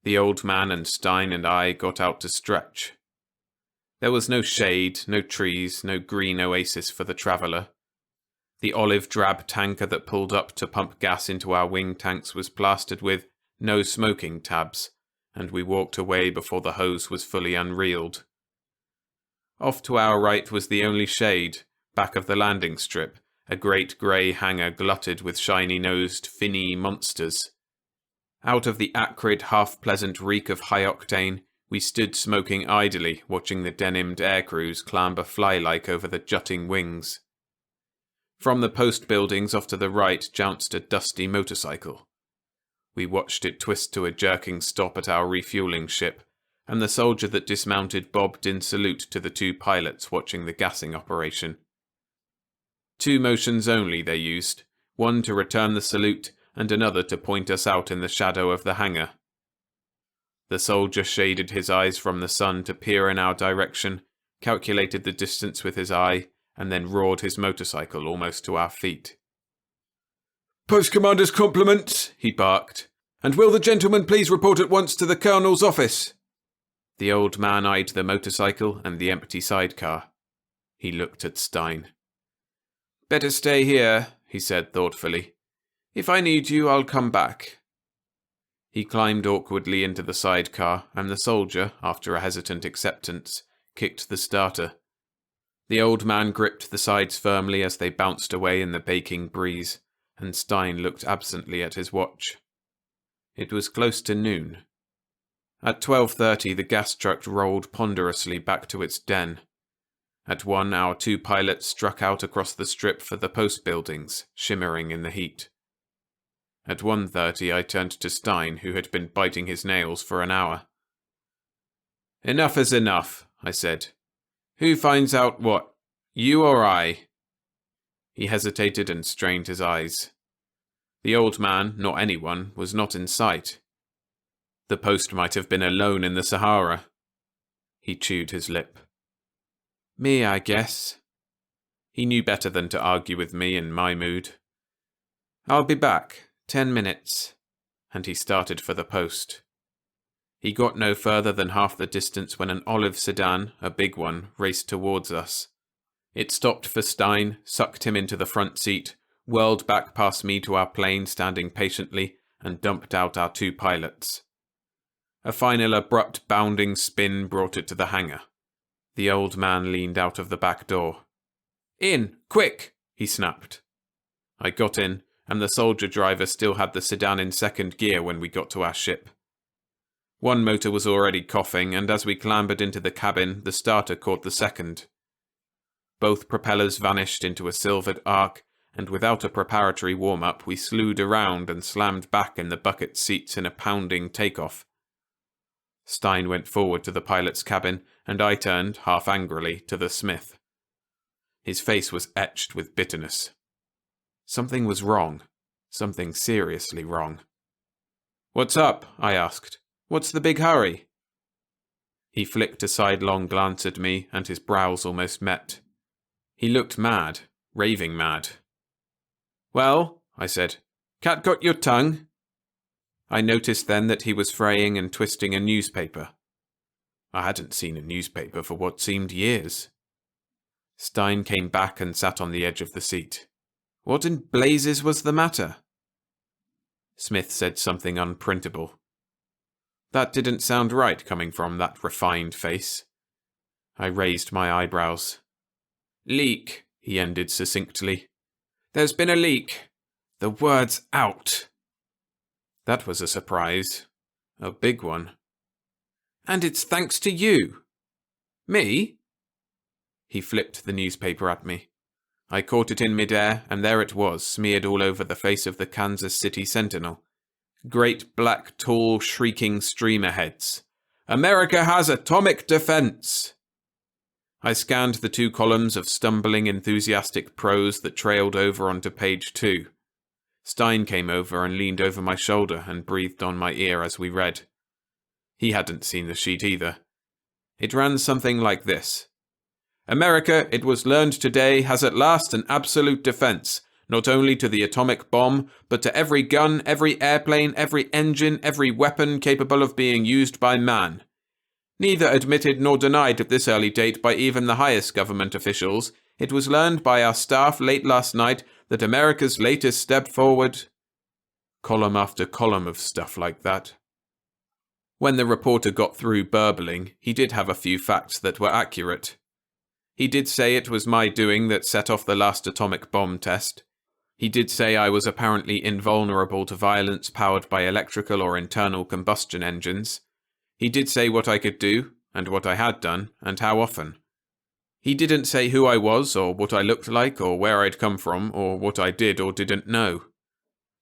The old man and Stein and I got out to stretch. There was no shade, no trees, no green oasis for the traveller. The olive-drab tanker that pulled up to pump gas into our wing tanks was plastered with "no smoking" tabs, and we walked away before the hose was fully unreeled. Off to our right was the only shade, back of the landing strip, a great grey hangar glutted with shiny-nosed, finny monsters. Out of the acrid, half-pleasant reek of high-octane, we stood smoking idly, watching the denimed aircrews clamber fly-like over the jutting wings. From the post buildings off to the right jounced a dusty motorcycle. We watched it twist to a jerking stop at our refueling ship, and the soldier that dismounted bobbed in salute to the two pilots watching the gassing operation. 2 motions only they used, one to return the salute and another to point us out in the shadow of the hangar. The soldier shaded his eyes from the sun to peer in our direction, calculated the distance with his eye, and then roared his motorcycle almost to our feet. "Post commander's compliments," he barked. "And will the gentleman please report at once to the colonel's office?" The old man eyed the motorcycle and the empty sidecar. He looked at Stein. "Better stay here," he said thoughtfully. "If I need you, I'll come back." He climbed awkwardly into the sidecar, and the soldier, after a hesitant acceptance, kicked the starter. The old man gripped the sides firmly as they bounced away in the baking breeze, and Stein looked absently at his watch. It was close to noon. At 12:30 the gas truck rolled ponderously back to its den. At 1 our 2 pilots struck out across the strip for the post buildings, shimmering in the heat. At 1:30 I turned to Stein, who had been biting his nails for an hour. "Enough is enough," I said. "Who finds out what? You or I?" He hesitated and strained his eyes. The old man, nor anyone, was not in sight. The post might have been alone in the Sahara. He chewed his lip. "Me, I guess." He knew better than to argue with me in my mood. "I'll be back. 10 minutes. And he started for the post. He got no further than half the distance when an olive sedan, a big one, raced towards us. It stopped for Stein, sucked him into the front seat, whirled back past me to our plane standing patiently, and dumped out our 2 pilots. A final abrupt bounding spin brought it to the hangar. The old man leaned out of the back door. "In, quick!" he snapped. I got in, and the soldier driver still had the sedan in second gear when we got to our ship. One motor was already coughing, and as we clambered into the cabin, the starter caught the second. Both propellers vanished into a silvered arc, and without a preparatory warm-up, we slewed around and slammed back in the bucket seats in a pounding takeoff. Stein went forward to the pilot's cabin, and I turned, half angrily, to the smith. His face was etched with bitterness. Something was wrong. Something seriously wrong. "What's up?" I asked. "What's the big hurry?" He flicked a sidelong glance at me, and his brows almost met. He looked mad, raving mad. "Well," I said, "cat got your tongue?" I noticed then that he was fraying and twisting a newspaper. I hadn't seen a newspaper for what seemed years. Stein came back and sat on the edge of the seat. "What in blazes was the matter?" Smith said something unprintable. That didn't sound right coming from that refined face. I raised my eyebrows. "Leak," he ended succinctly. "There's been a leak. The word's out." That was a surprise. A big one. "And it's thanks to you." "Me?" He flipped the newspaper at me. I caught it in midair, and there it was, smeared all over the face of the Kansas City Sentinel. Great black, tall, shrieking streamer heads. "America has atomic defense!" I scanned the 2 columns of stumbling, enthusiastic prose that trailed over onto page 2. Stein came over and leaned over my shoulder and breathed on my ear as we read. He hadn't seen the sheet either. It ran something like this. "America, it was learned today, has at last an absolute defense, not only to the atomic bomb, but to every gun, every airplane, every engine, every weapon capable of being used by man. Neither admitted nor denied at this early date by even the highest government officials, it was learned by our staff late last night that America's latest step forward..." Column after column of stuff like that. When the reporter got through burbling, he did have a few facts that were accurate. He did say it was my doing that set off the last atomic bomb test. He did say I was apparently invulnerable to violence powered by electrical or internal combustion engines. He did say what I could do, and what I had done, and how often. He didn't say who I was, or what I looked like, or where I'd come from, or what I did or didn't know.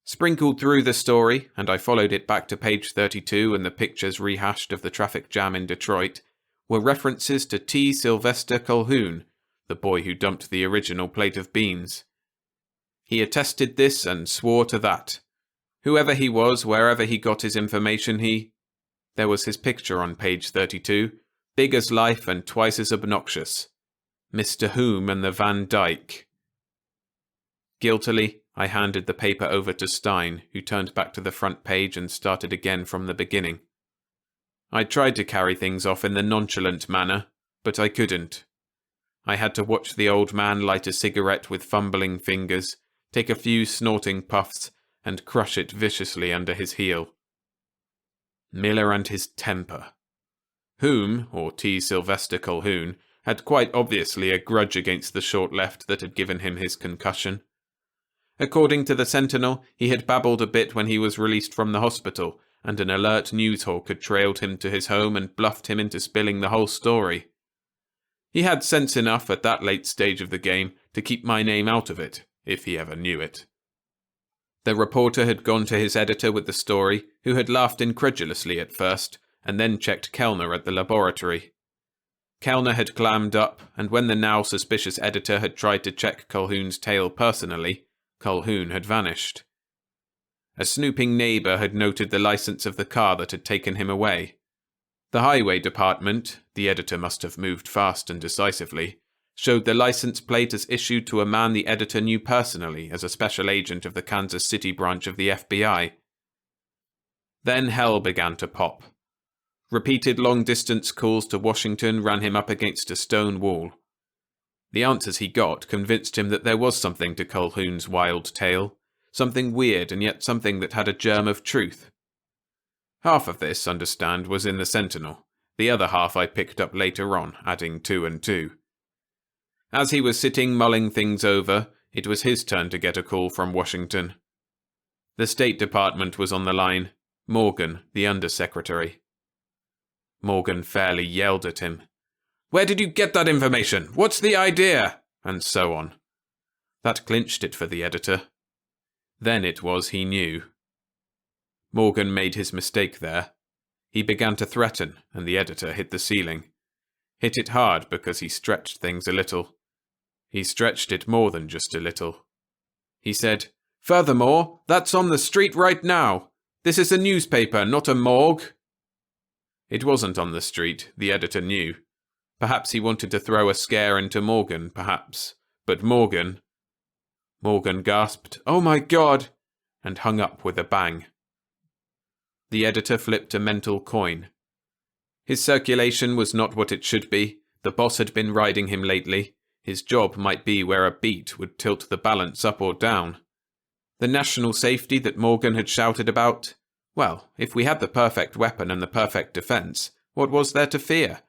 Sprinkled through the story, and I followed it back to page 32 and the pictures rehashed of the traffic jam in Detroit, were references to T. Sylvester Colquhoun, the boy who dumped the original plate of beans. He attested this and swore to that. Whoever he was, wherever he got his information, There was his picture on page 32, big as life and twice as obnoxious. Mr. Hume and the Van Dyke. Guiltily, I handed the paper over to Stein, who turned back to the front page and started again from the beginning. I tried to carry things off in the nonchalant manner, but I couldn't. I had to watch the old man light a cigarette with fumbling fingers, take a few snorting puffs, and crush it viciously under his heel. Miller and his temper. Hume, or T. Sylvester Colquhoun, had quite obviously a grudge against the short left that had given him his concussion. According to the Sentinel, he had babbled a bit when he was released from the hospital, and an alert news hawk had trailed him to his home and bluffed him into spilling the whole story. He had sense enough at that late stage of the game to keep my name out of it, if he ever knew it. The reporter had gone to his editor with the story, who had laughed incredulously at first, and then checked Kellner at the laboratory. Kellner had clammed up, and when the now suspicious editor had tried to check Colquhoun's tale personally, Colquhoun had vanished. A snooping neighbour had noted the license of the car that had taken him away. The highway department, the editor must have moved fast and decisively, showed the license plate as issued to a man the editor knew personally as a special agent of the Kansas City branch of the FBI. Then hell began to pop. Repeated long-distance calls to Washington ran him up against a stone wall. The answers he got convinced him that there was something to Colquhoun's wild tale, something weird and yet something that had a germ of truth. Half of this, understand, was in the Sentinel. The other half I picked up later on, adding 2 and 2. As he was sitting mulling things over, it was his turn to get a call from Washington. The State Department was on the line. Morgan, the Undersecretary. Morgan fairly yelled at him. "Where did you get that information? What's the idea?" And so on. That clinched it for the editor. Then it was he knew. Morgan made his mistake there. He began to threaten, and the editor hit the ceiling. Hit it hard because he stretched things a little. He stretched it more than just a little. He said, "Furthermore, that's on the street right now. This is a newspaper, not a morgue." It wasn't on the street, the editor knew. Perhaps he wanted to throw a scare into Morgan, perhaps. But Morgan gasped, "Oh my God!" and hung up with a bang. The editor flipped a mental coin. His circulation was not what it should be. The boss had been riding him lately. His job might be where a beat would tilt the balance up or down. The national safety that Morgan had shouted about? Well, if we had the perfect weapon and the perfect defense, what was there to fear?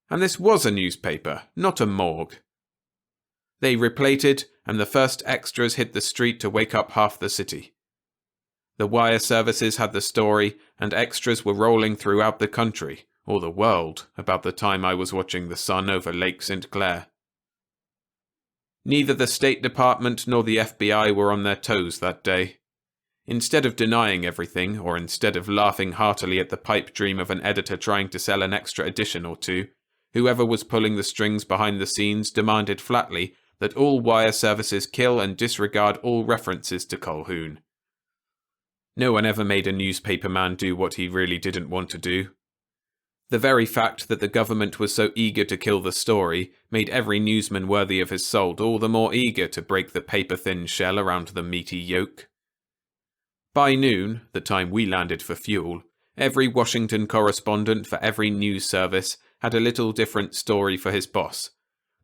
And this was a newspaper, not a morgue. They replated, and the first extras hit the street to wake up half the city. The wire services had the story, and extras were rolling throughout the country, or the world, about the time I was watching the sun over Lake St. Clair. Neither the State Department nor the FBI were on their toes that day. Instead of denying everything, or instead of laughing heartily at the pipe dream of an editor trying to sell an extra edition or two, whoever was pulling the strings behind the scenes demanded flatly that all wire services kill and disregard all references to Colquhoun. No one ever made a newspaperman do what he really didn't want to do. The very fact that the government was so eager to kill the story made every newsman worthy of his salt all the more eager to break the paper-thin shell around the meaty yolk. By noon, the time we landed for fuel, every Washington correspondent for every news service had a little different story for his boss.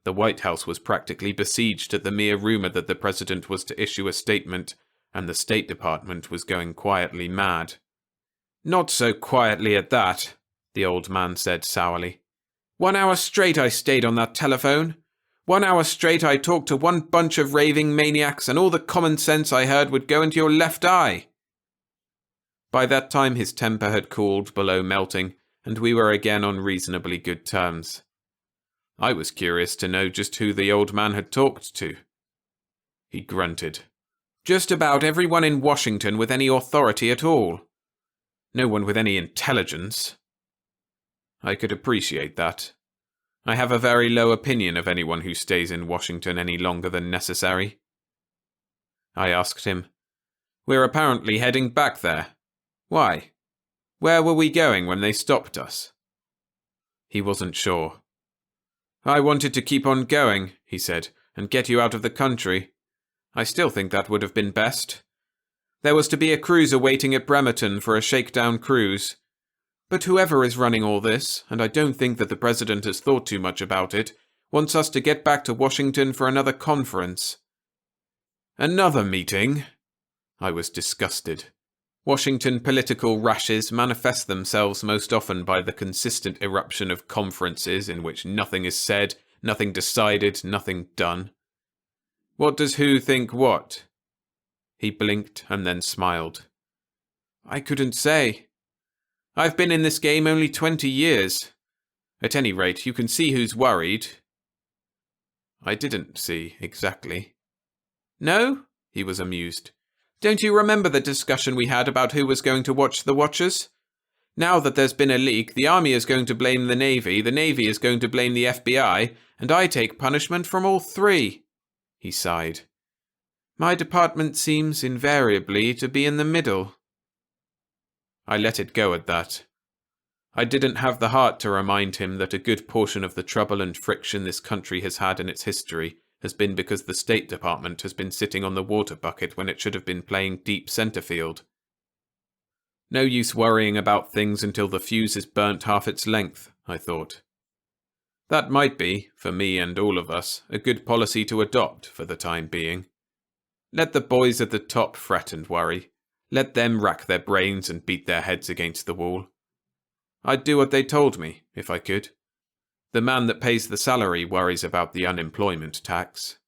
The White House was practically besieged at the mere rumor that the president was to issue a statement, and the State Department was going quietly mad. "Not so quietly at that," the old man said sourly. 1 hour straight I stayed on that telephone. 1 hour straight I talked to one bunch of raving maniacs, and all the common sense I heard would go into your left eye." By that time his temper had cooled below melting, and we were again on reasonably good terms. I was curious to know just who the old man had talked to. He grunted. Just about everyone in Washington with any authority at all. No one with any intelligence. I could appreciate that. I have a very low opinion of anyone who stays in Washington any longer than necessary. I asked him. We're apparently heading back there. Why? Where were we going when they stopped us? He wasn't sure. I wanted to keep on going, he said, and get you out of the country. I still think that would have been best. There was to be a cruiser waiting at Bremerton for a shakedown cruise. But whoever is running all this, and I don't think that the president has thought too much about it, wants us to get back to Washington for another conference. Another meeting? I was disgusted. Washington political rashes manifest themselves most often by the consistent eruption of conferences in which nothing is said, nothing decided, nothing done. What does who think what? He blinked and then smiled. I couldn't say. I've been in this game only 20 years. At any rate, you can see who's worried. I didn't see, exactly. No? He was amused. Don't you remember the discussion we had about who was going to watch the Watchers? Now that there's been a leak, the Army is going to blame the Navy is going to blame the FBI, and I take punishment from all three. He sighed. My department seems invariably to be in the middle. I let it go at that. I didn't have the heart to remind him that a good portion of the trouble and friction this country has had in its history has been because the State Department has been sitting on the water bucket when it should have been playing deep centre field. No use worrying about things until the fuse is burnt half its length, I thought. That might be, for me and all of us, a good policy to adopt for the time being. Let the boys at the top fret and worry. Let them rack their brains and beat their heads against the wall. I'd do what they told me, if I could. The man that pays the salary worries about the unemployment tax.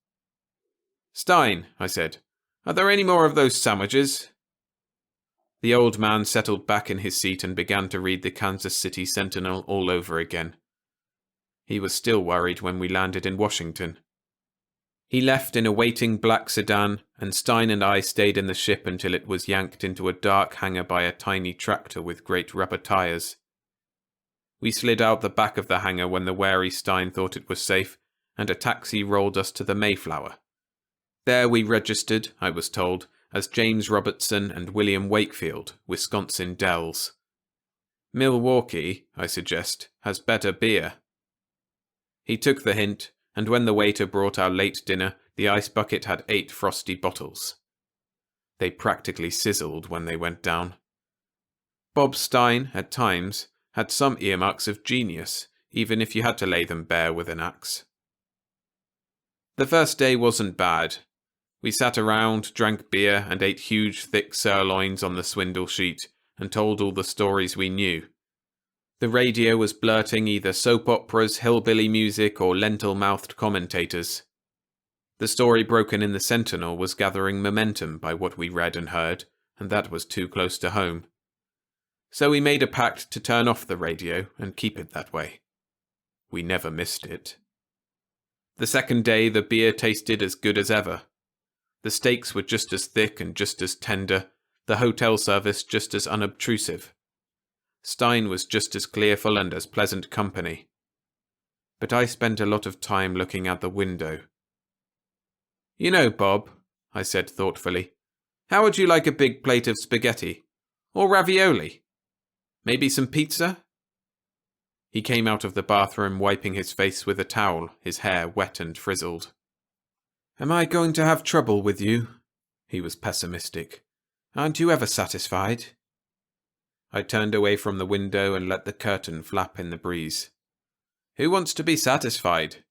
Stein, I said, are there any more of those sandwiches? The old man settled back in his seat and began to read the Kansas City Sentinel all over again. He was still worried when we landed in Washington. He left in a waiting black sedan, and Stein and I stayed in the ship until it was yanked into a dark hangar by a tiny tractor with great rubber tires. We slid out the back of the hangar when the wary Stein thought it was safe, and a taxi rolled us to the Mayflower. There we registered, I was told, as James Robertson and William Wakefield, Wisconsin Dells. Milwaukee, I suggest, has better beer. He took the hint, and when the waiter brought our late dinner, the ice bucket had 8 frosty bottles. They practically sizzled when they went down. Bob Stein, at times, had some earmarks of genius, even if you had to lay them bare with an axe. The first day wasn't bad. We sat around, drank beer, and ate huge, thick sirloins on the swindle sheet, and told all the stories we knew. The radio was blurting either soap operas, hillbilly music, or lentil-mouthed commentators. The story broken in the Sentinel was gathering momentum by what we read and heard, and that was too close to home. So we made a pact to turn off the radio and keep it that way. We never missed it. The second day, the beer tasted as good as ever. The steaks were just as thick and just as tender, the hotel service just as unobtrusive. Stein was just as clearful and as pleasant company. But I spent a lot of time looking out the window. You know, Bob, I said thoughtfully, how would you like a big plate of spaghetti? Or ravioli? Maybe some pizza? He came out of the bathroom wiping his face with a towel, his hair wet and frizzled. Am I going to have trouble with you? He was pessimistic. Aren't you ever satisfied? I turned away from the window and let the curtain flap in the breeze. Who wants to be satisfied?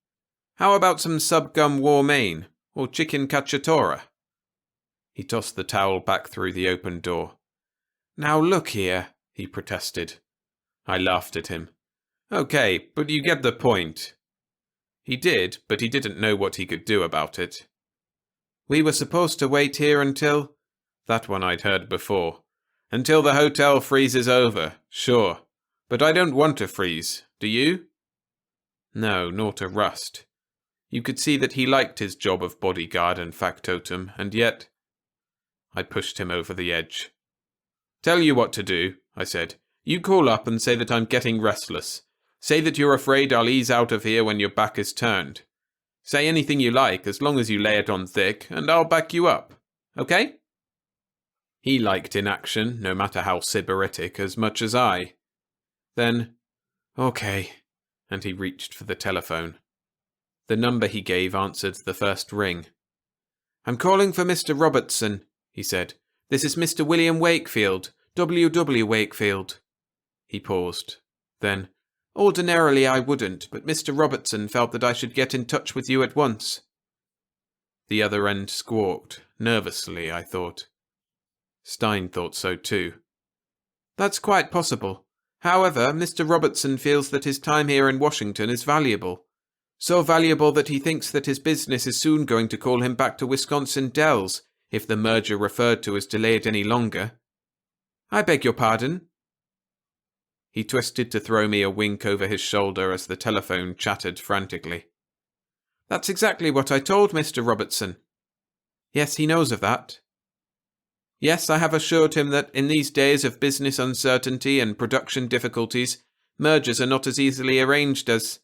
How about some subgum war main, or chicken cacciatora? He tossed the towel back through the open door. Now look here, he protested. I laughed at him. Okay, but you get the point. He did, but he didn't know what he could do about it. We were supposed to wait here until... That one I'd heard before. Until the hotel freezes over, sure. But I don't want to freeze, do you? No, nor to rust. You could see that he liked his job of bodyguard and factotum, and yet... I pushed him over the edge. Tell you what to do, I said. You call up and say that I'm getting restless. Say that you're afraid I'll ease out of here when your back is turned. Say anything you like, as long as you lay it on thick, and I'll back you up. Okay? He liked inaction, no matter how sybaritic, as much as I. Then, okay, and he reached for the telephone. The number he gave answered the first ring. I'm calling for Mr. Robertson, he said. This is Mr. William Wakefield, W.W. Wakefield. He paused. Then, ordinarily I wouldn't, but Mr. Robertson felt that I should get in touch with you at once. The other end squawked, nervously, I thought. Stein thought so too. That's quite possible. However, Mr. Robertson feels that his time here in Washington is valuable. So valuable that he thinks that his business is soon going to call him back to Wisconsin Dells, if the merger referred to is delayed any longer. I beg your pardon? He twisted to throw me a wink over his shoulder as the telephone chattered frantically. That's exactly what I told Mr. Robertson. Yes, he knows of that. Yes, I have assured him that in these days of business uncertainty and production difficulties, mergers are not as easily arranged as...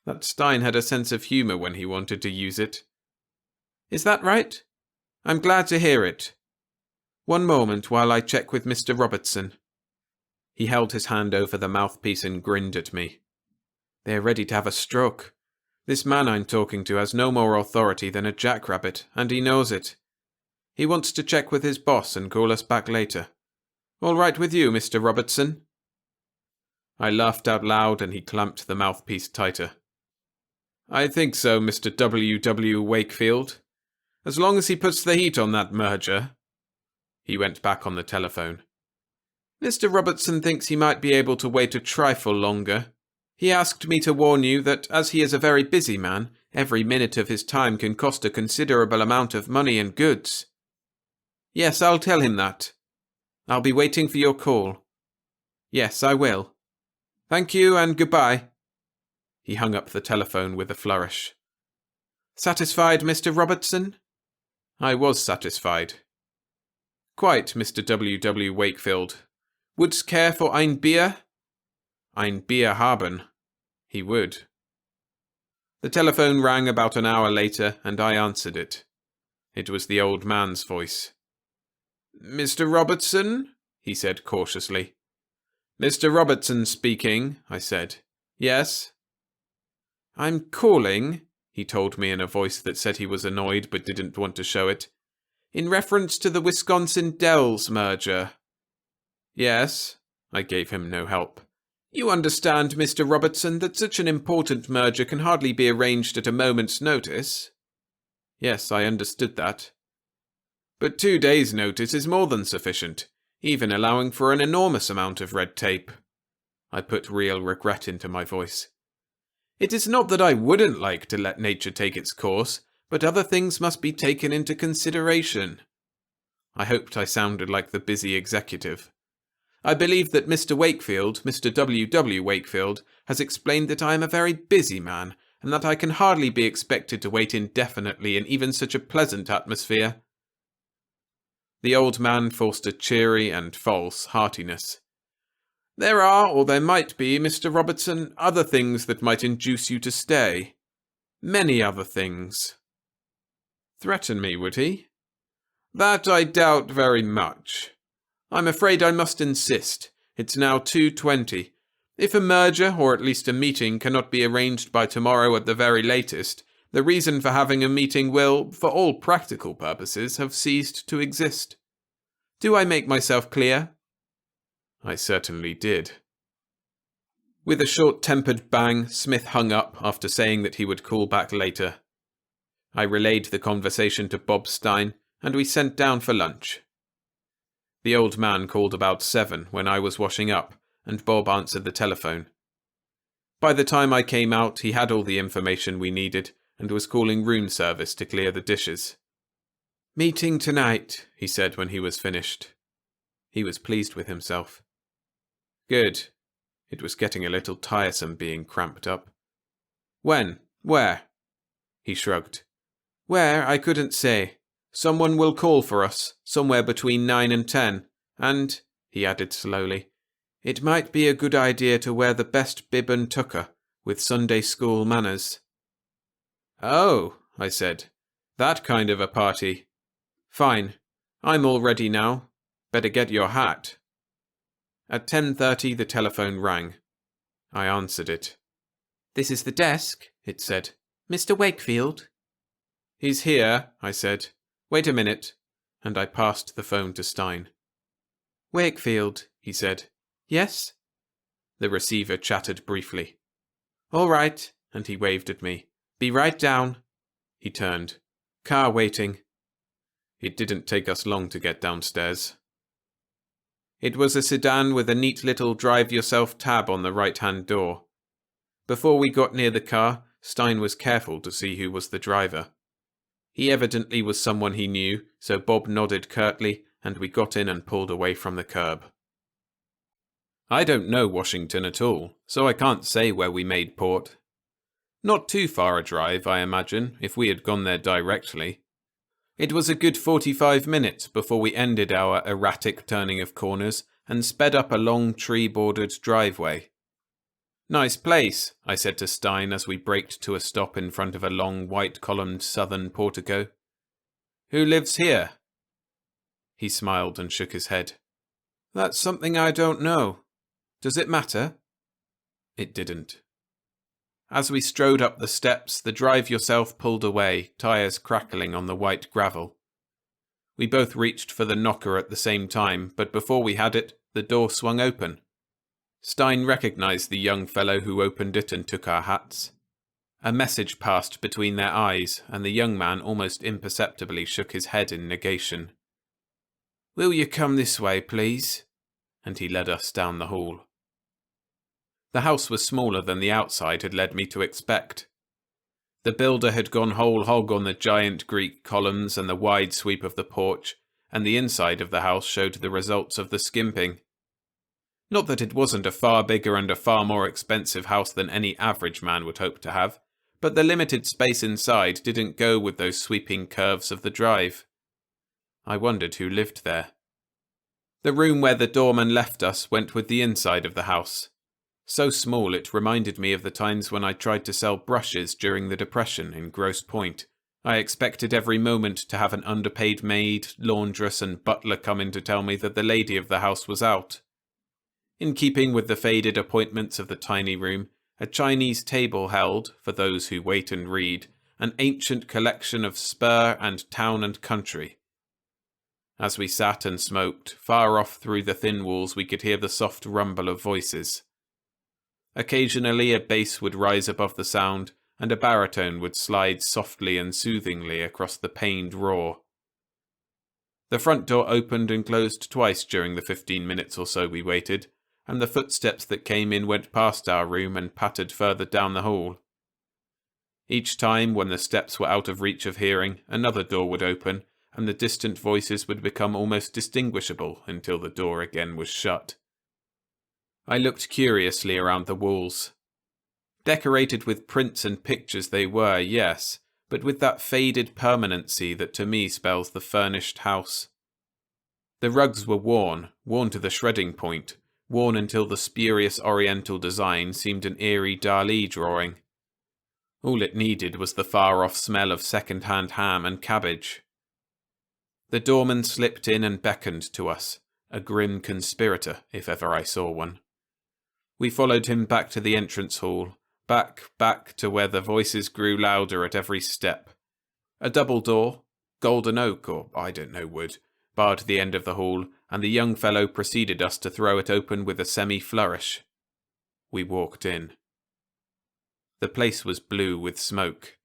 That Stein had a sense of humour when he wanted to use it. Is that right? I'm glad to hear it. One moment while I check with Mr. Robertson. He held his hand over the mouthpiece and grinned at me. They're ready to have a stroke. This man I'm talking to has no more authority than a jackrabbit, and he knows it. He wants to check with his boss and call us back later. All right with you, Mr. Robertson? I laughed out loud and he clamped the mouthpiece tighter. I think so, Mr. W.W. Wakefield. As long as he puts the heat on that merger. He went back on the telephone. Mr. Robertson thinks he might be able to wait a trifle longer. He asked me to warn you that as he is a very busy man, every minute of his time can cost a considerable amount of money and goods. Yes, I'll tell him that. I'll be waiting for your call. Yes, I will. Thank you and goodbye. He hung up the telephone with a flourish. Satisfied, Mr. Robertson? I was satisfied. Quite, Mr. W.W. Wakefield. Wouldst care for ein Bier? Ein Bier haben. He would. The telephone rang about an hour later, and I answered it. It was the old man's voice. Mr. Robertson? He said cautiously. Mr. Robertson speaking, I said. Yes? I'm calling, he told me in a voice that said he was annoyed but didn't want to show it, in reference to the Wisconsin Dells merger. Yes, I gave him no help. You understand, Mr. Robertson, that such an important merger can hardly be arranged at a moment's notice? Yes, I understood that. But 2 days' notice is more than sufficient, even allowing for an enormous amount of red tape. I put real regret into my voice. It is not that I wouldn't like to let nature take its course, but other things must be taken into consideration. I hoped I sounded like the busy executive. I believe that Mr. Wakefield, Mr. W.W. Wakefield, has explained that I am a very busy man, and that I can hardly be expected to wait indefinitely in even such a pleasant atmosphere. The old man forced a cheery and false heartiness. There are, or there might be, Mr. Robertson, other things that might induce you to stay. Many other things. Threaten me, would he? That I doubt very much. I'm afraid I must insist. It's now 2:20. If a merger, or at least a meeting, cannot be arranged by tomorrow at the very latest, the reason for having a meeting will, for all practical purposes, have ceased to exist. Do I make myself clear? I certainly did. With a short-tempered bang, Smith hung up after saying that he would call back later. I relayed the conversation to Bob Stein, and we sent down for lunch. The old man called about 7 when I was washing up, and Bob answered the telephone. By the time I came out, he had all the information we needed, and was calling room service to clear the dishes. Meeting tonight, he said when he was finished. He was pleased with himself. Good. It was getting a little tiresome being cramped up. When? Where? He shrugged. Where, I couldn't say. Someone will call for us, somewhere between 9 and 10, and, he added slowly, it might be a good idea to wear the best bib and tucker, with Sunday school manners. Oh, I said, that kind of a party. Fine, I'm all ready now. Better get your hat. At 10:30 the telephone rang. I answered it. This is the desk, it said. Mr. Wakefield? He's here, I said. Wait a minute, and I passed the phone to Stein. Wakefield, he said. Yes? The receiver chattered briefly. All right, and he waved at me. Be right down. He turned. Car waiting. It didn't take us long to get downstairs. It was a sedan with a neat little drive-yourself tab on the right-hand door. Before we got near the car, Stein was careful to see who was the driver. He evidently was someone he knew, so Bob nodded curtly, and we got in and pulled away from the curb. I don't know Washington at all, so I can't say where we made port. Not too far a drive, I imagine, if we had gone there directly. It was a good 45 minutes before we ended our erratic turning of corners and sped up a long tree-bordered driveway. Nice place, I said to Stein as we braked to a stop in front of a long white-columned southern portico. Who lives here? He smiled and shook his head. That's something I don't know. Does it matter? It didn't. As we strode up the steps, the drive-yourself pulled away, tyres crackling on the white gravel. We both reached for the knocker at the same time, but before we had it, the door swung open. Stein recognized the young fellow who opened it and took our hats. A message passed between their eyes, and the young man almost imperceptibly shook his head in negation. Will you come this way, please? And he led us down the hall. The house was smaller than the outside had led me to expect. The builder had gone whole hog on the giant Greek columns and the wide sweep of the porch, and the inside of the house showed the results of the skimping. Not that it wasn't a far bigger and a far more expensive house than any average man would hope to have, but the limited space inside didn't go with those sweeping curves of the drive. I wondered who lived there. The room where the doorman left us went with the inside of the house. So small it reminded me of the times when I tried to sell brushes during the Depression in Grosse Pointe. I expected every moment to have an underpaid maid, laundress and butler come in to tell me that the lady of the house was out. In keeping with the faded appointments of the tiny room, a Chinese table held, for those who wait and read, an ancient collection of spur and town and country. As we sat and smoked, far off through the thin walls we could hear the soft rumble of voices. Occasionally a bass would rise above the sound, and a baritone would slide softly and soothingly across the pained roar. The front door opened and closed twice during the 15 minutes or so we waited, and the footsteps that came in went past our room and pattered further down the hall. Each time, when the steps were out of reach of hearing, another door would open, and the distant voices would become almost distinguishable until the door again was shut. I looked curiously around the walls. Decorated with prints and pictures they were, yes, but with that faded permanency that to me spells the furnished house. The rugs were worn to the shredding point, worn until the spurious oriental design seemed an eerie Dali drawing. All it needed was the far-off smell of second-hand ham and cabbage. The doorman slipped in and beckoned to us, a grim conspirator, if ever I saw one. We followed him back to the entrance hall, back to where the voices grew louder at every step. A double door, golden oak or I don't know wood, barred the end of the hall, and the young fellow preceded us to throw it open with a semi-flourish. We walked in. The place was blue with smoke.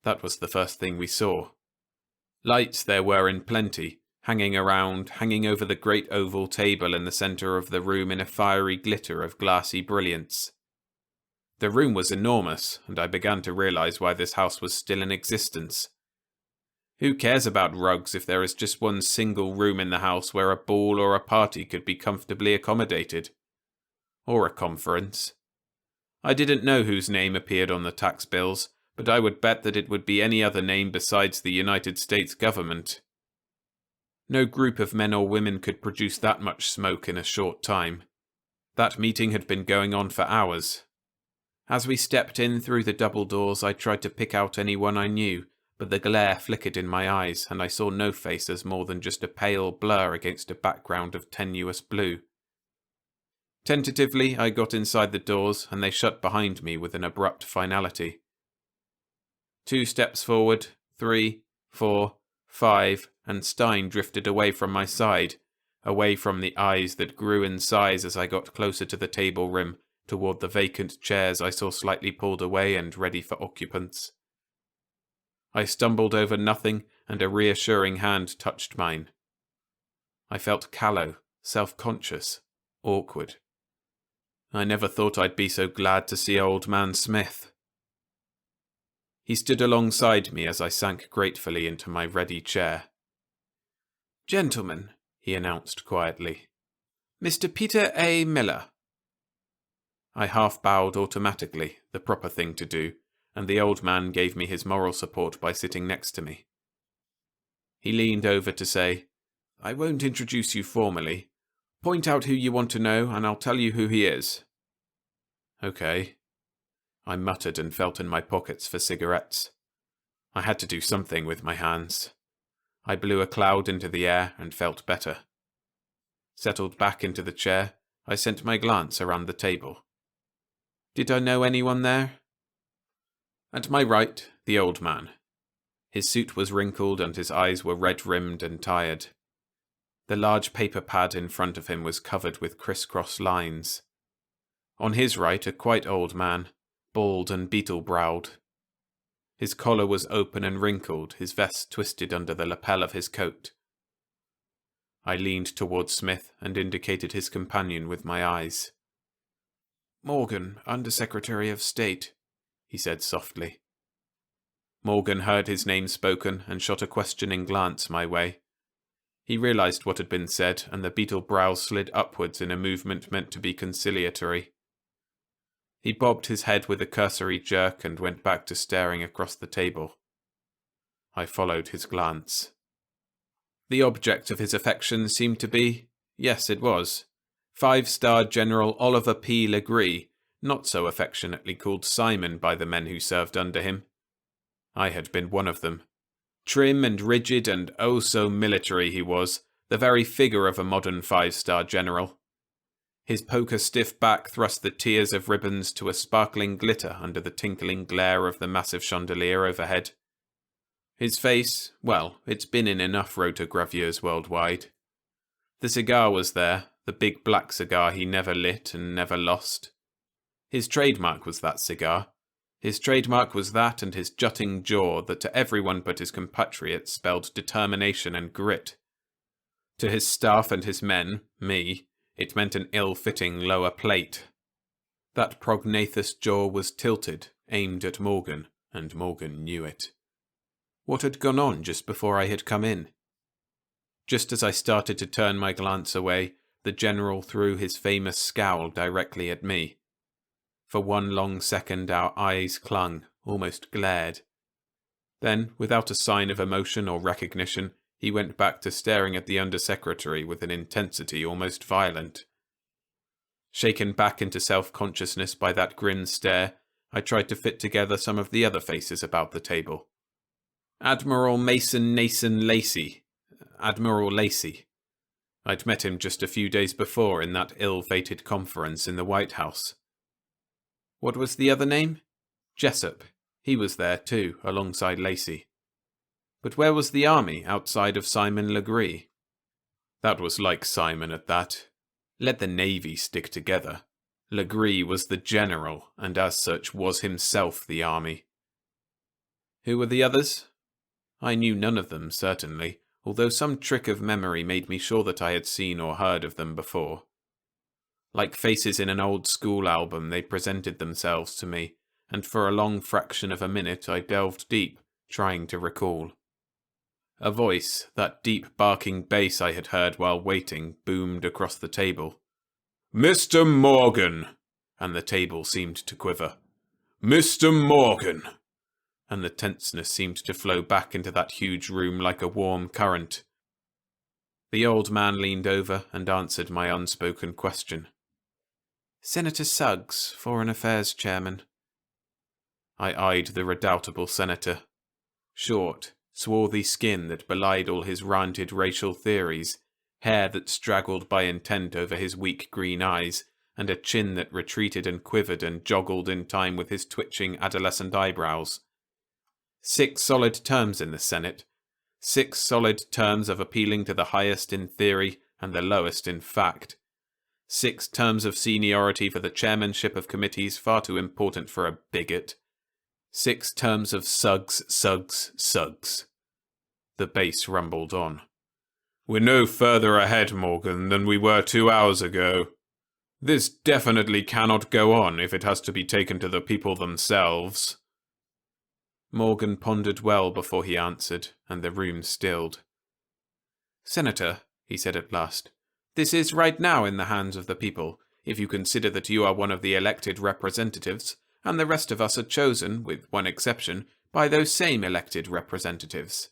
That was the first thing we saw. Lights there were in plenty, hanging over the great oval table in the centre of the room in a fiery glitter of glassy brilliance. The room was enormous, and I began to realise why this house was still in existence. Who cares about rugs if there is just one single room in the house where a ball or a party could be comfortably accommodated? Or a conference. I didn't know whose name appeared on the tax bills, but I would bet that it would be any other name besides the United States government. No group of men or women could produce that much smoke in a short time. That meeting had been going on for hours. As we stepped in through the double doors, I tried to pick out anyone I knew, but the glare flickered in my eyes, and I saw no face as more than just a pale blur against a background of tenuous blue. Tentatively, I got inside the doors, and they shut behind me with an abrupt finality. 2 steps forward, 3, 4, 5, and Stein drifted away from my side, away from the eyes that grew in size as I got closer to the table rim, toward the vacant chairs I saw slightly pulled away and ready for occupants. I stumbled over nothing, and a reassuring hand touched mine. I felt callow, self-conscious, awkward. I never thought I'd be so glad to see old man Smith. He stood alongside me as I sank gratefully into my ready chair. "Gentlemen," he announced quietly, "Mr. Peter A. Miller." I half bowed automatically, the proper thing to do, and the old man gave me his moral support by sitting next to me. He leaned over to say, "I won't introduce you formally. Point out who you want to know, and I'll tell you who he is." "Okay." I muttered and felt in my pockets for cigarettes. I had to do something with my hands. I blew a cloud into the air and felt better. Settled back into the chair, I sent my glance around the table. Did I know anyone there? At my right, the old man. His suit was wrinkled and his eyes were red-rimmed and tired. The large paper pad in front of him was covered with criss-cross lines. On his right, a quite old man, bald and beetle-browed. His collar was open and wrinkled, his vest twisted under the lapel of his coat. I leaned towards Smith and indicated his companion with my eyes. "Morgan, Under-Secretary of State," he said softly. Morgan heard his name spoken and shot a questioning glance my way. He realized what had been said, and the beetle brows slid upwards in a movement meant to be conciliatory. He bobbed his head with a cursory jerk and went back to staring across the table. I followed his glance. The object of his affection seemed to be, yes it was, 5-star General Oliver P. Legree, not so affectionately called Simon by the men who served under him. I had been one of them. Trim and rigid and oh so military he was, the very figure of a modern 5-star general. His poker-stiff back thrust the tiers of ribbons to a sparkling glitter under the tinkling glare of the massive chandelier overhead. His face, well, it's been in enough rotogravures worldwide. The cigar was there, the big black cigar he never lit and never lost. His trademark was that cigar. His trademark was that and his jutting jaw that to everyone but his compatriots spelled determination and grit. To his staff and his men, me, it meant an ill-fitting lower plate. That prognathous jaw was tilted, aimed at Morgan, and Morgan knew it. What had gone on just before I had come in? Just as I started to turn my glance away, the general threw his famous scowl directly at me. For one long second our eyes clung, almost glared. Then, without a sign of emotion or recognition, he went back to staring at the Undersecretary with an intensity almost violent. Shaken back into self-consciousness by that grin stare, I tried to fit together some of the other faces about the table. Admiral Mason Nason Lacey. Admiral Lacey. I'd met him just a few days before in that ill-fated conference in the White House. What was the other name? Jessup. He was there too, alongside Lacey. But where was the army outside of Simon Legree? That was like Simon at that. Let the Navy stick together. Legree was the general, and as such was himself the army. Who were the others? I knew none of them, certainly, although some trick of memory made me sure that I had seen or heard of them before. Like faces in an old school album, they presented themselves to me, and for a long fraction of a minute I delved deep, trying to recall. A voice, that deep barking bass I had heard while waiting, boomed across the table. "Mr. Morgan! and the table seemed to quiver. "Mr. Morgan!" And the tenseness seemed to flow back into that huge room like a warm current. The old man leaned over and answered my unspoken question. "Senator Suggs, Foreign Affairs Chairman." I eyed the redoubtable senator. Short, swarthy skin that belied all his ranted racial theories, hair that straggled by intent over his weak green eyes, and a chin that retreated and quivered and joggled in time with his twitching adolescent eyebrows. 6 solid terms in the Senate. 6 solid terms of appealing to the highest in theory and the lowest in fact. 6 terms of seniority for the chairmanship of committees far too important for a bigot. 6 terms of Suggs, Suggs, Suggs. The bass rumbled on. "We're no further ahead, Morgan, than we were 2 hours ago. This definitely cannot go on if it has to be taken to the people themselves." Morgan pondered well before he answered, and the room stilled. "Senator," he said at last, "this is right now in the hands of the people, if you consider that you are one of the elected representatives, and the rest of us are chosen, with one exception, by those same elected representatives.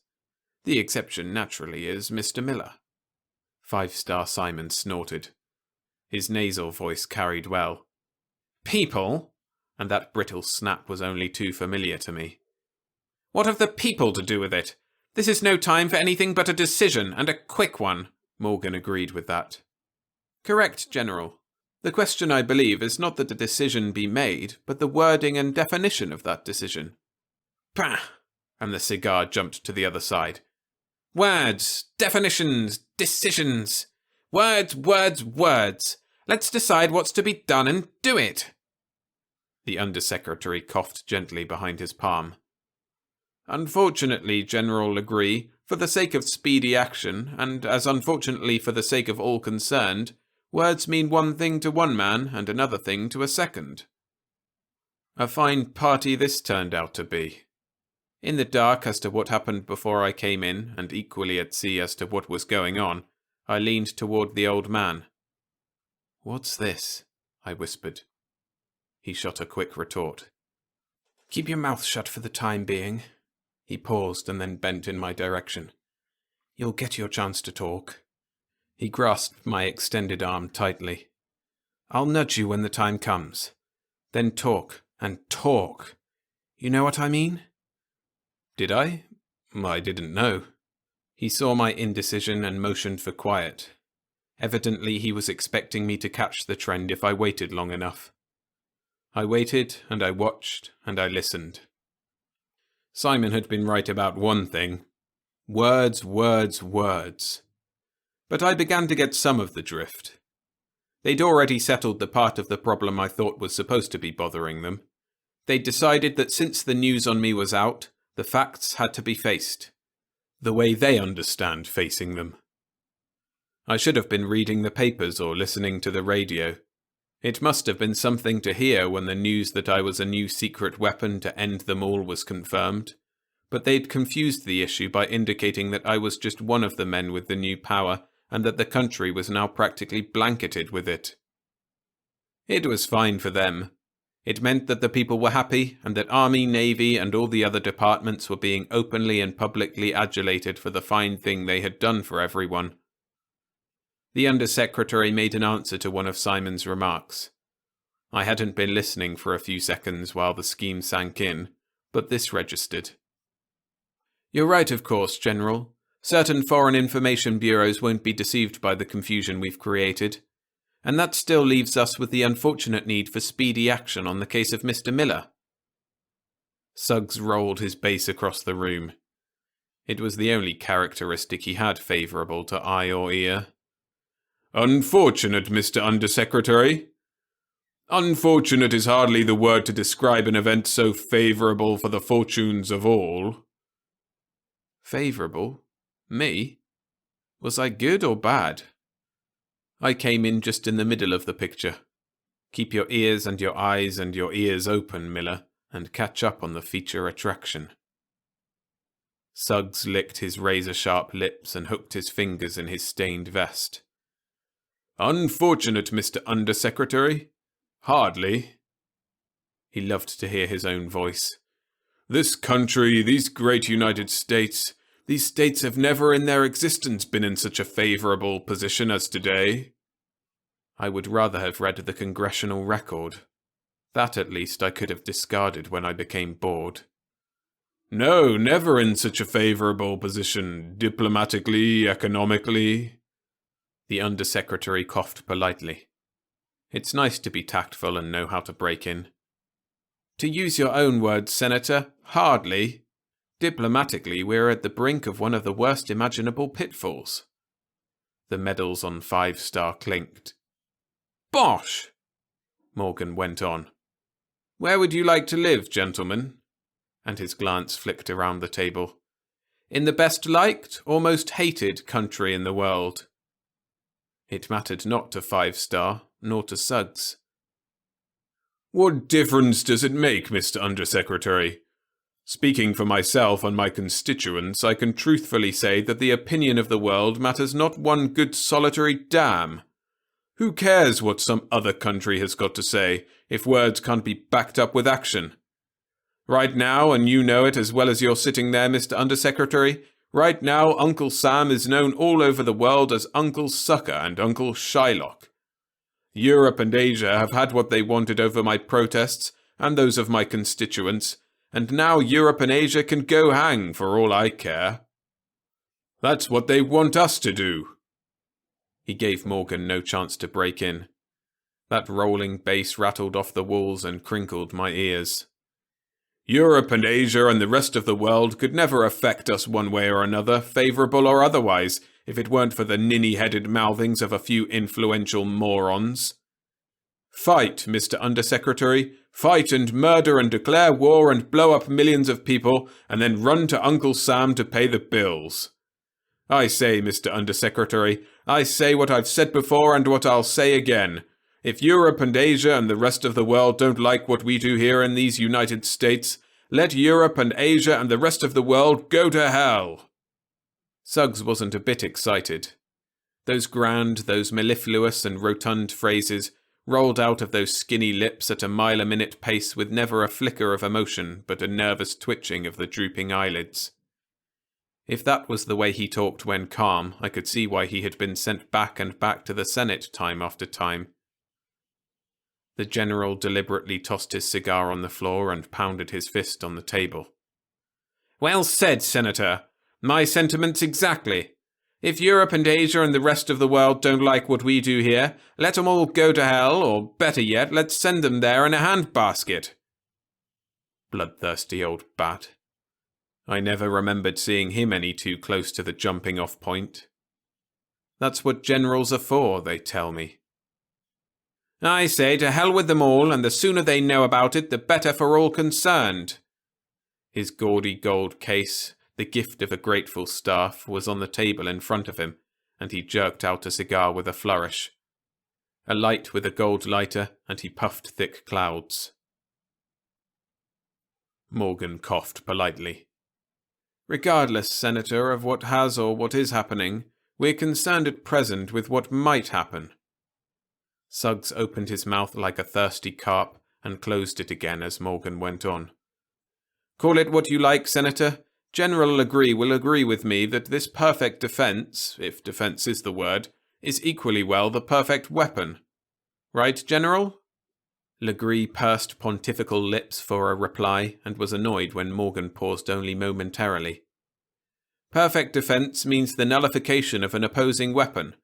The exception, naturally, is Mr. Miller." 5-star Simon snorted. His nasal voice carried well. "People?" And that brittle snap was only too familiar to me. "What have the people to do with it? This is no time for anything but a decision, and a quick one." Morgan agreed with that. "Correct, General. The question, I believe, is not that a decision be made, but the wording and definition of that decision." "Pah!" And the cigar jumped to the other side. "Words, definitions, decisions. Words, words, words. Let's decide what's to be done and do it." The Undersecretary coughed gently behind his palm. "Unfortunately, General Legree, for the sake of speedy action, and as unfortunately for the sake of all concerned, words mean one thing to one man and another thing to a second." A fine party this turned out to be. In the dark as to what happened before I came in, and equally at sea as to what was going on, I leaned toward the old man. "What's this?" I whispered. He shot a quick retort. "Keep your mouth shut for the time being." He paused and then bent in my direction. "You'll get your chance to talk." He grasped my extended arm tightly. "I'll nudge you when the time comes. Then talk, and talk. You know what I mean?" Did I? I didn't know. He saw my indecision and motioned for quiet. Evidently he was expecting me to catch the trend if I waited long enough. I waited, and I watched, and I listened. Simon had been right about one thing. Words, words, words. But I began to get some of the drift. They'd already settled the part of the problem I thought was supposed to be bothering them. They'd decided that since the news on me was out, the facts had to be faced. The way they understand facing them. I should have been reading the papers or listening to the radio. It must have been something to hear when the news that I was a new secret weapon to end them all was confirmed. But they'd confused the issue by indicating that I was just one of the men with the new power, and that the country was now practically blanketed with it. It was fine for them. It meant that the people were happy, and that Army, Navy, and all the other departments were being openly and publicly adulated for the fine thing they had done for everyone. The Undersecretary made an answer to one of Simon's remarks. I hadn't been listening for a few seconds while the scheme sank in, but this registered. "You're right, of course, General. Certain foreign information bureaus won't be deceived by the confusion we've created. And that still leaves us with the unfortunate need for speedy action on the case of Mr. Miller." Suggs rolled his bass across the room. It was the only characteristic he had favourable to eye or ear. "Unfortunate, Mr. Undersecretary. Unfortunate is hardly the word to describe an event so favourable for the fortunes of all." Favourable? Me? Was I good or bad? I came in just in the middle of the picture. Keep your ears and your eyes and your ears open, Miller, and catch up on the feature attraction. Suggs licked his razor-sharp lips and hooked his fingers in his stained vest. "Unfortunate, Mr. Undersecretary. Hardly. He loved to hear his own voice. This country, these great United States, these states have never in their existence been in such a favorable position as today. I would rather have read the congressional record. That at least I could have discarded when I became bored. No, never in such a favorable position, diplomatically, economically. The Undersecretary coughed politely. It's nice to be tactful and know how to break in. To use your own words, Senator, hardly. Diplomatically, we're at the brink of one of the worst imaginable pitfalls. The medals on 5-star clinked. Bosh! Morgan went on. Where would you like to live, gentlemen? And his glance flicked around the table. In the best liked or most hated country in the world? It mattered not to 5-star, nor to Suggs. What difference does it make, Mr. Undersecretary? Speaking for myself and my constituents, I can truthfully say that the opinion of the world matters not one good solitary damn. Who cares what some other country has got to say, if words can't be backed up with action? Right now, and you know it as well as you're sitting there, Mr. Undersecretary, right now Uncle Sam is known all over the world as Uncle Sucker and Uncle Shylock. Europe and Asia have had what they wanted over my protests and those of my constituents, and now Europe and Asia can go hang for all I care. That's what they want us to do. He gave Morgan no chance to break in. That rolling bass rattled off the walls and crinkled my ears. Europe and Asia and the rest of the world could never affect us one way or another, favourable or otherwise, if it weren't for the ninny-headed mouthings of a few influential morons. Fight, Mr. Undersecretary. Fight and murder and declare war and blow up millions of people, and then run to Uncle Sam to pay the bills. I say, Mr. Undersecretary, I say what I've said before and what I'll say again. If Europe and Asia and the rest of the world don't like what we do here in these United States, let Europe and Asia and the rest of the world go to hell. Suggs wasn't a bit excited. Those grand, those mellifluous and rotund phrases rolled out of those skinny lips at a mile-a-minute pace with never a flicker of emotion but a nervous twitching of the drooping eyelids. If that was the way he talked when calm, I could see why he had been sent back and back to the Senate time after time. The general deliberately tossed his cigar on the floor and pounded his fist on the table. Well said, Senator. My sentiments exactly. If Europe and Asia and the rest of the world don't like what we do here, let 'em all go to hell, or better yet, let's send them there in a handbasket. Bloodthirsty old bat. I never remembered seeing him any too close to the jumping-off point. That's what generals are for, they tell me. I say, to hell with them all, and the sooner they know about it, the better for all concerned. His gaudy gold case, the gift of a grateful staff, was on the table in front of him, and he jerked out a cigar with a flourish. A light with a gold lighter, and he puffed thick clouds. Morgan coughed politely. Regardless, Senator, of what has or what is happening, we're concerned at present with what might happen. Suggs opened his mouth like a thirsty carp and closed it again as Morgan went on. Call it what you like, Senator. General Legree will agree with me that this perfect defense, if defense is the word, is equally well the perfect weapon. Right, General? Legree pursed pontifical lips for a reply and was annoyed when Morgan paused only momentarily. Perfect defense means the nullification of an opposing weapon.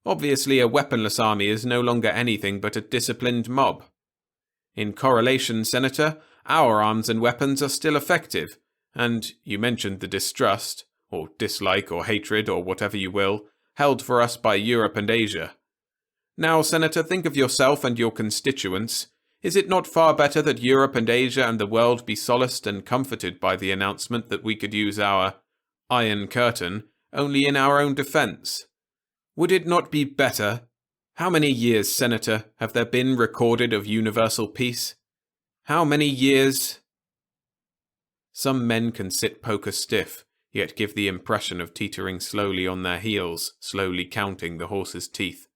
Obviously, a weaponless army is no longer anything but a disciplined mob. In correlation, Senator, our arms and weapons are still effective, and you mentioned the distrust, or dislike or hatred or whatever you will, held for us by Europe and Asia. Now, Senator, think of yourself and your constituents. Is it not far better that Europe and Asia and the world be solaced and comforted by the announcement that we could use our Iron Curtain only in our own defense? Would it not be better? How many years, Senator, have there been recorded of universal peace? How many years? Some men can sit poker stiff, yet give the impression of teetering slowly on their heels, slowly counting the horse's teeth.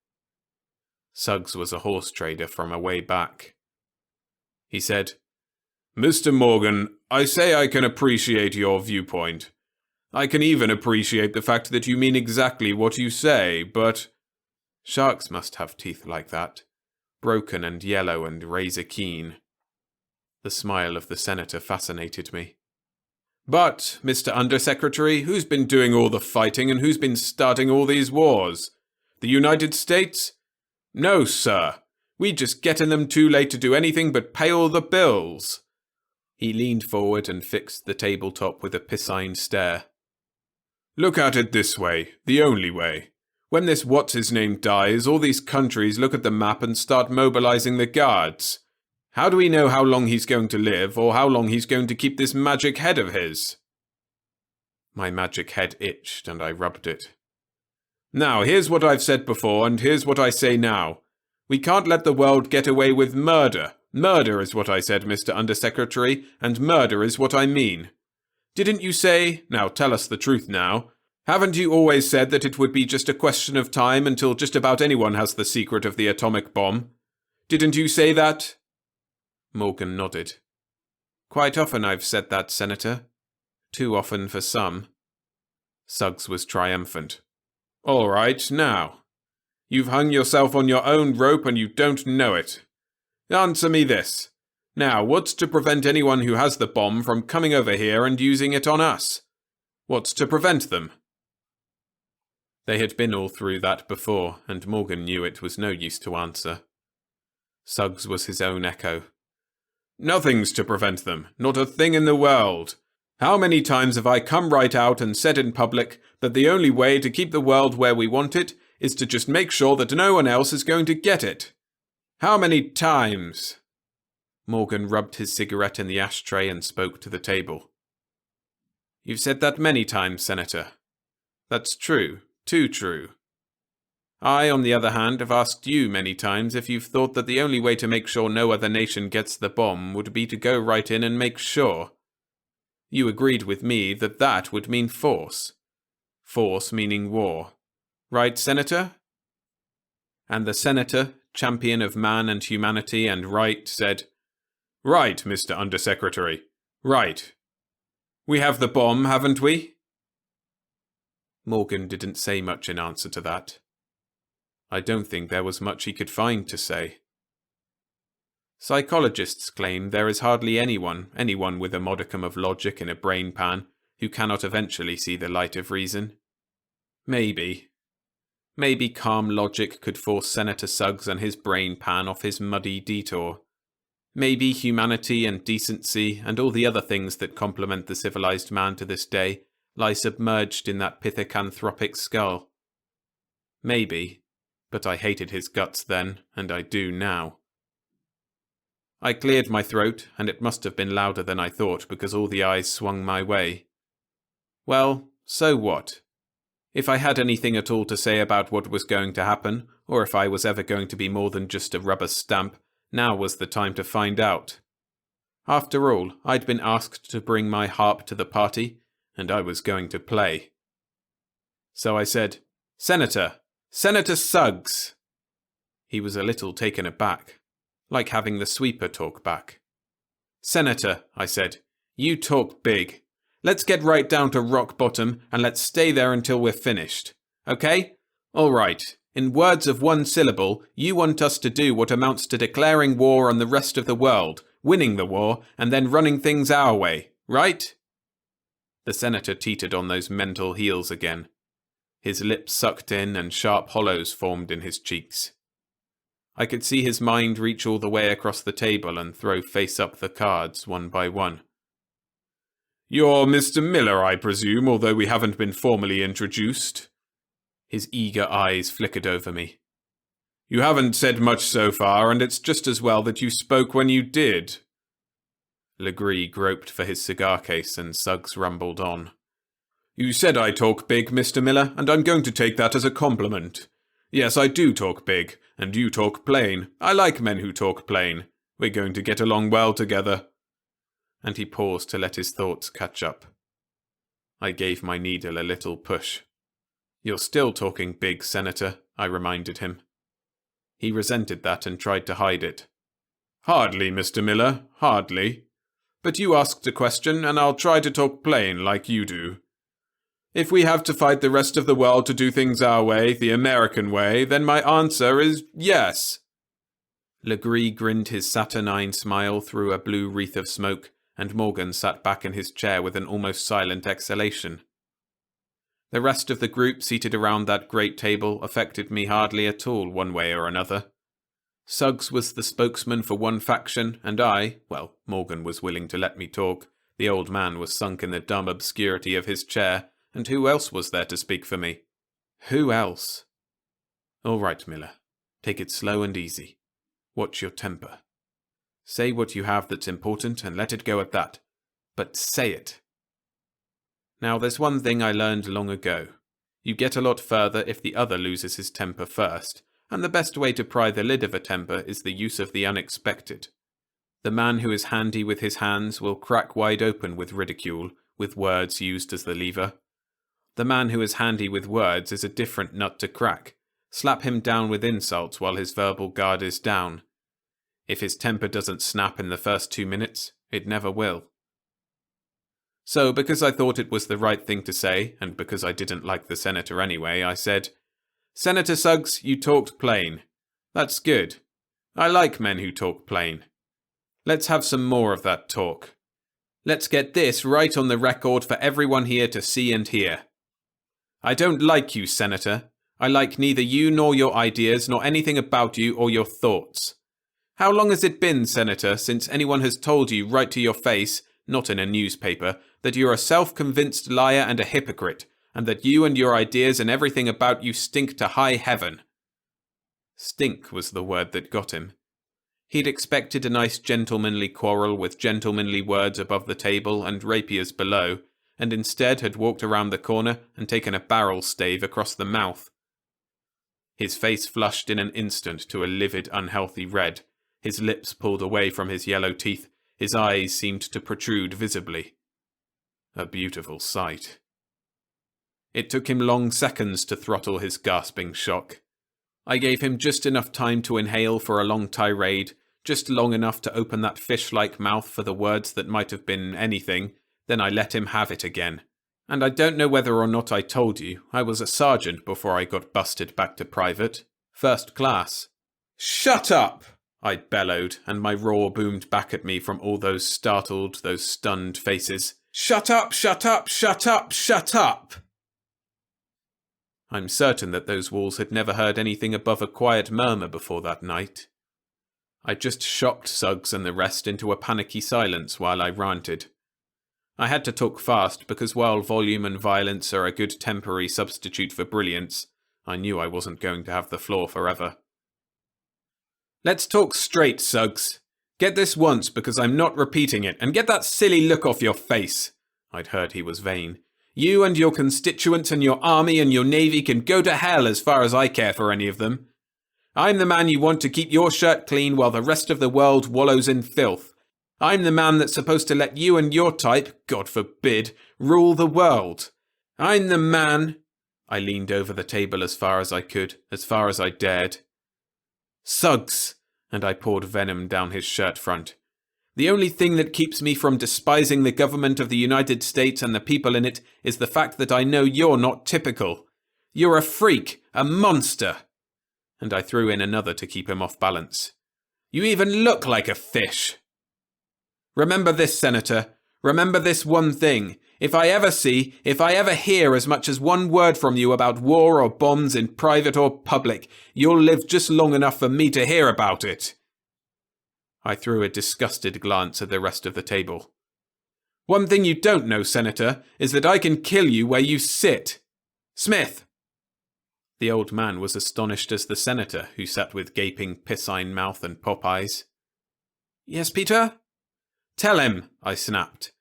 Suggs was a horse trader from a way back. He said, "Mr. Morgan, I say I can appreciate your viewpoint. I can even appreciate the fact that you mean exactly what you say, but—" Sharks must have teeth like that, broken and yellow and razor-keen. The smile of the senator fascinated me. "But, Mr. Undersecretary, who's been doing all the fighting and who's been starting all these wars? The United States? No, sir. We just get in them too late to do anything but pay all the bills." He leaned forward and fixed the tabletop with a piscine stare. "Look at it this way, the only way. When this what's-his-name dies, all these countries look at the map and start mobilizing the guards. How do we know how long he's going to live, or how long he's going to keep this magic head of his?" My magic head itched, and I rubbed it. "Now, here's what I've said before, and here's what I say now. We can't let the world get away with murder. Murder is what I said, Mr. Undersecretary, and murder is what I mean. Didn't you say, now tell us the truth now, haven't you always said that it would be just a question of time until just about anyone has the secret of the atomic bomb? Didn't you say that?" Morgan nodded. "Quite often I've said that, Senator. Too often for some." Suggs was triumphant. "All right, now. You've hung yourself on your own rope and you don't know it. Answer me this. Now, what's to prevent anyone who has the bomb from coming over here and using it on us? What's to prevent them?" They had been all through that before, and Morgan knew it was no use to answer. Suggs was his own echo. "Nothing's to prevent them, not a thing in the world. How many times have I come right out and said in public that the only way to keep the world where we want it is to just make sure that no one else is going to get it? How many times?" Morgan rubbed his cigarette in the ashtray and spoke to the table. "You've said that many times, Senator. That's true, too true. I, on the other hand, have asked you many times if you've thought that the only way to make sure no other nation gets the bomb would be to go right in and make sure. You agreed with me that that would mean force. Force meaning war. Right, Senator?" And the senator, champion of man and humanity and right, said, "Right, Mr. Undersecretary. Right. We have the bomb, haven't we?" Morgan didn't say much in answer to that. I don't think there was much he could find to say. Psychologists claim there is hardly anyone with a modicum of logic in a brain pan, who cannot eventually see the light of reason. Maybe calm logic could force Senator Suggs and his brain pan off his muddy detour. Maybe humanity and decency and all the other things that complement the civilized man to this day lie submerged in that pithecanthropic skull. Maybe, but I hated his guts then, and I do now. I cleared my throat, and it must have been louder than I thought because all the eyes swung my way. Well, so what? If I had anything at all to say about what was going to happen, or if I was ever going to be more than just a rubber stamp, now was the time to find out. After all, I'd been asked to bring my harp to the party, and I was going to play. So I said, Senator Suggs! He was a little taken aback, like having the sweeper talk back. Senator, I said, you talk big. Let's get right down to rock bottom and let's stay there until we're finished. Okay? All right. In words of one syllable, you want us to do what amounts to declaring war on the rest of the world, winning the war, and then running things our way, right? The senator teetered on those mental heels again. His lips sucked in and sharp hollows formed in his cheeks. I could see his mind reach all the way across the table and throw face up the cards one by one. You're Mr. Miller, I presume, although we haven't been formally introduced. His eager eyes flickered over me. You haven't said much so far, and it's just as well that you spoke when you did. Legree groped for his cigar case, and Suggs rumbled on. You said I talk big, Mr. Miller, and I'm going to take that as a compliment. Yes, I do talk big, and you talk plain. I like men who talk plain. We're going to get along well together. And he paused to let his thoughts catch up. I gave my needle a little push. You're still talking big, Senator, I reminded him. He resented that and tried to hide it. "Hardly, Mr. Miller, hardly. But you asked a question, and I'll try to talk plain like you do. If we have to fight the rest of the world to do things our way, the American way, then my answer is yes." Legree grinned his saturnine smile through a blue wreath of smoke, and Morgan sat back in his chair with an almost silent exhalation. The rest of the group seated around that great table affected me hardly at all one way or another. Suggs was the spokesman for one faction, and Morgan was willing to let me talk. The old man was sunk in the dumb obscurity of his chair, and who else was there to speak for me? Who else? "All right, Miller. Take it slow and easy. Watch your temper. Say what you have that's important and let it go at that. But say it. Now, there's one thing I learned long ago. You get a lot further if the other loses his temper first, and the best way to pry the lid of a temper is the use of the unexpected. The man who is handy with his hands will crack wide open with ridicule, with words used as the lever. The man who is handy with words is a different nut to crack. Slap him down with insults while his verbal guard is down. If his temper doesn't snap in the first 2 minutes, it never will. So, because I thought it was the right thing to say, and because I didn't like the senator anyway, I said, "Senator Suggs, you talked plain. That's good. I like men who talk plain. Let's have some more of that talk. Let's get this right on the record for everyone here to see and hear. I don't like you, Senator. I like neither you nor your ideas, nor anything about you or your thoughts. How long has it been, Senator, since anyone has told you right to your face, not in a newspaper, that you're a self-convinced liar and a hypocrite, and that you and your ideas and everything about you stink to high heaven?" Stink was the word that got him. He'd expected a nice gentlemanly quarrel with gentlemanly words above the table and rapiers below, and instead had walked around the corner and taken a barrel stave across the mouth. His face flushed in an instant to a livid, unhealthy red. His lips pulled away from his yellow teeth. His eyes seemed to protrude visibly. A beautiful sight. It took him long seconds to throttle his gasping shock. I gave him just enough time to inhale for a long tirade, just long enough to open that fish-like mouth for the words that might have been anything, then I let him have it again. And I don't know whether or not I told you, I was a sergeant before I got busted back to private. First class. "Shut up!" I bellowed, and my roar boomed back at me from all those startled, those stunned faces. "Shut up, shut up, shut up, shut up!" I'm certain that those walls had never heard anything above a quiet murmur before that night. I just shocked Suggs and the rest into a panicky silence while I ranted. I had to talk fast because while volume and violence are a good temporary substitute for brilliance, I knew I wasn't going to have the floor forever. "Let's talk straight, Suggs. Get this once because I'm not repeating it, and get that silly look off your face." I'd heard he was vain. "You and your constituents and your army and your navy can go to hell as far as I care for any of them. I'm the man you want to keep your shirt clean while the rest of the world wallows in filth. I'm the man that's supposed to let you and your type, God forbid, rule the world. I'm the man—" I leaned over the table as far as I could, as far as I dared. "Suggs," and I poured venom down his shirt front. "The only thing that keeps me from despising the government of the United States and the people in it is the fact that I know you're not typical. You're a freak, a monster." And I threw in another to keep him off balance. "You even look like a fish. Remember this, Senator. Remember this one thing. If I ever hear as much as one word from you about war or bombs in private or public, you'll live just long enough for me to hear about it." I threw a disgusted glance at the rest of the table. "One thing you don't know, Senator, is that I can kill you where you sit. Smith!" The old man was astonished as the senator, who sat with gaping, piscine mouth and pop eyes. "Yes, Peter?" "Tell him," I snapped.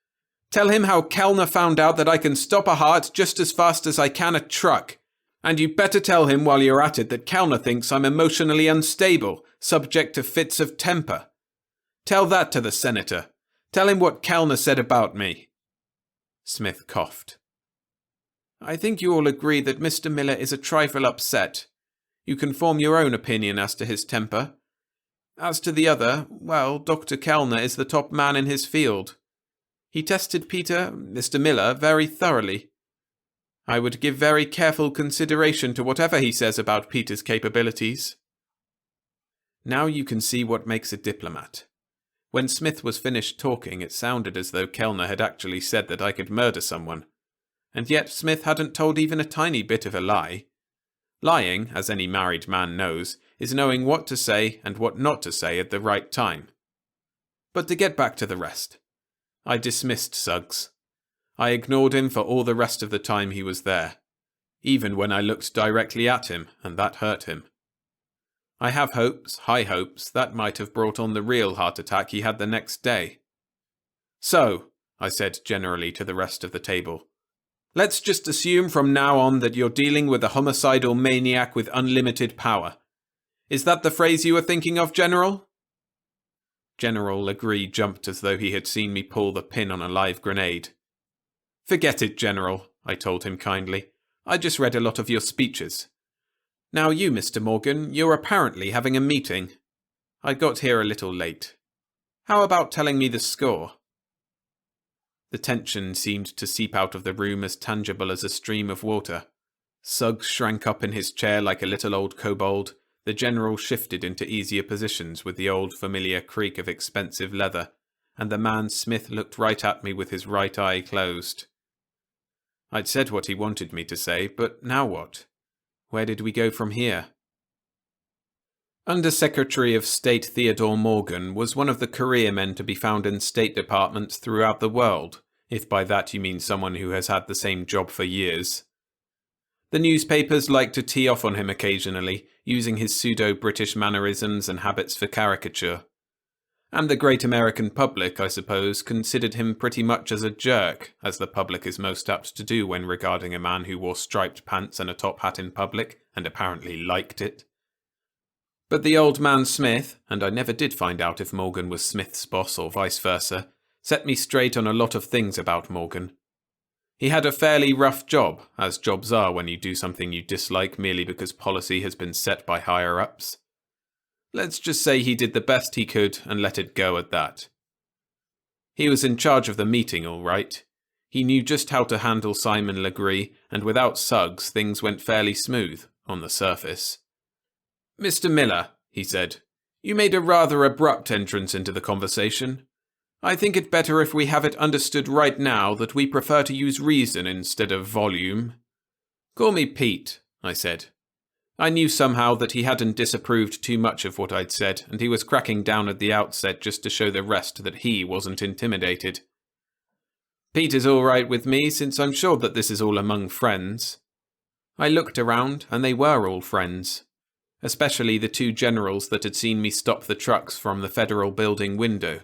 "Tell him how Kellner found out that I can stop a heart just as fast as I can a truck. And you better tell him while you're at it that Kellner thinks I'm emotionally unstable, subject to fits of temper. Tell that to the senator. Tell him what Kellner said about me." Smith coughed. "I think you all agree that Mr. Miller is a trifle upset. You can form your own opinion as to his temper. As to the other, well, Dr. Kellner is the top man in his field. He tested Mr. Miller, very thoroughly. I would give very careful consideration to whatever he says about Peter's capabilities." Now you can see what makes a diplomat. When Smith was finished talking, it sounded as though Kellner had actually said that I could murder someone. And yet Smith hadn't told even a tiny bit of a lie. Lying, as any married man knows, is knowing what to say and what not to say at the right time. But to get back to the rest. I dismissed Suggs. I ignored him for all the rest of the time he was there, even when I looked directly at him, and that hurt him. I have hopes, high hopes, that might have brought on the real heart attack he had the next day. "So," I said generally to the rest of the table, "let's just assume from now on that you're dealing with a homicidal maniac with unlimited power. Is that the phrase you were thinking of, General?" General Legree jumped as though he had seen me pull the pin on a live grenade. "Forget it, General," I told him kindly. "I just read a lot of your speeches. Now you, Mr. Morgan, you're apparently having a meeting. I got here a little late. How about telling me the score?" The tension seemed to seep out of the room as tangible as a stream of water. Suggs shrank up in his chair like a little old kobold. The General shifted into easier positions with the old familiar creak of expensive leather, and the man Smith looked right at me with his right eye closed. I'd said what he wanted me to say, but now what? Where did we go from here? Under-Secretary of State Theodore Morgan was one of the career men to be found in State Departments throughout the world, if by that you mean someone who has had the same job for years. The newspapers liked to tee off on him occasionally, using his pseudo-British mannerisms and habits for caricature. And the great American public, I suppose, considered him pretty much as a jerk, as the public is most apt to do when regarding a man who wore striped pants and a top hat in public, and apparently liked it. But the old man Smith, and I never did find out if Morgan was Smith's boss or vice versa, set me straight on a lot of things about Morgan. He had a fairly rough job, as jobs are when you do something you dislike merely because policy has been set by higher-ups. Let's just say he did the best he could and let it go at that. He was in charge of the meeting, all right. He knew just how to handle Simon Legree, and without Suggs things went fairly smooth, on the surface. "Mr. Miller," he said, "you made a rather abrupt entrance into the conversation. I think it better if we have it understood right now that we prefer to use reason instead of volume." "Call me Pete," I said. I knew somehow that he hadn't disapproved too much of what I'd said, and he was cracking down at the outset just to show the rest that he wasn't intimidated. "Pete is all right with me, since I'm sure that this is all among friends." I looked around, and they were all friends. Especially the two generals that had seen me stop the trucks from the Federal Building window.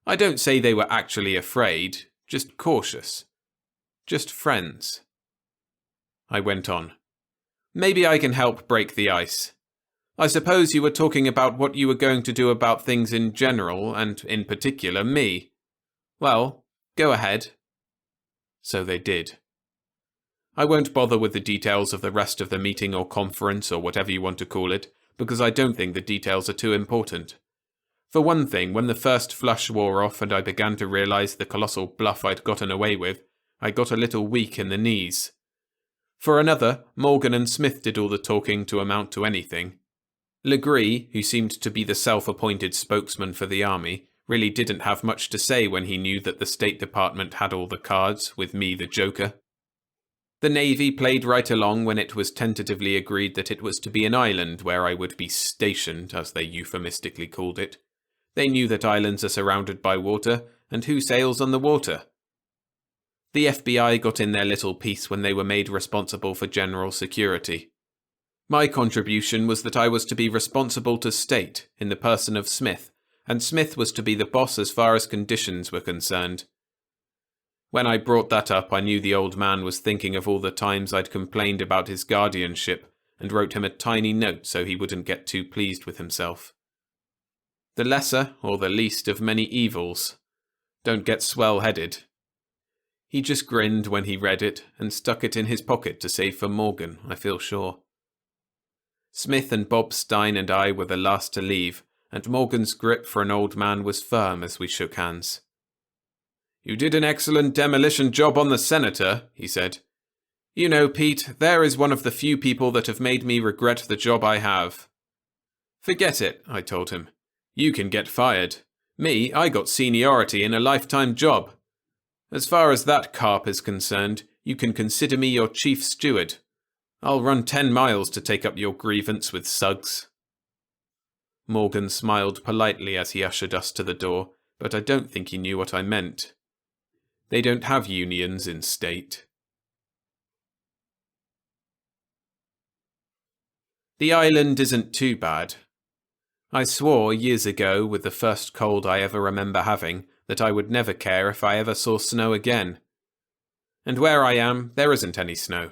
I don't say they were actually afraid, just cautious. Just friends. I went on. "Maybe I can help break the ice. I suppose you were talking about what you were going to do about things in general, and in particular me. Well, go ahead." So they did. I won't bother with the details of the rest of the meeting or conference or whatever you want to call it, because I don't think the details are too important. For one thing, when the first flush wore off and I began to realize the colossal bluff I'd gotten away with, I got a little weak in the knees. For another, Morgan and Smith did all the talking to amount to anything. Legree, who seemed to be the self-appointed spokesman for the army, really didn't have much to say when he knew that the State Department had all the cards, with me the joker. The Navy played right along when it was tentatively agreed that it was to be an island where I would be stationed, as they euphemistically called it. They knew that islands are surrounded by water, and who sails on the water? The FBI got in their little piece when they were made responsible for general security. My contribution was that I was to be responsible to state, in the person of Smith, and Smith was to be the boss as far as conditions were concerned. When I brought that up, I knew the old man was thinking of all the times I'd complained about his guardianship, and wrote him a tiny note so he wouldn't get too pleased with himself. The lesser, or the least, of many evils. Don't get swell-headed. He just grinned when he read it, and stuck it in his pocket to save for Morgan, I feel sure. Smith and Bob Stein and I were the last to leave, and Morgan's grip for an old man was firm as we shook hands. "You did an excellent demolition job on the senator," he said. "You know, Pete, there is one of the few people that have made me regret the job I have." "Forget it," I told him. "You can get fired. Me, I got seniority in a lifetime job. As far as that carp is concerned, you can consider me your chief steward. I'll run 10 miles to take up your grievance with Suggs." Morgan smiled politely as he ushered us to the door, but I don't think he knew what I meant. They don't have unions in state. The island isn't too bad. I swore years ago, with the first cold I ever remember having, that I would never care if I ever saw snow again. And where I am, there isn't any snow.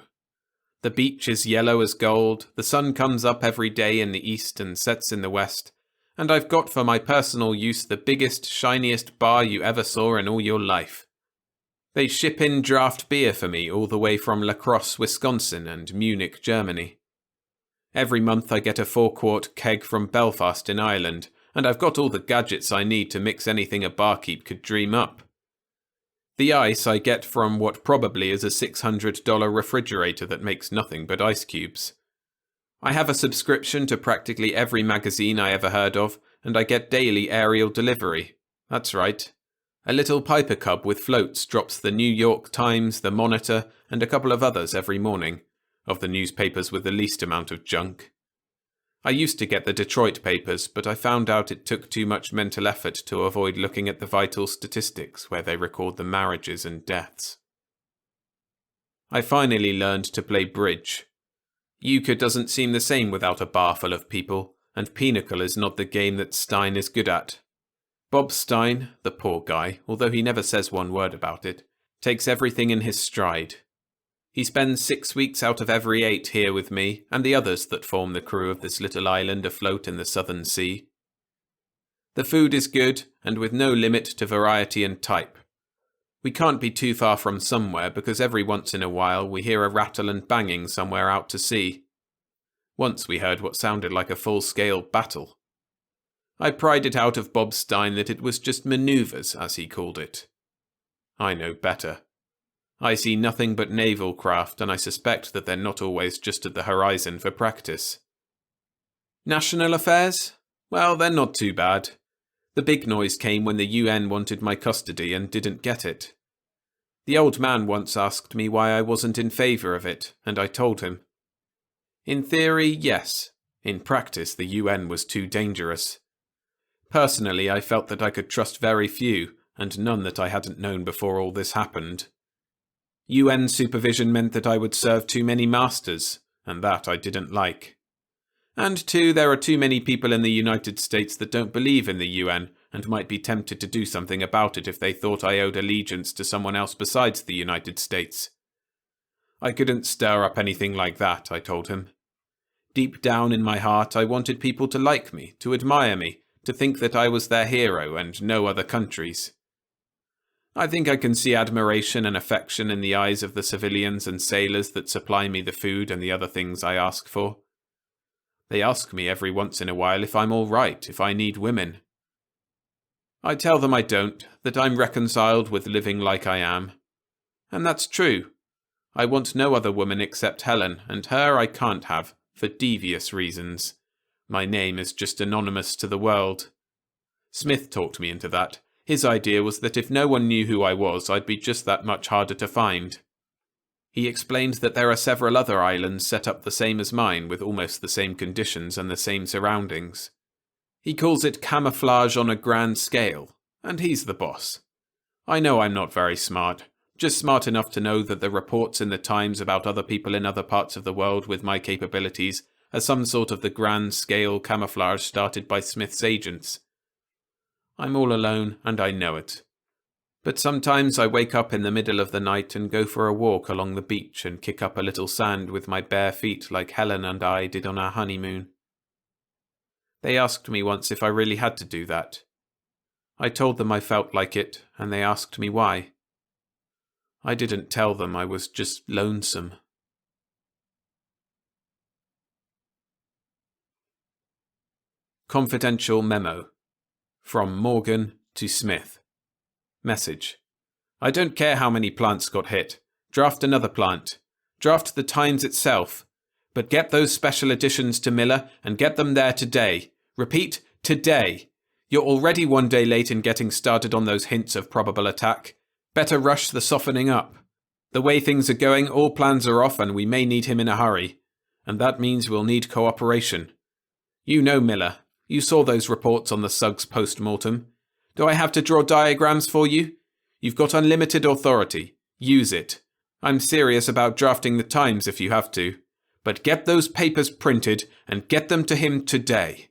The beach is yellow as gold, the sun comes up every day in the east and sets in the west, and I've got for my personal use the biggest, shiniest bar you ever saw in all your life. They ship in draft beer for me all the way from La Crosse, Wisconsin and Munich, Germany. Every month I get a 4-quart keg from Belfast in Ireland, and I've got all the gadgets I need to mix anything a barkeep could dream up. The ice I get from what probably is a $600 refrigerator that makes nothing but ice cubes. I have a subscription to practically every magazine I ever heard of, and I get daily aerial delivery. That's right. A little Piper Cub with floats drops the New York Times, the Monitor, and a couple of others every morning, of the newspapers with the least amount of junk. I used to get the Detroit papers, but I found out it took too much mental effort to avoid looking at the vital statistics where they record the marriages and deaths. I finally learned to play bridge. Euchre doesn't seem the same without a bar full of people, and Pinochle is not the game that Stein is good at. Bob Stein, the poor guy, although he never says one word about it, takes everything in his stride. He spends 6 weeks out of every 8 here with me and the others that form the crew of this little island afloat in the southern sea. The food is good and with no limit to variety and type. We can't be too far from somewhere because every once in a while we hear a rattle and banging somewhere out to sea. Once we heard what sounded like a full-scale battle. I pried it out of Bob Stein that it was just manoeuvres, as he called it. I know better. I see nothing but naval craft, and I suspect that they're not always just at the horizon for practice. National affairs? Well, they're not too bad. The big noise came when the UN wanted my custody and didn't get it. The old man once asked me why I wasn't in favour of it, and I told him. In theory, yes. In practice, the UN was too dangerous. Personally, I felt that I could trust very few, and none that I hadn't known before all this happened. UN supervision meant that I would serve too many masters, and that I didn't like. And 2, there are too many people in the United States that don't believe in the UN and might be tempted to do something about it if they thought I owed allegiance to someone else besides the United States. I couldn't stir up anything like that, I told him. Deep down in my heart, I wanted people to like me, to admire me, to think that I was their hero and no other country's. I think I can see admiration and affection in the eyes of the civilians and sailors that supply me the food and the other things I ask for. They ask me every once in a while if I'm all right, if I need women. I tell them I don't, that I'm reconciled with living like I am. And that's true. I want no other woman except Helen, and her I can't have, for devious reasons. My name is just anonymous to the world. Smith talked me into that. His idea was that if no one knew who I was, I'd be just that much harder to find. He explained that there are several other islands set up the same as mine, with almost the same conditions and the same surroundings. He calls it camouflage on a grand scale, and he's the boss. I know I'm not very smart, just smart enough to know that the reports in the Times about other people in other parts of the world with my capabilities are some sort of the grand scale camouflage started by Smith's agents. I'm all alone, and I know it. But sometimes I wake up in the middle of the night and go for a walk along the beach and kick up a little sand with my bare feet like Helen and I did on our honeymoon. They asked me once if I really had to do that. I told them I felt like it, and they asked me why. I didn't tell them I was just lonesome. Confidential memo. From Morgan to Smith. Message. I don't care how many plants got hit. Draft another plant. Draft the Times itself. But get those special editions to Miller and get them there today. Repeat, today. You're already 1 day late in getting started on those hints of probable attack. Better rush the softening up. The way things are going, all plans are off and we may need him in a hurry. And that means we'll need cooperation. You know Miller. You saw those reports on the Suggs post-mortem. Do I have to draw diagrams for you? You've got unlimited authority. Use it. I'm serious about drafting the Times if you have to. But get those papers printed and get them to him today.